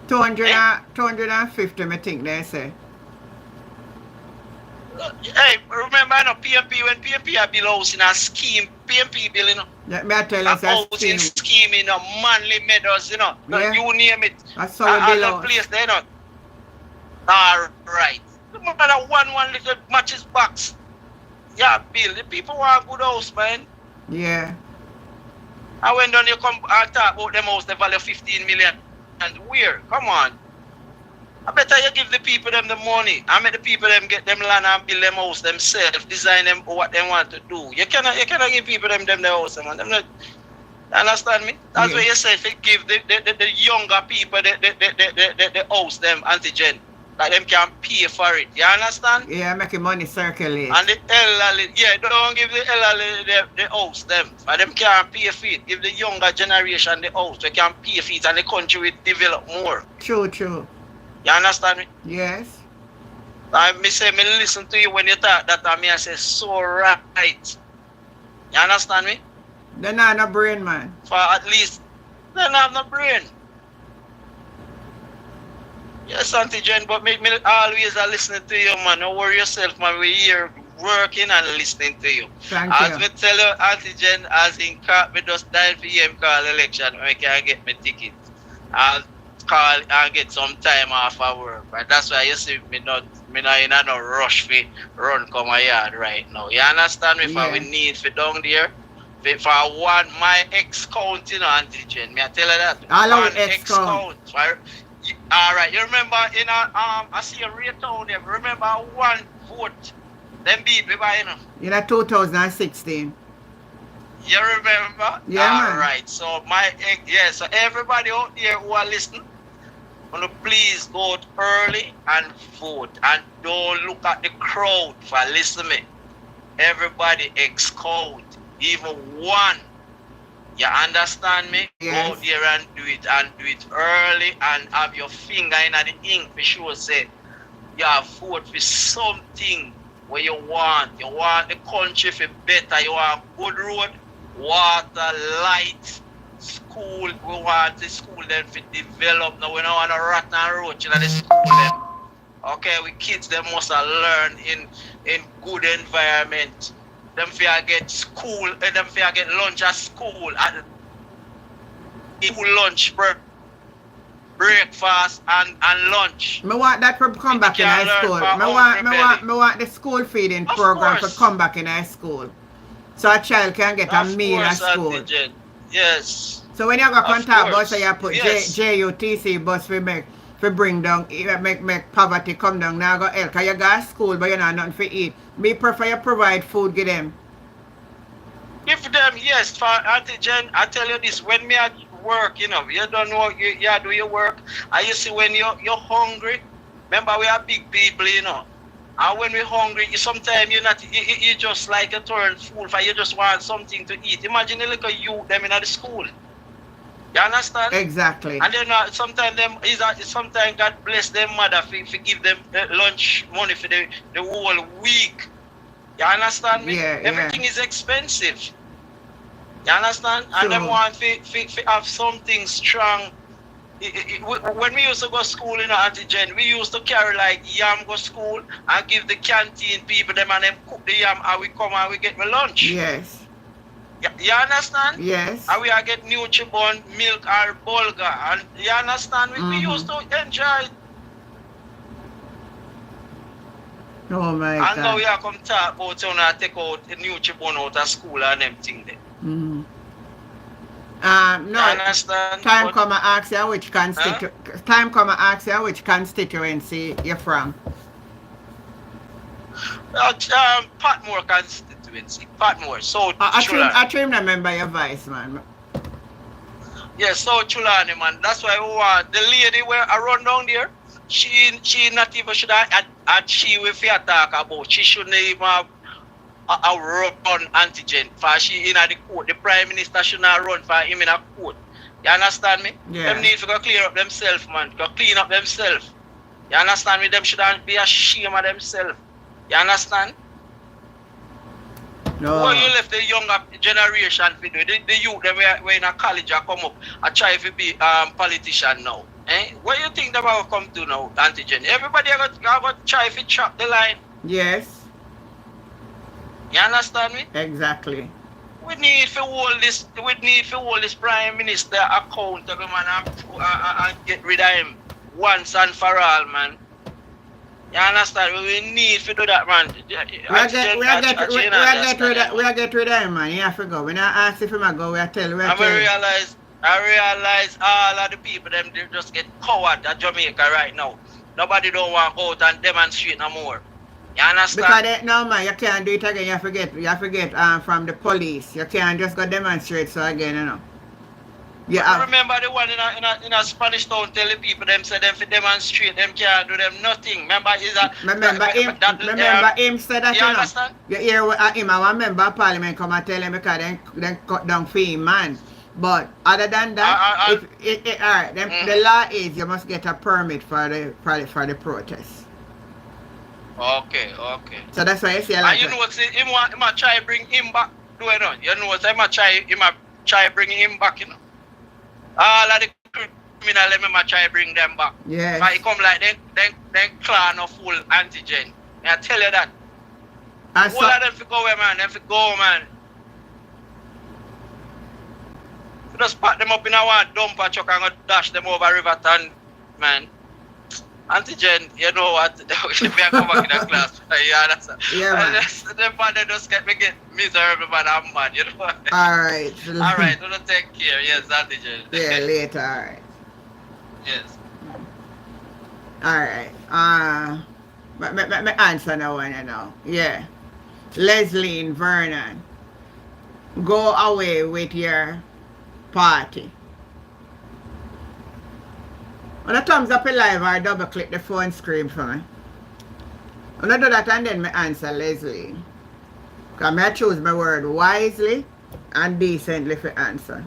250, I think they say. Hey, remember I know PMP when PMP a build house in a scheme, PMP build, you know. Yeah, me I tell you, a housing scheme, you know, Manly Meadows, you know. Yeah. You name it. That's how we build place there, you know. Alright. Remember that one little matches box. Yeah, Bill, the people want a good house, man. Yeah. And when you come and talk about them house, they value 15 million. And where? Come on. I better you give the people them the money. I make the people them get them land and build them house themselves, design them what they want to do. You cannot give people them the house, man. Them not, understand me? That's what you say. If you give the younger people the house them, Auntie Jen. Like them can pay for it. You understand? Yeah, making money circulate. And the elderly, yeah, don't give the elderly the house them. And them can't pay for it. Give the younger generation the house. They can pay for it and the country will develop more. True, true. You understand me? Yes. And me say me listen to you when you talk that and me I say so right. You understand me? They not have no brain, man. For at least they don't have no brain. Yes, Auntie Jen, but me always listening to you, man. Don't worry yourself, man. We're here working and listening to you. Thank as you. me tell you, Auntie Jen, as in car, me just dial for him call election when I can get my ticket. I'll call and get some time off of work. And that's why you see me not in no rush for run come my yard right now. You understand me? Yeah. For we need for down there. For one my ex-count, you know, Auntie Jen. Me I tell you that. I love One ex-count. Alright, you remember in I see a rate town there, remember one vote. Them beat me by, you know. In 2016. You remember? Yeah, man. Alright, so so everybody out there who are listening, wanna please go out early and vote and don't look at the crowd for listen me. Everybody ex-count, even one. You understand me? Yes. Go out there and do it early and have your finger in the ink for sure. Say you have vote for something where you want. You want the country for better. You want good road, water, light, school. We want the school then to develop. Now we don't want a rotten roach in the school then. Okay, we kids them must learn in good environment. Them fear get school, them fear get lunch at school, and lunch, breakfast and lunch. Me want that to come back in high school. Me want the school feeding program to come back in high school. So a child can get a meal at school. Yes. So when you go contact bus, you put yes. JUTC bus for bring down, make poverty come down. Now go help. Cause you go to school but you know nothing for eat. Me prefer you provide food, give them. Give them, yes. For Auntie Jen, I tell you this, when me at work, you know, you don't know, you do your work. And you see when you're hungry, remember we are big people, you know. And when we're hungry, sometimes you just like a turn fool for you just want something to eat. Imagine a little youth them in the school. You understand? Exactly. And then sometimes God bless them mother for give them lunch money for the whole week. You understand me? Yeah, everything is expensive. You understand? Sure. And them want to have something strong. When we used to go to school, you know, Auntie Jen, we used to carry like yam go school and give the canteen people them and them cook the yam and we come and we get my lunch. Yes. You understand? Yes. And we are get Nutribon, milk or bulgur. And you understand? We used to enjoy it. Oh my and God. now we are come talk about you know, take out the Nutribon out of school and them thing there. No. You understand? Time come and ask you which constituency you're from. Portmore constituency. Portmore, South Chulani. I trim remember your voice, man. Yes, South Chulani, man. That's why we want the lady where I run down there. She not even should have and she will fear talk about. She shouldn't even have a run antigen for she in the court. The Prime Minister should not run for him in a court. You understand me? Yeah. Them need to go clear up themselves, man. Go clean up themselves. You understand me? Them shouldn't be ashamed of themselves. You understand? No. Well, you left the younger generation for do. The youth them were in a college and come up and try to be politician now. Eh? What you think they will come to now, Auntie Jen? Everybody are going to try to chop the line. Yes. You understand me? Exactly. We need to hold this Prime Minister accountable, man, and get rid of him once and for all, man. You understand? We need to do that, man. We get rid of him, man. You have to go. When I ask if him go, we tell you. I realize all of the people them they just get coward at Jamaica right now. Nobody don't want to go out and demonstrate no more. You understand? Because no man, you can't do it again. You forget from the police. You can't just go demonstrate so again, you know. Yeah. Remember the one in a Spanish town tell the people them say them for demonstrate, them can't do them nothing. Remember him said that, you understand? You hear what him, I member of parliament come and tell him because then cut down for him, man. But other than that, alright, the law is you must get a permit for the protest. Okay. So that's why you see a lot. And you know what? Him want try bring him back. Do it on. You know what? Him try bring him back. You know. All of the criminal, them try bring them back. Yeah. But it come like then clan of full antigen. I tell you that. All of them for go away, man. Them for go, man. You just pack them up in a one dumper truck and go dash them over Riverton, man. Antigen, you know what? They are come back in the class. You understand? Yeah, man. Them they just get miserable, man. I'm mad, you know. Alright. Alright, don't take care. Yes, antigen. Yeah, later, alright. Yes. Alright. My answer now one, you know. Yeah. Leslie and Vernon. Go away with your party. When I thumbs up a live or double click the phone screen for me. When I do that and then I answer Leslie. Because I choose my word wisely and decently for answer.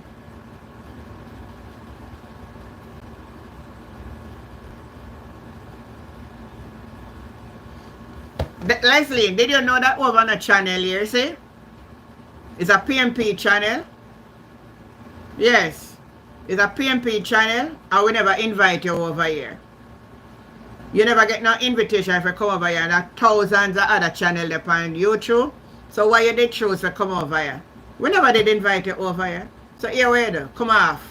Leslie, did you know that over on a channel here, see? It's a PMP channel. Yes. It's a PMP channel and we never invite you over here. You never get no invitation if you come over here, and there are thousands of other channels on YouTube. So why you did choose to come over here? We never did invite you over here. So here we do. Come off.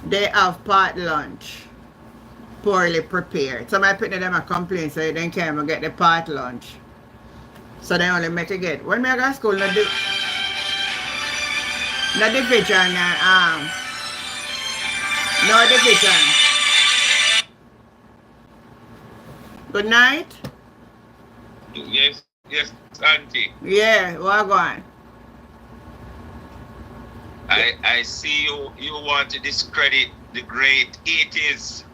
They have part lunch. Poorly prepared. Some I put them a complaint so they can't even get the part lunch. So they only make it get. When I go to school, no division, no division. Good night. Yes, auntie. Yeah, what going? I see you want to discredit the great 80s.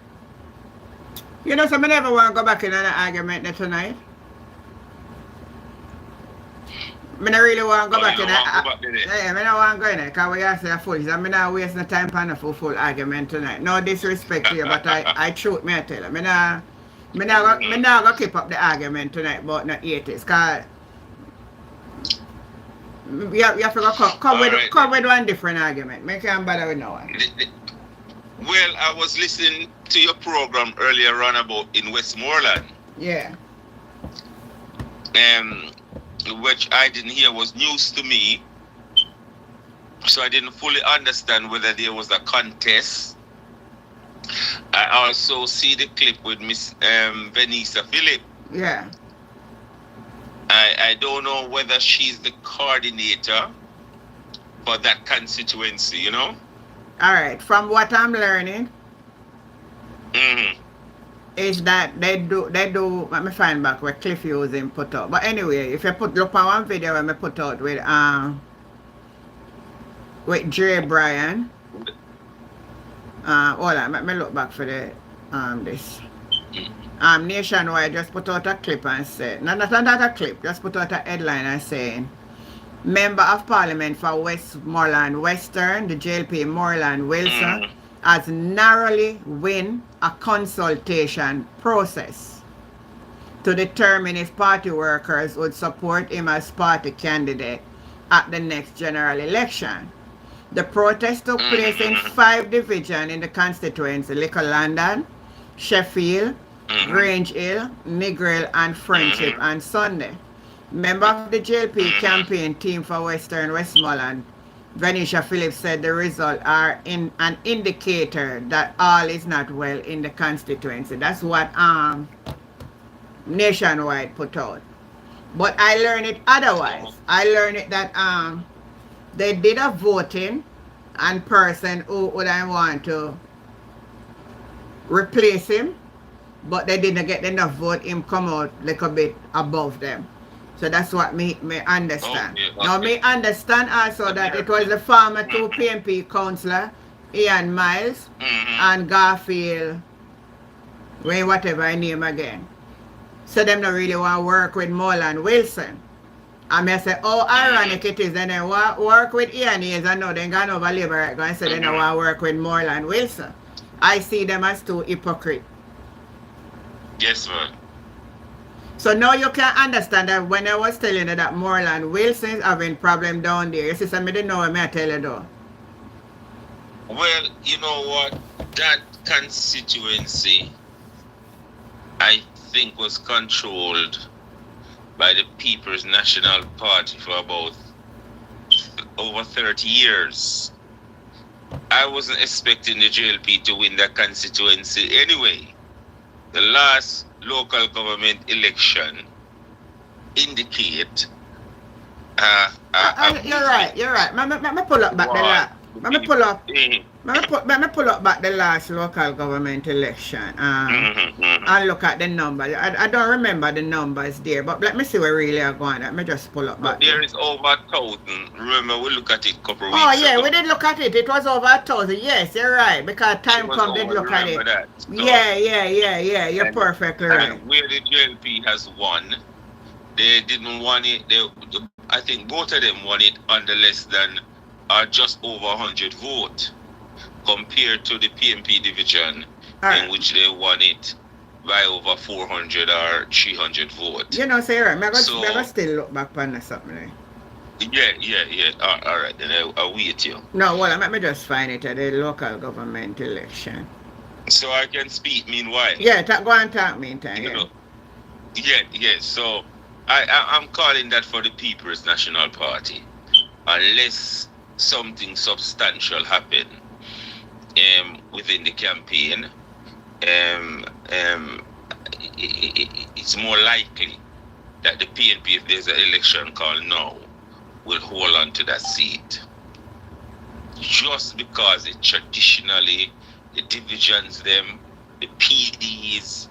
You know, so I never want to go back in an argument tonight. I don't really want to go back in that. Yeah, I don't want to go in there because we are saying foolish. I'm not wasting time on a full argument tonight. No disrespect to you, but I truth me I tell you. I'm not going to keep up the argument tonight about not 80s because you have to go come with one different argument. I can't bother with no one. Well, I was listening to your program earlier on about in Westmoreland. Yeah. Which I didn't hear was news to me. So I didn't fully understand whether there was a contest. I also see the clip with Miss Vanessa Phillip. Yeah. I don't know whether she's the coordinator for that constituency, you know? Alright, from what I'm learning, is that they do, let me find back where Cliff using put out. But anyway, if you look on one video when I put out with Dre Bryan, hold on, let me look back for the this. Nationwide just put out a clip and said, not a clip, just put out a headline and saying, Member of Parliament for Westmoreland Western, the JLP Moreland Wilson, has narrowly win a consultation process to determine if party workers would support him as party candidate at the next general election. The protest took place in 5 divisions in the constituency: Little London, Sheffield, Grange Hill, Negril, and Friendship on Sunday. Member of the JLP campaign team for Western Westmoreland, Vanessa Phillips, said the results are an indicator that all is not well in the constituency. That's what Nationwide put out. But I learned it otherwise. I learned it that they did a voting and person who would I want to replace him, but they didn't get enough vote. Him come out a little bit above them. So that's what me understand. Okay, Now me understand also that it was the former two PNP councillor, Ian Miles and Garfield, whatever I name again. So them not really want to work with Moreland Wilson. And I say, oh, ironic it is, then they want work with Ian Hayes. I know they gone over Labour right and say they don't want to work with Moreland Wilson. I see them as two hypocrites. Yes, man. So now you can understand that when I was telling you that Moreland Wilson is having problem down there, you see, I didn't know what I tell you though. Well, you know what? That constituency, I think, was controlled by the People's National Party for about over 30 years. I wasn't expecting the JLP to win that constituency anyway. The last local government election indicate you're right. Let me pull up back the last. Let me pull up back the last local government election and look at the numbers. I don't remember the numbers there, but let me see where really are going. Let me just pull up back. There is over 1,000. Remember, we look at it a couple of weeks ago. Oh yeah, ago. we did look at it. It was over 1,000. Yes, you're right. Because time come, did look at it. That. So, yeah. You're perfectly right. And where the JLP has won, they didn't want it. I think both of them won it under less than just over 100 votes compared to the PNP division in which they won it by over 400 or 300 votes. You know, Sarah, I'm going to still look back on something. Yeah. All right, then I'll wait you. No, well, let me just find it at the local government election. So I can speak meanwhile. Yeah, go and talk meantime. You know, yeah. So I'm calling that for the People's National Party. Unless something substantial happen within the campaign, it's more likely that the PNP, if there's an election call now, will hold on to that seat. Just because it traditionally, the divisions, them, the PDs,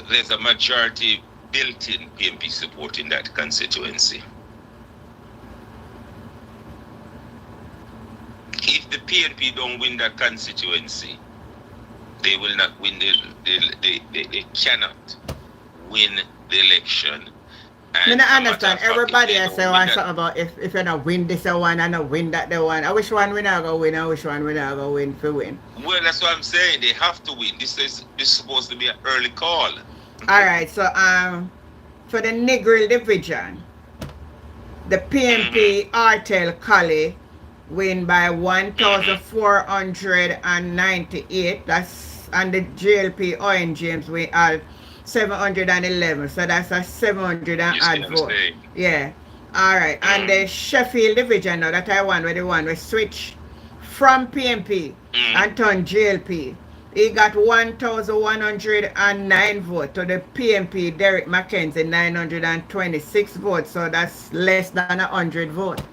there's a majority built-in PNP support in that constituency. If the PNP don't win that constituency, they will not win they cannot win the election. I understand. Everybody has say something about if you not win this one and not win that the one. I wish one we not gonna win, I wish one we not gonna win for win. Well, that's what I'm saying. They have to win. This is supposed to be an early call. Alright, so for the Negril division, the PNP Artel Colley win by 1,498. That's, and the JLP Owen James we had 711. So that's a 700 and odd vote. Yeah. Alright. And the Sheffield division now that I won with the one we switch from PNP and turn JLP. He got 1,109 votes to the PNP Derek McKenzie 926 votes. So that's less than 100 votes.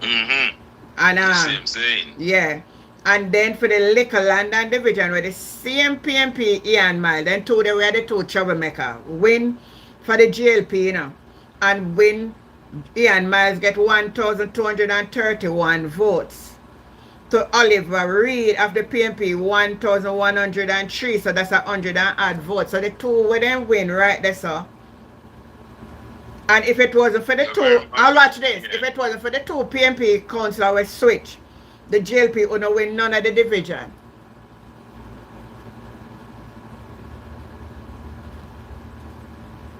And same. Yeah. And then for the Liquor London division with the same PNP Ian Miles, then they were the two troublemakers. Win for the GLP, you know, and win Ian Miles get 1,231 votes. To Oliver Reed of the PNP 1,103, so that's 100 and odd votes. So the two would then win right there, so. And if it wasn't for the two, I'll watch this. If it wasn't for the two PNP councillors were switch, the JLP would not win none of the division.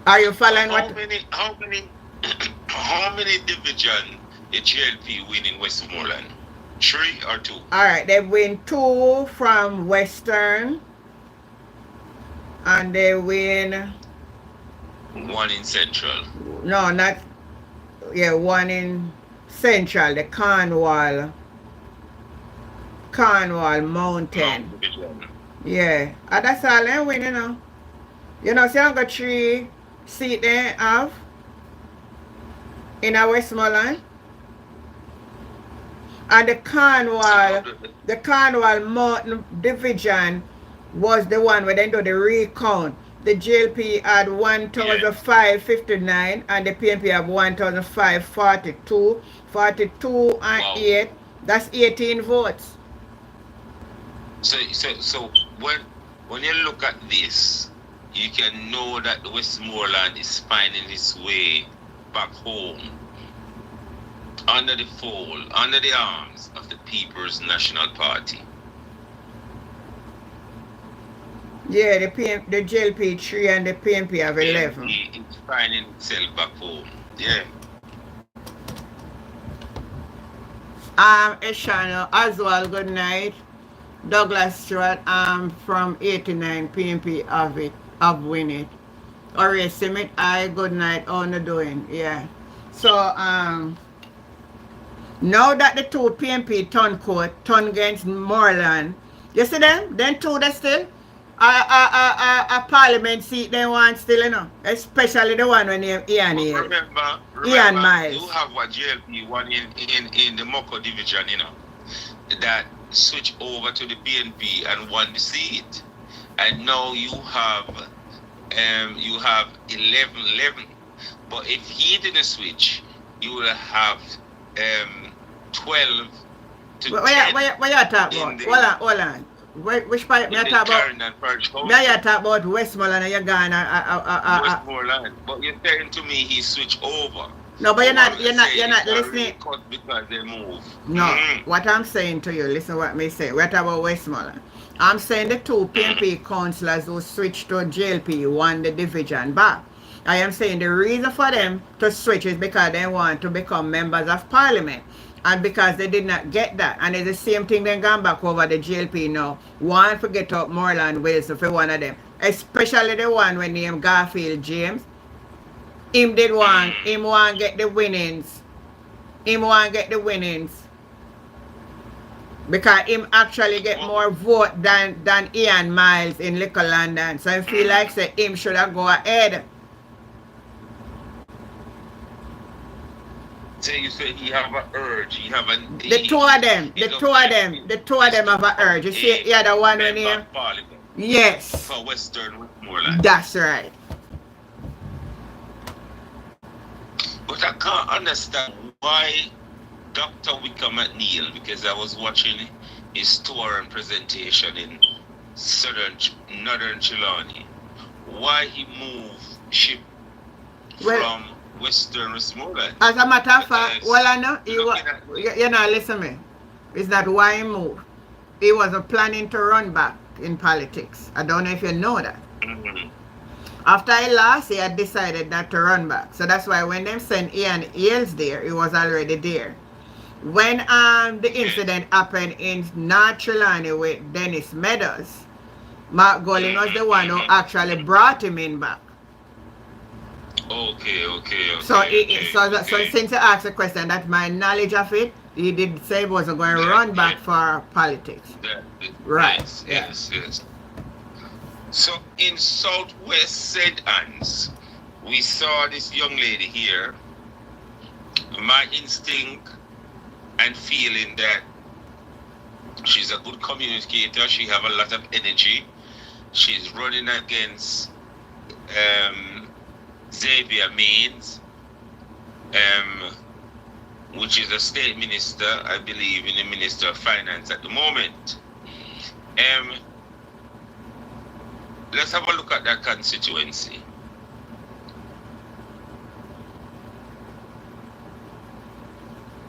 Are you following how many division the JLP win in Westmoreland? 3 or 2? Alright, they win 2 from Western and they win 1 in Central. No, not 1 in Central, the Cornwall Mountain. Yeah. And that's all they win, you know. You know, see I got 3 seats they have in our Westmoreland. And the Cornwall Mountain Division was the one where they do the recount. The JLP had 1,559 and the PNP have 1,542. 42 and 8. That's 18 votes. So when you look at this, you can know that the Westmoreland is finding its way back home under the fold, under the arms of the People's National Party. Yeah, the JLP 3 and the PNP have 11. It's finding itself back home. Yeah. Eshano, Oswald, good night. Douglas Stewart, from 89, PNP have win it. Ori Simit, good night, how you doing? Yeah. So, now that the two PNP turn against Moreland, you see them? Then two they still a parliament seat they want still, you know. Especially the one when you Ian here. Remember, Ian Miles. You have a JLP one in the Moko division, you know, that switch over to the PNP and won the seat. And now you have 11. But if he didn't switch, you will have 12 to 10. What you talk about? Hold on. Which part me talk about? Me talk about Westmoreland and you're gone Westmoreland. But you're saying to me he switched over. No, but you're not listening. Because they move. No, what I'm saying to you, listen what me say. We're talking about Westmoreland. I'm saying the two PNP councillors who switched to JLP won the division back. I am saying the reason for them to switch is because they want to become members of parliament. And because they did not get that. And it's the same thing they gone back over the JLP now. One forget up Moreland Wilson for one of them. Especially the one when named Garfield James. Him want get the winnings. Because him actually get more vote than Ian Miles in Little London. So I feel like say him should have go ahead. So you say he have an urge, the two of them have an urge. You see, yeah, the one when he... Yes. For Western Westmoreland. That's right. But I can't understand why Dr. Wickham McNeil, because I was watching his tour and presentation in northern Chilani, why he moved ship from Western Westmoreland. As a matter of fact, you know, listen me. It's not why he moved. He wasn't planning to run back in politics. I don't know if you know that. After he lost, he had decided not to run back. So that's why when they sent Ian Ailes there, he was already there. When the incident happened in North Trelawney with Dennis Meadows, Mark Golling was the one who actually brought him in back. Okay. So since you asked the question, that's my knowledge of it. He did say he wasn't going to run back for politics. Right. Yes. So in Southwest St. Anne's, we saw this young lady here. My instinct and feeling that she's a good communicator. She have a lot of energy. She's running against Xavier Means, which is a state minister, I believe, in the Minister of Finance at the moment. Let's have a look at that constituency.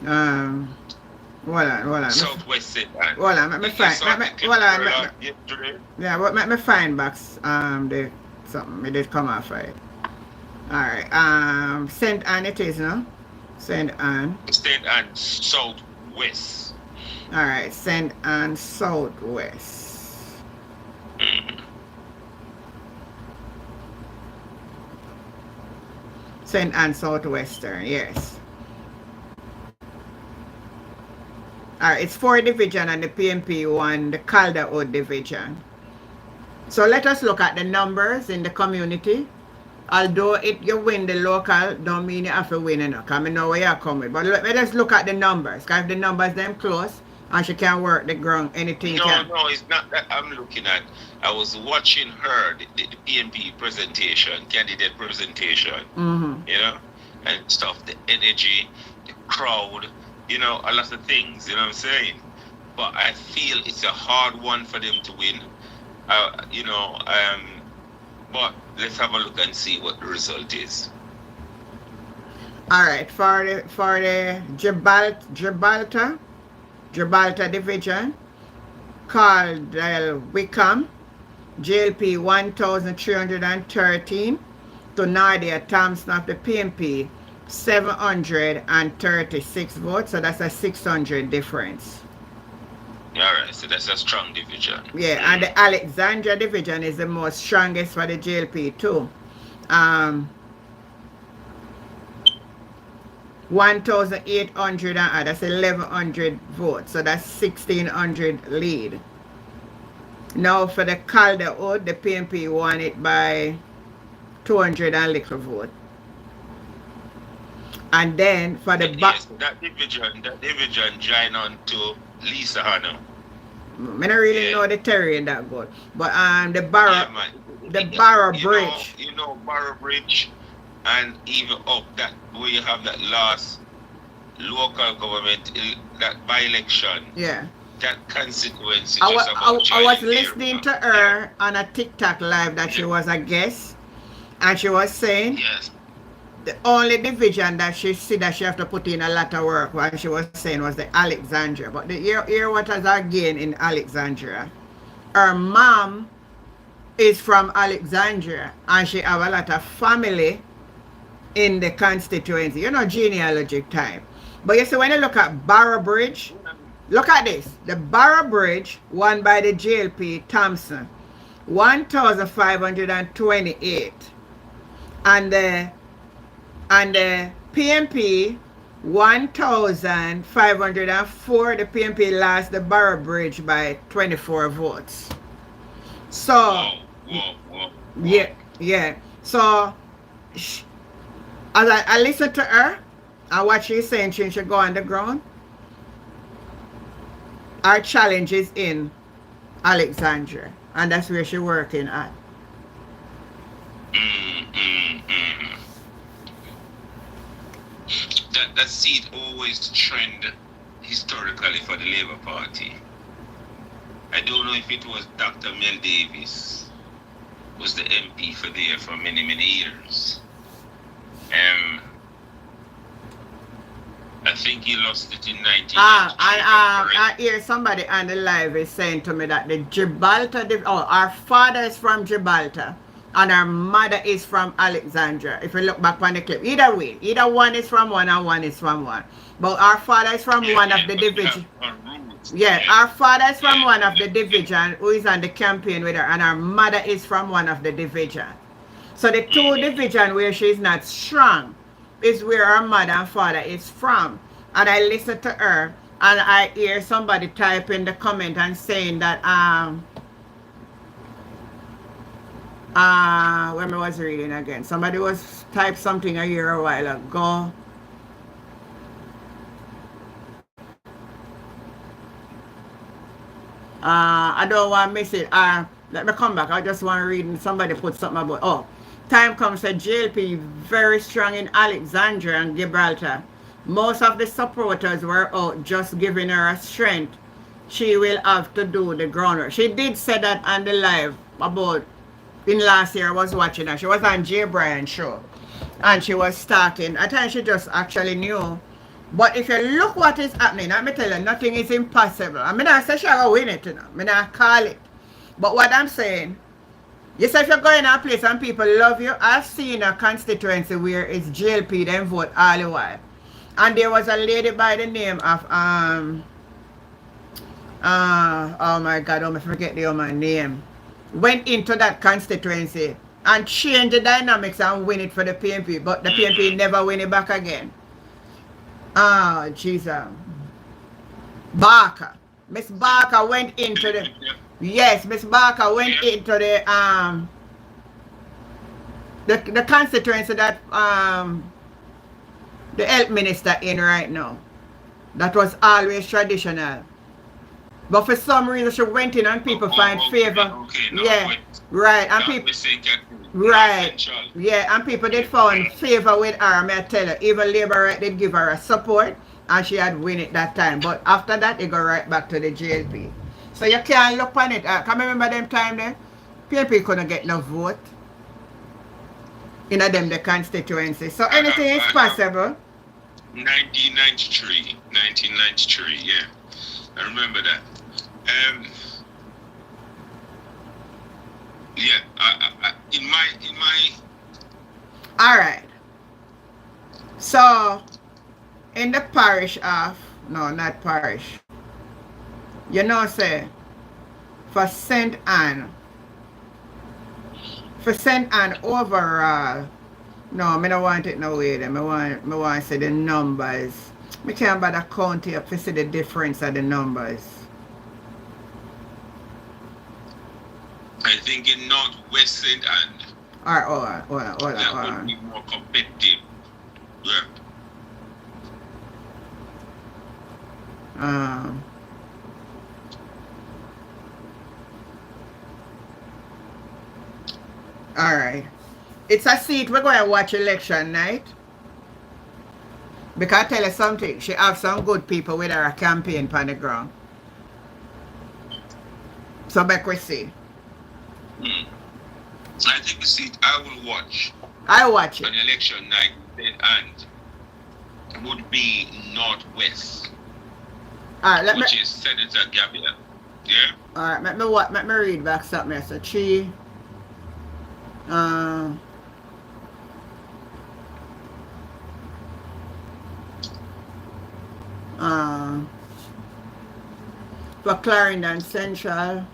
Hold on. Southwest St. Anne. Hold on, let me find. Yeah, but let me find back the something. It did come off right. Alright, St. Anne it is, no? St. Anne. St. Anne Southwest. Alright, St. Anne Southwest. St. Anne Southwestern, yes. Alright, it's 4 division and the PNP won the Calderwood division. So let us look at the numbers in the community. Although you win the local, don't mean you have to win enough. I know where you're coming. But let's look at the numbers. Because if the numbers them close And she can work the ground, anything No, can. no, it's not that I'm looking at. I was watching her, the PNP presentation, candidate presentation, you know, and stuff, the energy, the crowd, you know, a lot of things, you know what I'm saying? But I feel it's a hard one for them to win, you know, but let's have a look and see what the result is. All right, for the Gibraltar division, called Wickham, JLP 1,313 to Nadia Thompson of the PNP 736 votes, so that's a 600 difference. All right, so that's a strong division. Yeah, and the Alexandria division is the most strongest for the JLP too. 1,800 and that's 1,100 votes, so that's 1,600 lead. Now for the Calderwood, the PNP won it by 200 and little vote. And then for the yes, that division joined on to Lisa Hanna. I don't really know the terrain that good, but the Barrow Bridge. You know Barrow Bridge, and even up that where you have that last local government, that by-election. Yeah. That constituency. I was listening to her on a TikTok live that she was a guest, and she was saying the only division that she see that she have to put in a lot of work, what she was saying was the Alexandria. But the hear what has again in Alexandria. Her mom is from Alexandria, and she have a lot of family in the constituency. You know, genealogic time. But you see, when you look at Barrow Bridge, look at this. The Barrow Bridge won by the JLP Thompson, 1,528. And the PNP, 1,504. The PNP lost the Barrow Bridge by 24 votes. So, yeah. So, as I listen to her and what she's saying, she should go on the ground. Our challenge is in Alexandria, and that's where she's working at. That seat always trend historically for the Labour Party. I don't know if it was Dr. Mel Davis was the MP for there for many years. I think he lost it in 1993. I hear somebody on the live is saying to me that the Gibraltar, our father is from Gibraltar and our mother is from Alexandria. If you look back on the clip, either way, either one is from one and one is from one. But our father is from one of the division. Yeah, our father is from one of the division who is on the campaign with her, and our mother is from one of the division. So the two division where she's not strong is where her mother and father is from. And I listen to her and I hear somebody type in the comment and saying that when I was reading again, somebody was typed something a year a while ago. I don't want to miss it. Let me come back. I just want to read. Somebody put something about, time comes to JLP very strong in Alexandria and Gibraltar. Most of the supporters were out just giving her a strength. She will have to do the groundwork. She did say that on the live about in last year. I was watching her. She was on Jay Bryan's show and she was talking. I think she just actually knew. But if you look what is happening, let me tell you, nothing is impossible. I mean, I say she'll go win it, you know. I mean, I call it. But what I'm saying, you say if you're going to a place and people love you, I've seen a constituency where it's JLP, then vote all the while. And there was a lady by the name of, oh my God, I forget the other name. Went into that constituency and changed the dynamics and win it for the PNP. But the PNP never win it back again. Oh, Jesus. Barker. Miss Barker went into the... Yes, Miss Barker went into the constituency that the health minister in right now. That was always traditional. But for some reason she went in and people find favor. Okay, yeah, right. And people right. Yeah, and people did found favor with her, may I tell you. Even Labour right did give her a support and she had win it that time. But after that it go right back to the JLP. So you can't look on it. Can you remember them time there? PNP couldn't get no vote in the constituency. So anything is possible. 1993, yeah. I remember that. Yeah, in my. All right. So, in the parish of, no, not parish. You know, say, for St. Anne overall, no, I don't want it no way. I want to say the numbers. I can't bother count up to see the difference of the numbers. I think in Northwest St. Anne. Alright, hold on. That would be more competitive. Yeah. Alright. It's a seat we're going to watch election night. Because I tell you something, she have some good people with her campaign on the ground. So back we see. I think the seat I will watch. I watch it. On election night and would be Northwest. Alright, which is Senator Garvey. Yeah? Alright, let me read back something. So she for Clarendon Central,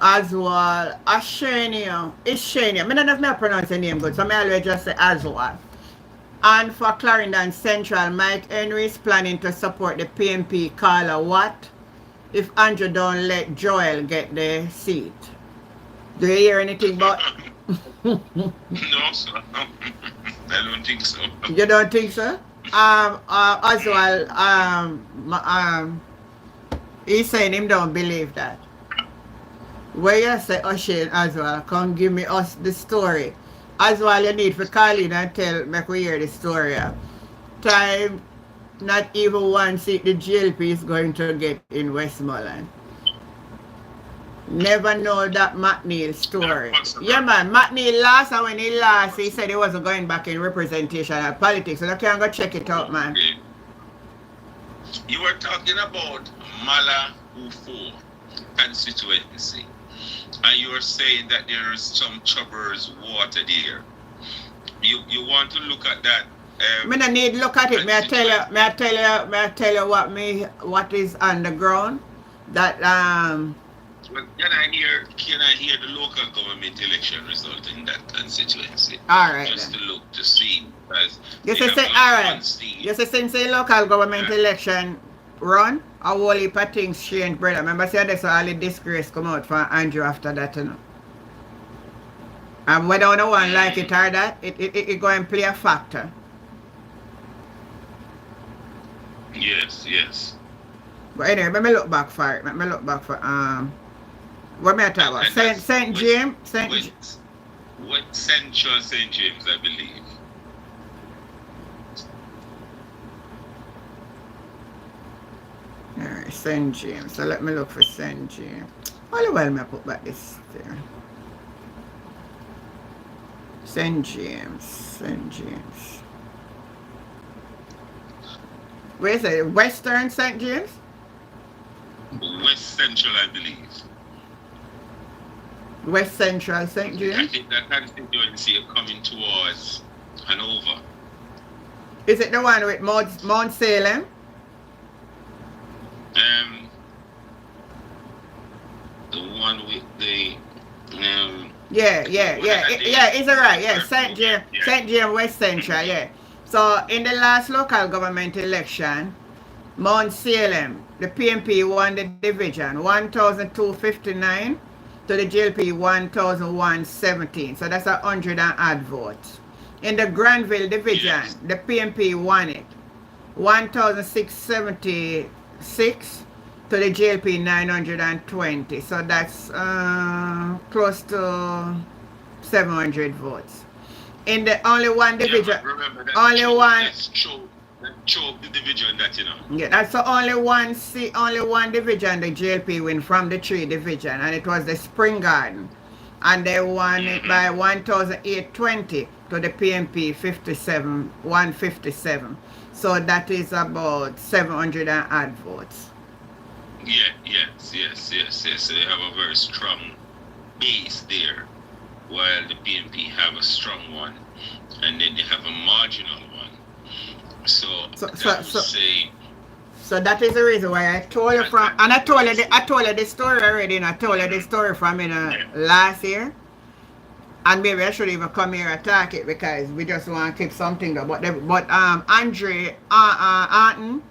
Oswald, Ashenia, Ishenia. I don't know if I pronounce the name good, so I always just say Oswald. And for Clarendon Central, Mike Henry is planning to support the PNP caller Watt if Andrew don't let Joel get the seat. Do you hear anything about? No, sir. I don't think so. You don't think so? Oswald, he's saying him don't believe that. Where you say Shane Oswald, come give me us the story. Oswald, you need to call in and tell, make we hear the story. Time, not even one seat the GLP is going to get in Westmoreland. Never know that McNeil story. Yeah, man, McNeil lost, and when he lost, he said he wasn't going back in representation of politics. So you can go check it out, man. You were talking about Mala Ufo constituency, and you were saying that there is some Chubbers water there. You want to look at that? Me no need look at it. May I tell you what is underground? That Well, can I hear the local government election result in that constituency? All right. Just to look to see. Yes, all right. Yes, since the local government election run, a whole heap of things change, brother. Remember, say this all the disgrace come out from Andrew after that, you know. And whether no one like it or that, it go and play a factor. Yes. But anyway, let me look back for it. Let me look back for what may I talk about? St. James? What Central St. James, I believe. Alright, St. James. So let me look for St. James. All the while I put back this there. St. James. Where is it? Western St. James? West Central, I believe. West Central St. James? I think that constituency coming towards Hanover. Is it the one with Mount Salem? The one with the Yeah, it's alright, yeah. St. James West Central, yeah. So in the last local government election, Mount Salem, the PNP won the division 1,259 to the JLP 1,117. So that's 100 and odd votes. In the Granville division, the PNP won it 1,676 to the JLP 920. So that's close to 700 votes. In the only one division, remember that only one. Choke the division that, you know. Yeah, that's the only one. See, only one division the JLP win from the 3 division, and it was the Spring Garden, and they won it by 1,820 to the PMP 157. So that is about 700 and odd votes. Yes. So they have a very strong base there, while the PMP have a strong one, and then they have a marginal one. So that is the reason why I told you from, and I told you the story already, and I told you the story from last year. And maybe I should even come here and attack it because we just want to keep something though. But Andre Anton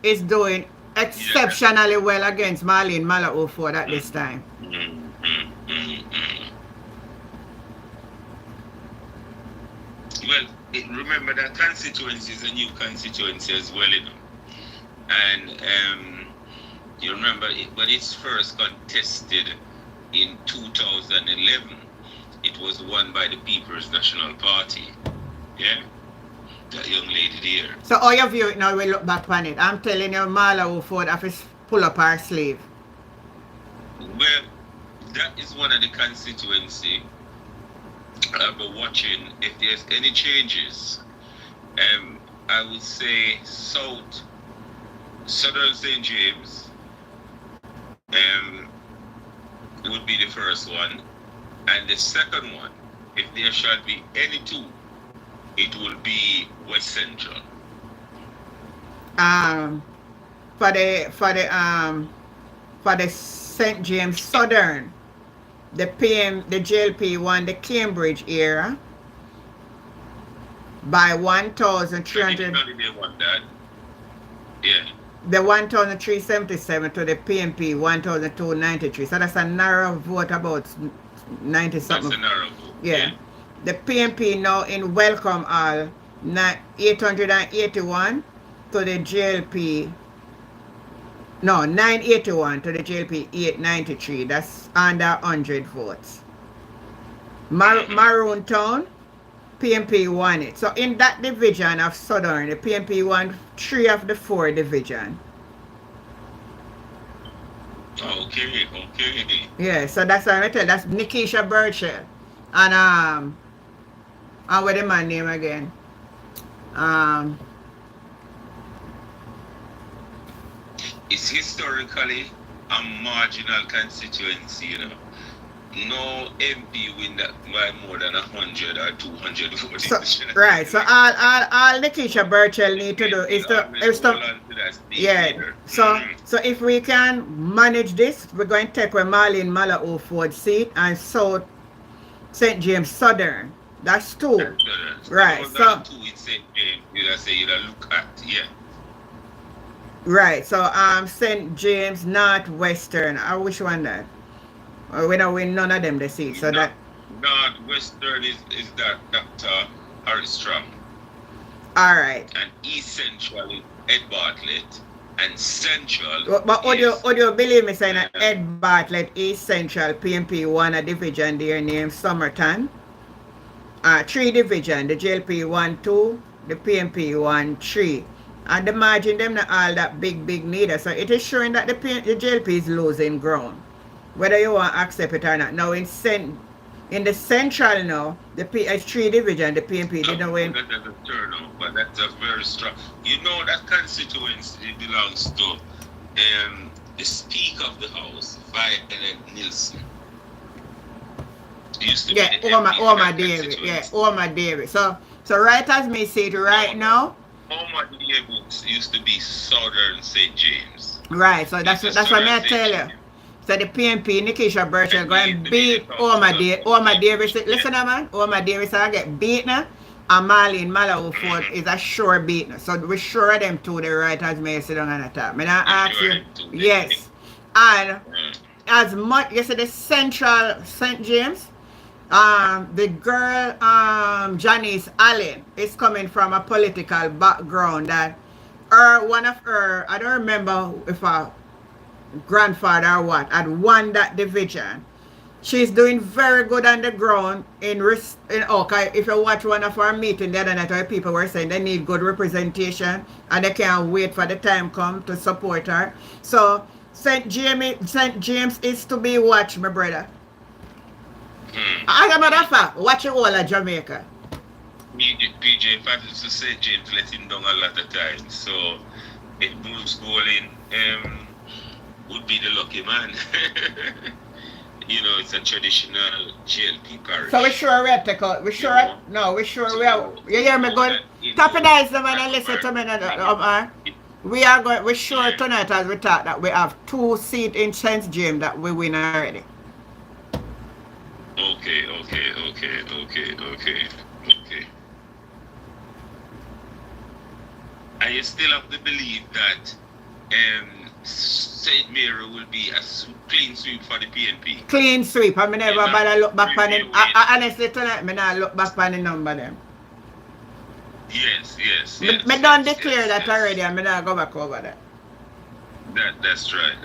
is doing exceptionally well against Marlene Mala-Oford at this time. Well, remember that constituency is a new constituency as well, you know. And you remember when it's first contested in 2011, it was won by the People's National Party. Yeah? That young lady there. So all of you now we look back on it. I'm telling you, Mala-Oford have to pull up her sleeve. Well, that is one of the constituency I'll be watching if there's any changes. I would say Southern St. James would be the first one, and the second one, if there shall be any two, it will be West Central. For the St. James Southern, the JLP won the Cambridge area by 1,300. Yeah. The 1,377 to the PMP 1,293. So that's a narrow vote, about 90 something. That's a narrow vote. Yeah. The PMP now in Welcome All 881 to the JLP. No, 981 to the JLP 893. That's under 100 votes. Maroon Town, PMP won it. So in that division of Southern, the PMP won 3 of the 4 division. Okay. Yeah, so that's what I tell you. That's Nikisha Burchell. And what the man name again? It's historically a marginal constituency, you know. No MP win that by more than 100 or 200 votes. So, right. So all Nikisha Burchell need to do is to So if we can manage this, we're going to take away Marlene Mala-Oford seat and South St. James Southern. That's 2. Right. So 2 in St. James, you look at, yeah. Right. So St. James Northwestern. Which one that? We don't win none of them the seat. So that Northwestern is that Dr. Harry Strong. All right. And East Central is Ed Bartlett. And Central. But would you believe me saying that Ed Bartlett, East Central, PMP won a division there named Somerton? 3 division, the JLP won 2, the PMP won 3. And the margin them not all that big neither. So it is showing that the JLP is losing ground. Whether you want to accept it or not. Now in the central now, the PS3 division, the PMP didn't win. That's a turnout, but that's a very strong. You know that constituency belongs to the Speaker of the House, Violet Nielsen. Used to be the Omar David. Yeah, Omar David. So right as me see it right now. Omar David used to be Southern St. James. Right, so that's what I tell you. So the PMP, Nikisha Burchell, going to beat Omar Davis. Listen, man, Omar Davis I get beat now. And Marlene Mala-Oford is a sure beat now. So we're sure of them two, the right as me sit down on the top. I ask you, yes. And as much, you see the Central St. James, the girl Janice Allen is coming from a political background that one of her, I don't remember if grandfather or what had won that division. She's doing very good on the ground in okay, if you watch one of our meetings the other night, where people were saying they need good representation and they can't wait for the time come to support her. So St. James is to be watched, my brother. As a matter of fact, watch it all at Jamaica. PJ, if I was to St. James let him down a lot of times, so it moves going would be the lucky man. You know, it's a traditional GLP parish. So we sure we have to take out. We sure we are. You hear me going? Tapidize them and listen to me. We are going. We sure tonight as we talk that we have 2 seats in St. James that we win already. Okay. And you still have to believe that St. Mary will be a clean sweep for the PNP. Clean sweep. I never bother look back on it. Honestly, tonight, I not look back on the number them. Yes. I don't declare that already, and I not go back over that. That's right.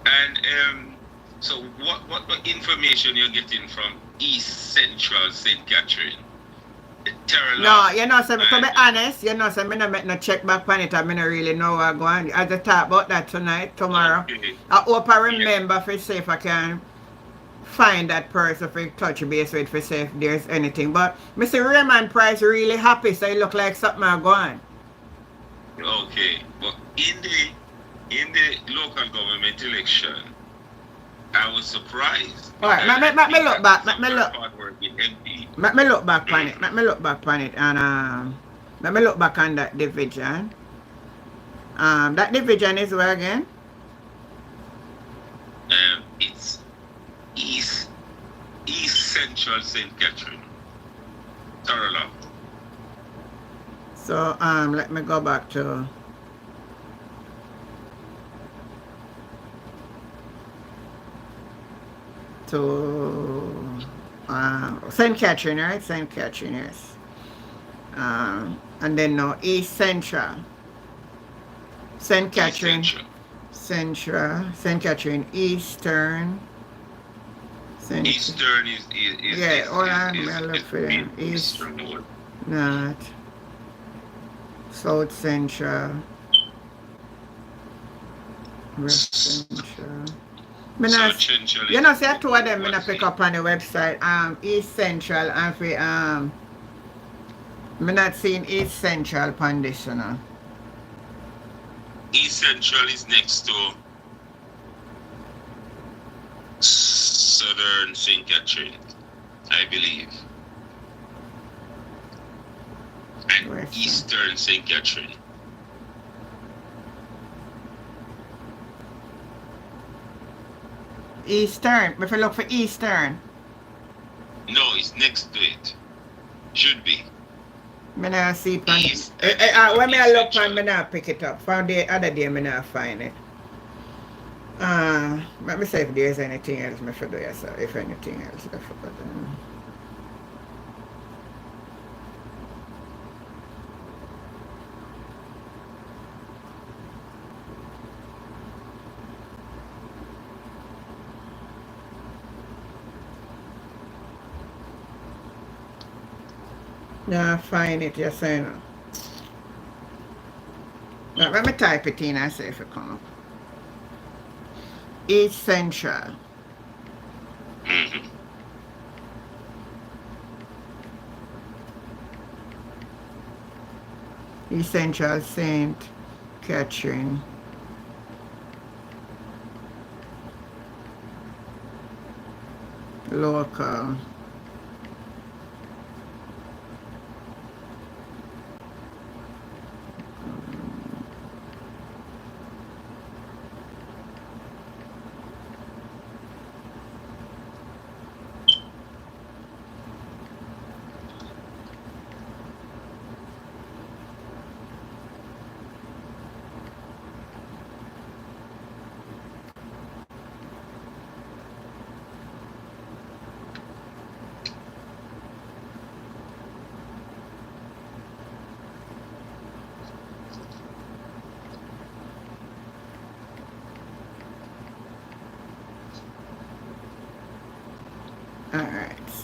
And so what information you're getting from East Central St. Catherine? No, you know, so to be honest, you know, so I don't make no check back on it. I don't really know what's going on. I just talk about that tonight, tomorrow. Okay. I hope I remember for see if I can find that person for touch base with for see if there's anything. But Mr. Raymond Price really happy, so it look like something is going. Okay, but in the local government election, I was surprised. Alright, let me look back. Let me look back on it. Let me look back on it, and let me look back on that division. That division is where again? It's East Central St. Catherine. Tarala. So let me go back to St. Catherine, right? St. Catherine, yes. And then no, East Central. St. Catherine. Central. St. Catherine. Eastern. Eastern is yeah, hold on, let me look for them. East, not. South Central. West Central. You know, see, 2 of them I pick up on the website. East Central and for I'm not seeing East Central on this, you know. East Central is next to Southern St. Catherine, I believe. And West Eastern St. Catherine. Eastern. If you look for Eastern. No, it's next to it. Should be. I not see it. East. When I look on, I not pick it up. From the other day, I not find it. Let me see if there's anything else I should do. Yes, if anything else I forgot. No, find it, yes, I know. Now, let me type it in and see if it comes up. East Central. East Central St. Catherine. Local.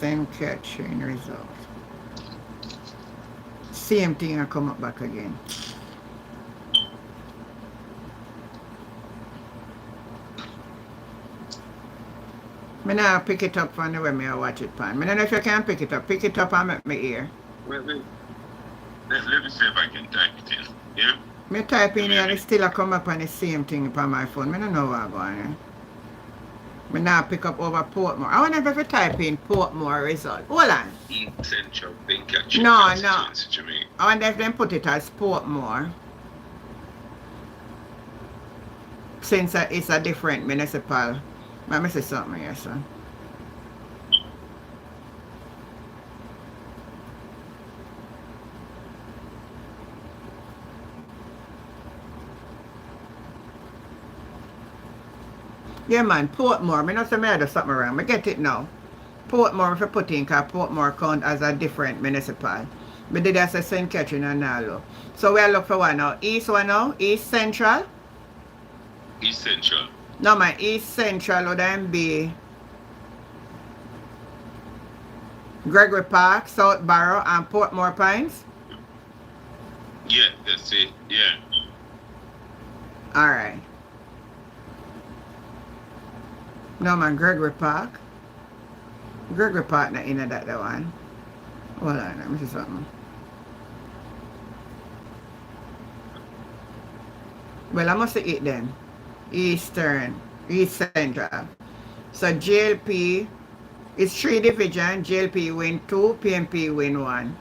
Send catching result. Same thing I come up back again. Me now pick it up from the way me I watch it pan. Me don't know if you can pick it up. Pick it up and make me hear. Wait. Let me see if I can type it in. Yeah? Me type in here and it still come up on the same thing upon my phone. Me don't know what I'm going on. Me now pick up over Portmore. I wonder if I type in Portmore result. Hold on. Central thing catching. No. Jamaica. I wonder if they put it as Portmore. Since it's a different municipal. Let me say something here, son. Yeah, man, Portmore. I know some I do something wrong. I get it now. Portmore, if I put in, because Portmore count as a different municipal. But did I say St. Catherine and Nalo. So we'll look for one now. East one now? East Central? East Central. No, man, East Central would then be Gregory Park, South Barrow, and Portmore Pines? Yeah, that's it. Yeah. Alright. No, man, Gregory Park. Gregory Park not in that one. Hold on, let me see something. Well, I must say it then. Eastern, East Central. So JLP is 3 division. JLP win 2, PMP win 1.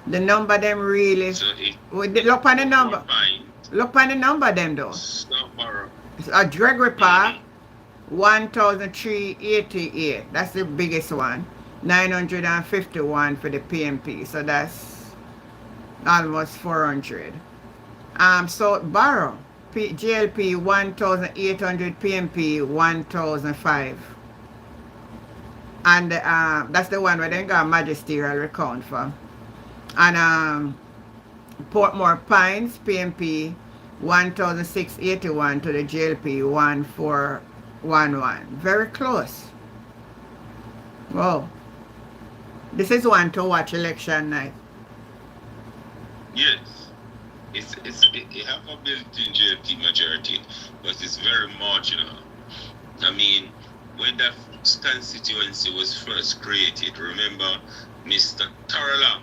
The number them really. So look on the number. Look on the number them though. A Gregory Park, 1,388. That's the biggest one. 951 for the PMP. So that's almost 400. South Barrow. JLP 1,800, PMP 1,005. And that's the one where they got magisterial recount for. And Portmore Pines, PMP 1,681 to the JLP 1,411. Very close. Wow. This is one to watch election night. Yes. It have a built-in JLP majority, but it's very marginal. I mean, when that constituency was first created, remember Mr. Tarala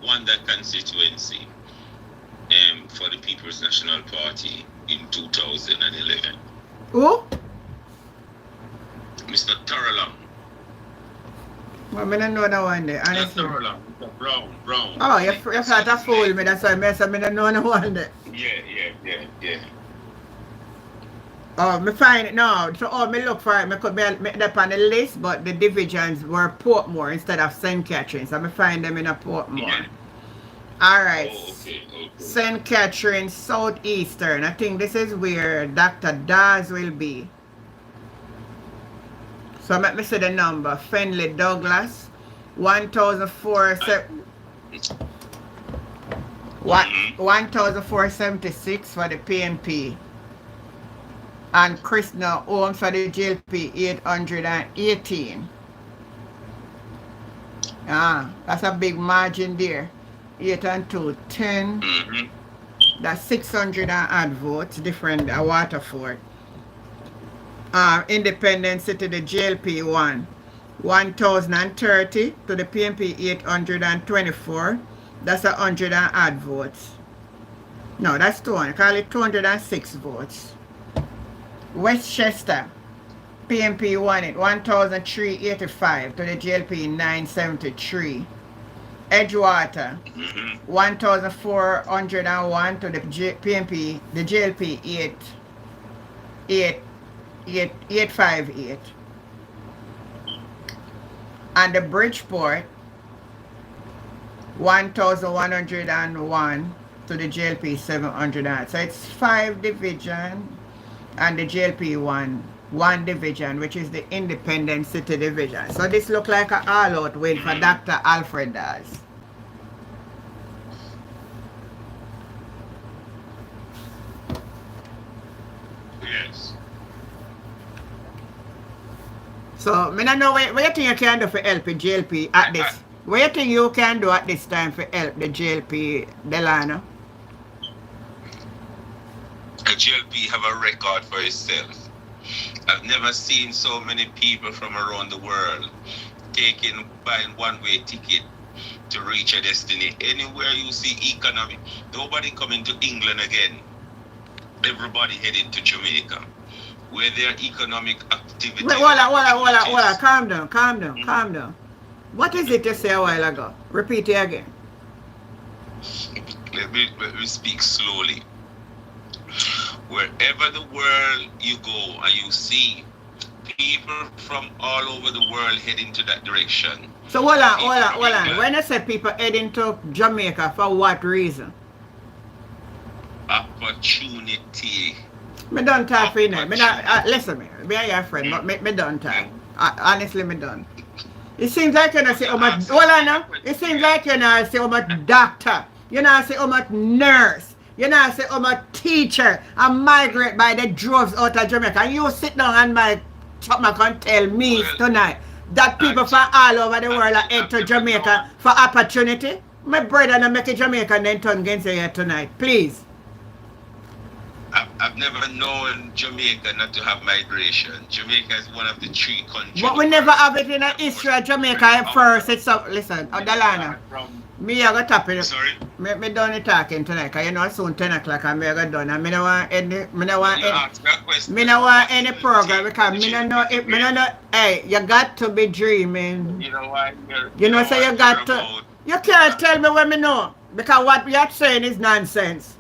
won that constituency for the People's National Party in 2011. Who? Mr. Tarala. Well, I don't know that one there, honestly. Tarala. Brown. Oh, you thought I fooled me, that's why I don't know that one there. Yeah. Oh, me find it now. So, me look for it. Me could be up on the list, but the divisions were Portmore instead of St. Catherine. So, me find them in a Portmore. Yeah. Alright. Oh, okay. St. Catherine, Southeastern. I think this is where Dr. Dawes will be. So, let me see the number. Fenley Douglas, 1,476 for the PNP. And Krishna Holmes for the JLP 818. That's a big margin there. 8 and 2, 10. That's 600 and odd votes, different Waterford. Independent City, the JLP 1,030 to the PNP 824. That's 100 and odd votes. No, that's 200. Call it 206 votes. Westchester, PMP won it, 1,385 to the JLP 973. Edgewater, 1,401 to the PMP, the JLP 858. And the Bridgeport, 1,101 to the JLP 700. So it's 5 division. And the JLP one division, which is the Independent City Division. So this look like an all-out win for Dr. Alfred Dawes. Yes. So, I don't know what you think you can do for help the JLP at this. What you think you can do at this time for help the JLP, Delano? The JLP have a record for itself. I've never seen so many people from around the world buying one-way ticket to reach a destiny. Anywhere you see economy, nobody coming to England again. Everybody heading to Jamaica, where their economic activity. Wait, hold on. Calm down. What is it you say a while ago? Repeat it again. Let me speak slowly. Wherever the world you go and you see people from all over the world heading to that direction. So hold on. When I say people heading to Jamaica, for what reason? Opportunity. Me done talk for you now. Listen, me are your friend, but me done talk. Honestly, me done. It seems like you know say how much. Hold on now. It seems like you know say how much doctor. You know say how much nurse. You know say how much teacher and migrate by the droves out of Jamaica. And you sit down and my stomach and tell me tonight that people from all over the world are head to Jamaica for opportunity. My brother not make a Jamaica and then turn against you tonight. Please. I've never known Jamaica not to have migration. Jamaica is one of the 3 countries. But we never have it in a history of Jamaica at first. It's up. Listen, Delano. Me I got tap it. Sorry? Me done the talking tonight, because you know soon 10 o'clock and me I got done. And me no want any program because me no know hey, you got to be dreaming. You know why? You know say you got to you can't tell me what me know. Because what we are saying is nonsense.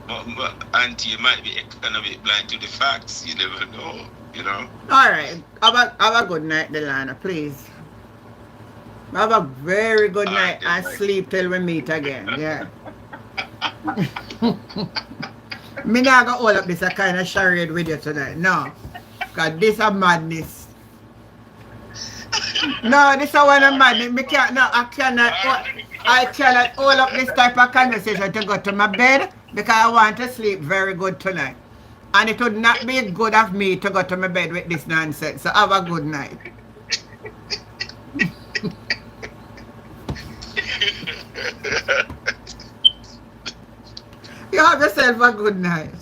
But Auntie, you might be economic blind to the facts. You never know, you know. Alright. Have a good night, Delano, please. Have a very good night and sleep till we meet again. Yeah. Me not gonna hold up this a kind of charade with you tonight. No. Because this a madness. No, this is one of madness. I cannot hold up this type of conversation to go to my bed because I want to sleep very good tonight. And it would not be good of me to go to my bed with this nonsense. So have a good night. You have yourself a good night.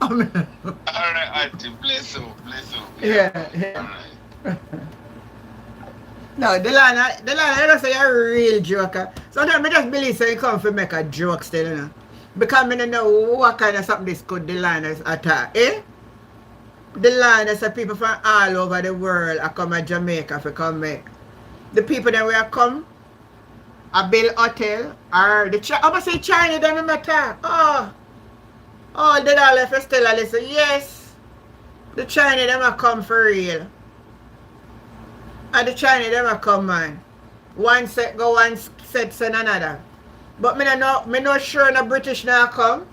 Alright, Auntie, bless you. Yeah. No, Delano, you don't say you're a real joker. Sometimes I just believe so you come to make a joke still, you know. Because I don't know what kind of something this could Delano attack, eh? Delano say people from all over the world are come to Jamaica to come make. The people that will come, a build hotel, or the I'm going to say China don't matter. Oh, they all left still a listen. Yes, the China them a come for real. And the China them a come, man. One set go, one set send another. But me no sure no British now come.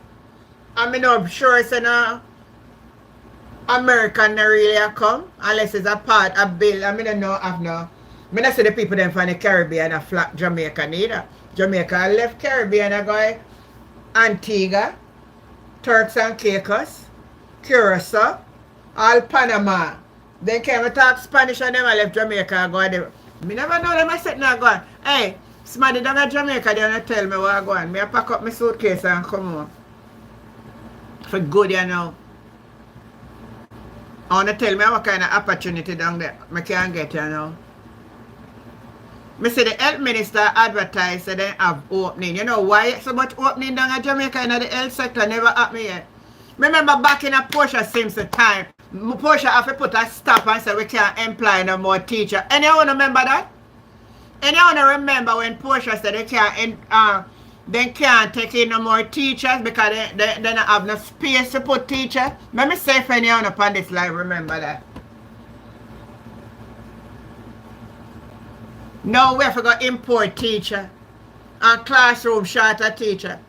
And me no sure say no American no really a come. Unless it's a part of bill. And me no know of no. Me not see the people them from the Caribbean a flock Jamaica neither. Jamaica left Caribbean a go Antigua, Turks and Caicos, Curacao, all Panama. Then came to talk Spanish and them I left Jamaica and go there. Me never know them I said now go on. Hey, somebody down at Jamaica they wanna tell me what I go on. Me I pack up my suitcase and come home. For good you know. I wanna tell me what kind of opportunity down there I can get you know. Me say the health minister advertised that they have opening. You know why so much opening down at Jamaica in the health sector never happened yet? Remember back in a Portia Simpson time, Portia have to put a stop and say we can't employ no more teacher. Anyone remember that? Anyone remember when Portia said they can't take in no more teachers because they don't have no space to put teachers? Let me say if anyone upon this live remember that. Now we have to go import teacher and classroom short a teacher.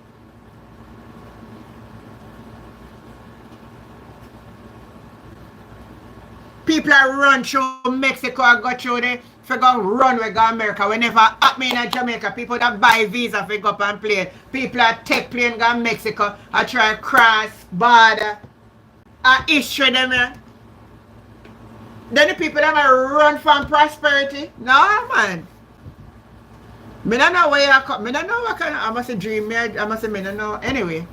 People are run through Mexico and go through the figure run we go America. Whenever happen in Jamaica, people that buy visa for go up and plane. People that take plane go Mexico and try cross border and issue them here. Then the people that run from prosperity. No, man. Me don't know where you come. Me don't know what kind of, I must dream. I must say, me don't know. Anyway,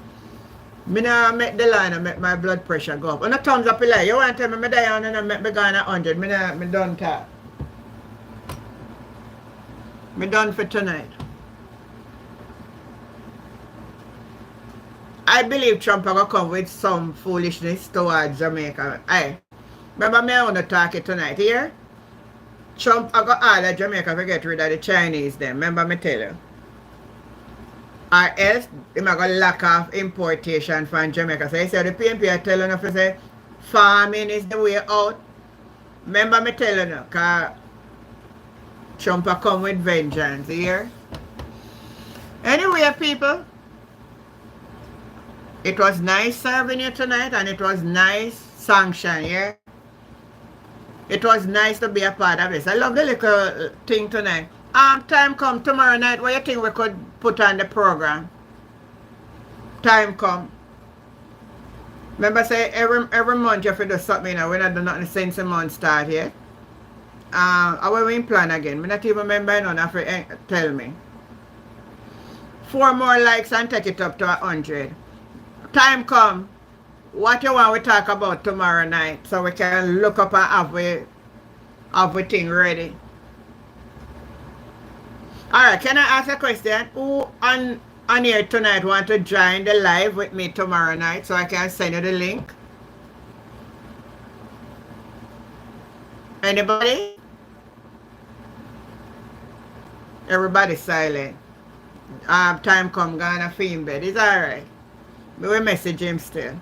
me not make the line and make my blood pressure go up. And the thumbs up, like, you want to tell me die on and make me go on 100. Me done talk. Me done for tonight. I believe Trump will come with some foolishness towards Jamaica. Aye. Remember me I want to talk it tonight here? Trump I got all of Jamaica to get rid of the Chinese then. Remember me tell you? Or else they might go lack off importation from Jamaica. So he said the PNP are telling us to say farming is the way out. Remember me telling you, cause Trump will come with vengeance here. Anyway, people, it was nice serving you tonight and it was nice sanction, yeah? It was nice to be a part of this. I love the little thing tonight. Time come tomorrow night. What you think we could put on the program? Time come. Remember say every month you have to do something, you know, we're not doing nothing since the month start here. How we plan again? I not even remember none of it tell me. 4 more likes and take it up to 100. Time come. What you want we talk about tomorrow night so we can look up and have everything ready. Alright, can I ask a question? Who on here tonight want to join the live with me tomorrow night so I can send you the link? Anybody? Everybody silent. Time come gonna feel in bed. It's alright. We will message him still.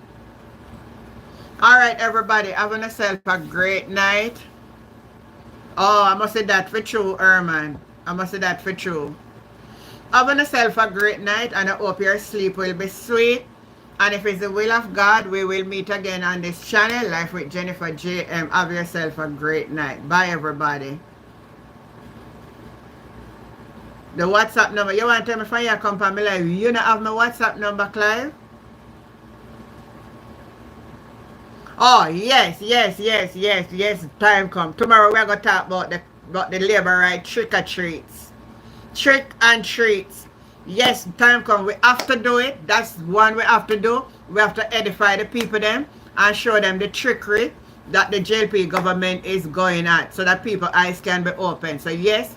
Alright, everybody, having yourself a great night. Oh, I must say that for true, Herman. I must say that for true. Having yourself a great night, and I hope your sleep will be sweet. And if it's the will of God, we will meet again on this channel, Life with Jennifer JM. Have yourself a great night. Bye, everybody. The WhatsApp number. You want to tell me from your company live? You don't have my WhatsApp number, Clive? Oh, yes. Time come. Tomorrow we're going to talk about the labor right trick or treats. Trick and treats. Yes, time come. We have to do it. That's one we have to do. We have to edify the people them and show them the trickery that the JLP government is going at so that people's eyes can be open. So yes,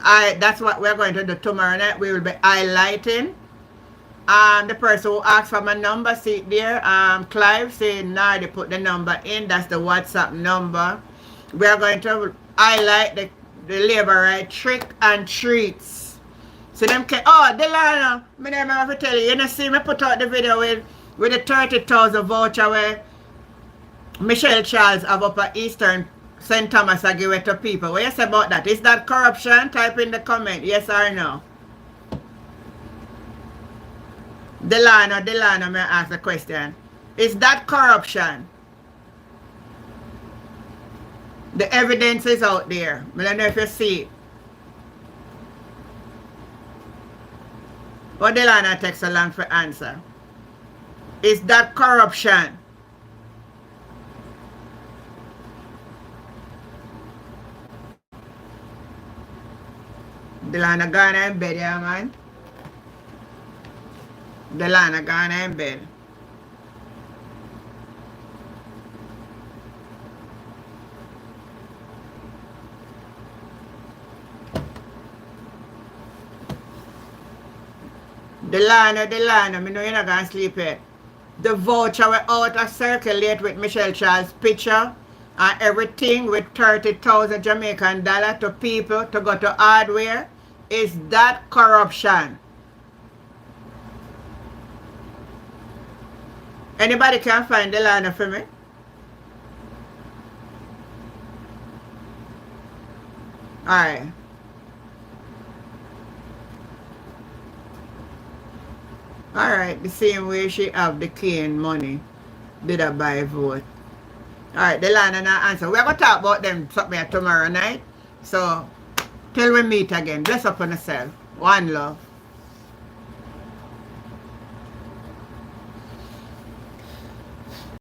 that's what we're going to do tomorrow night. We will be highlighting the person who asked for my number, see it there. Clive saying now they put the number in. That's the WhatsApp number. We are going to highlight the labor right trick and treats. So them can, oh, Delano, I have to tell you, you know, see me put out the video with the 30,000 voucher where Michelle Charles have up at Eastern St. Thomas I give it to people. What you say about that? Is that corruption? Type in the comment, yes or no. Delano, may I ask the question. Is that corruption? The evidence is out there. I don't know if you see it. But Delano takes so long for answer. Is that corruption? Delano gone in bed, yeah, man. Delano gone in bed. Delano, me know you're not gonna sleep yet. The voucher we out to circulate with Michelle Charles' picture and everything with 30,000 Jamaican dollars to people to go to hardware. Is that corruption? Anybody can find Delano for me? Alright. Alright, the same way she have the cane money. Did I buy a vote? Alright, Delano now answer. We're going to talk about them something tomorrow night. So, till we meet again. Bless up on yourself. One love.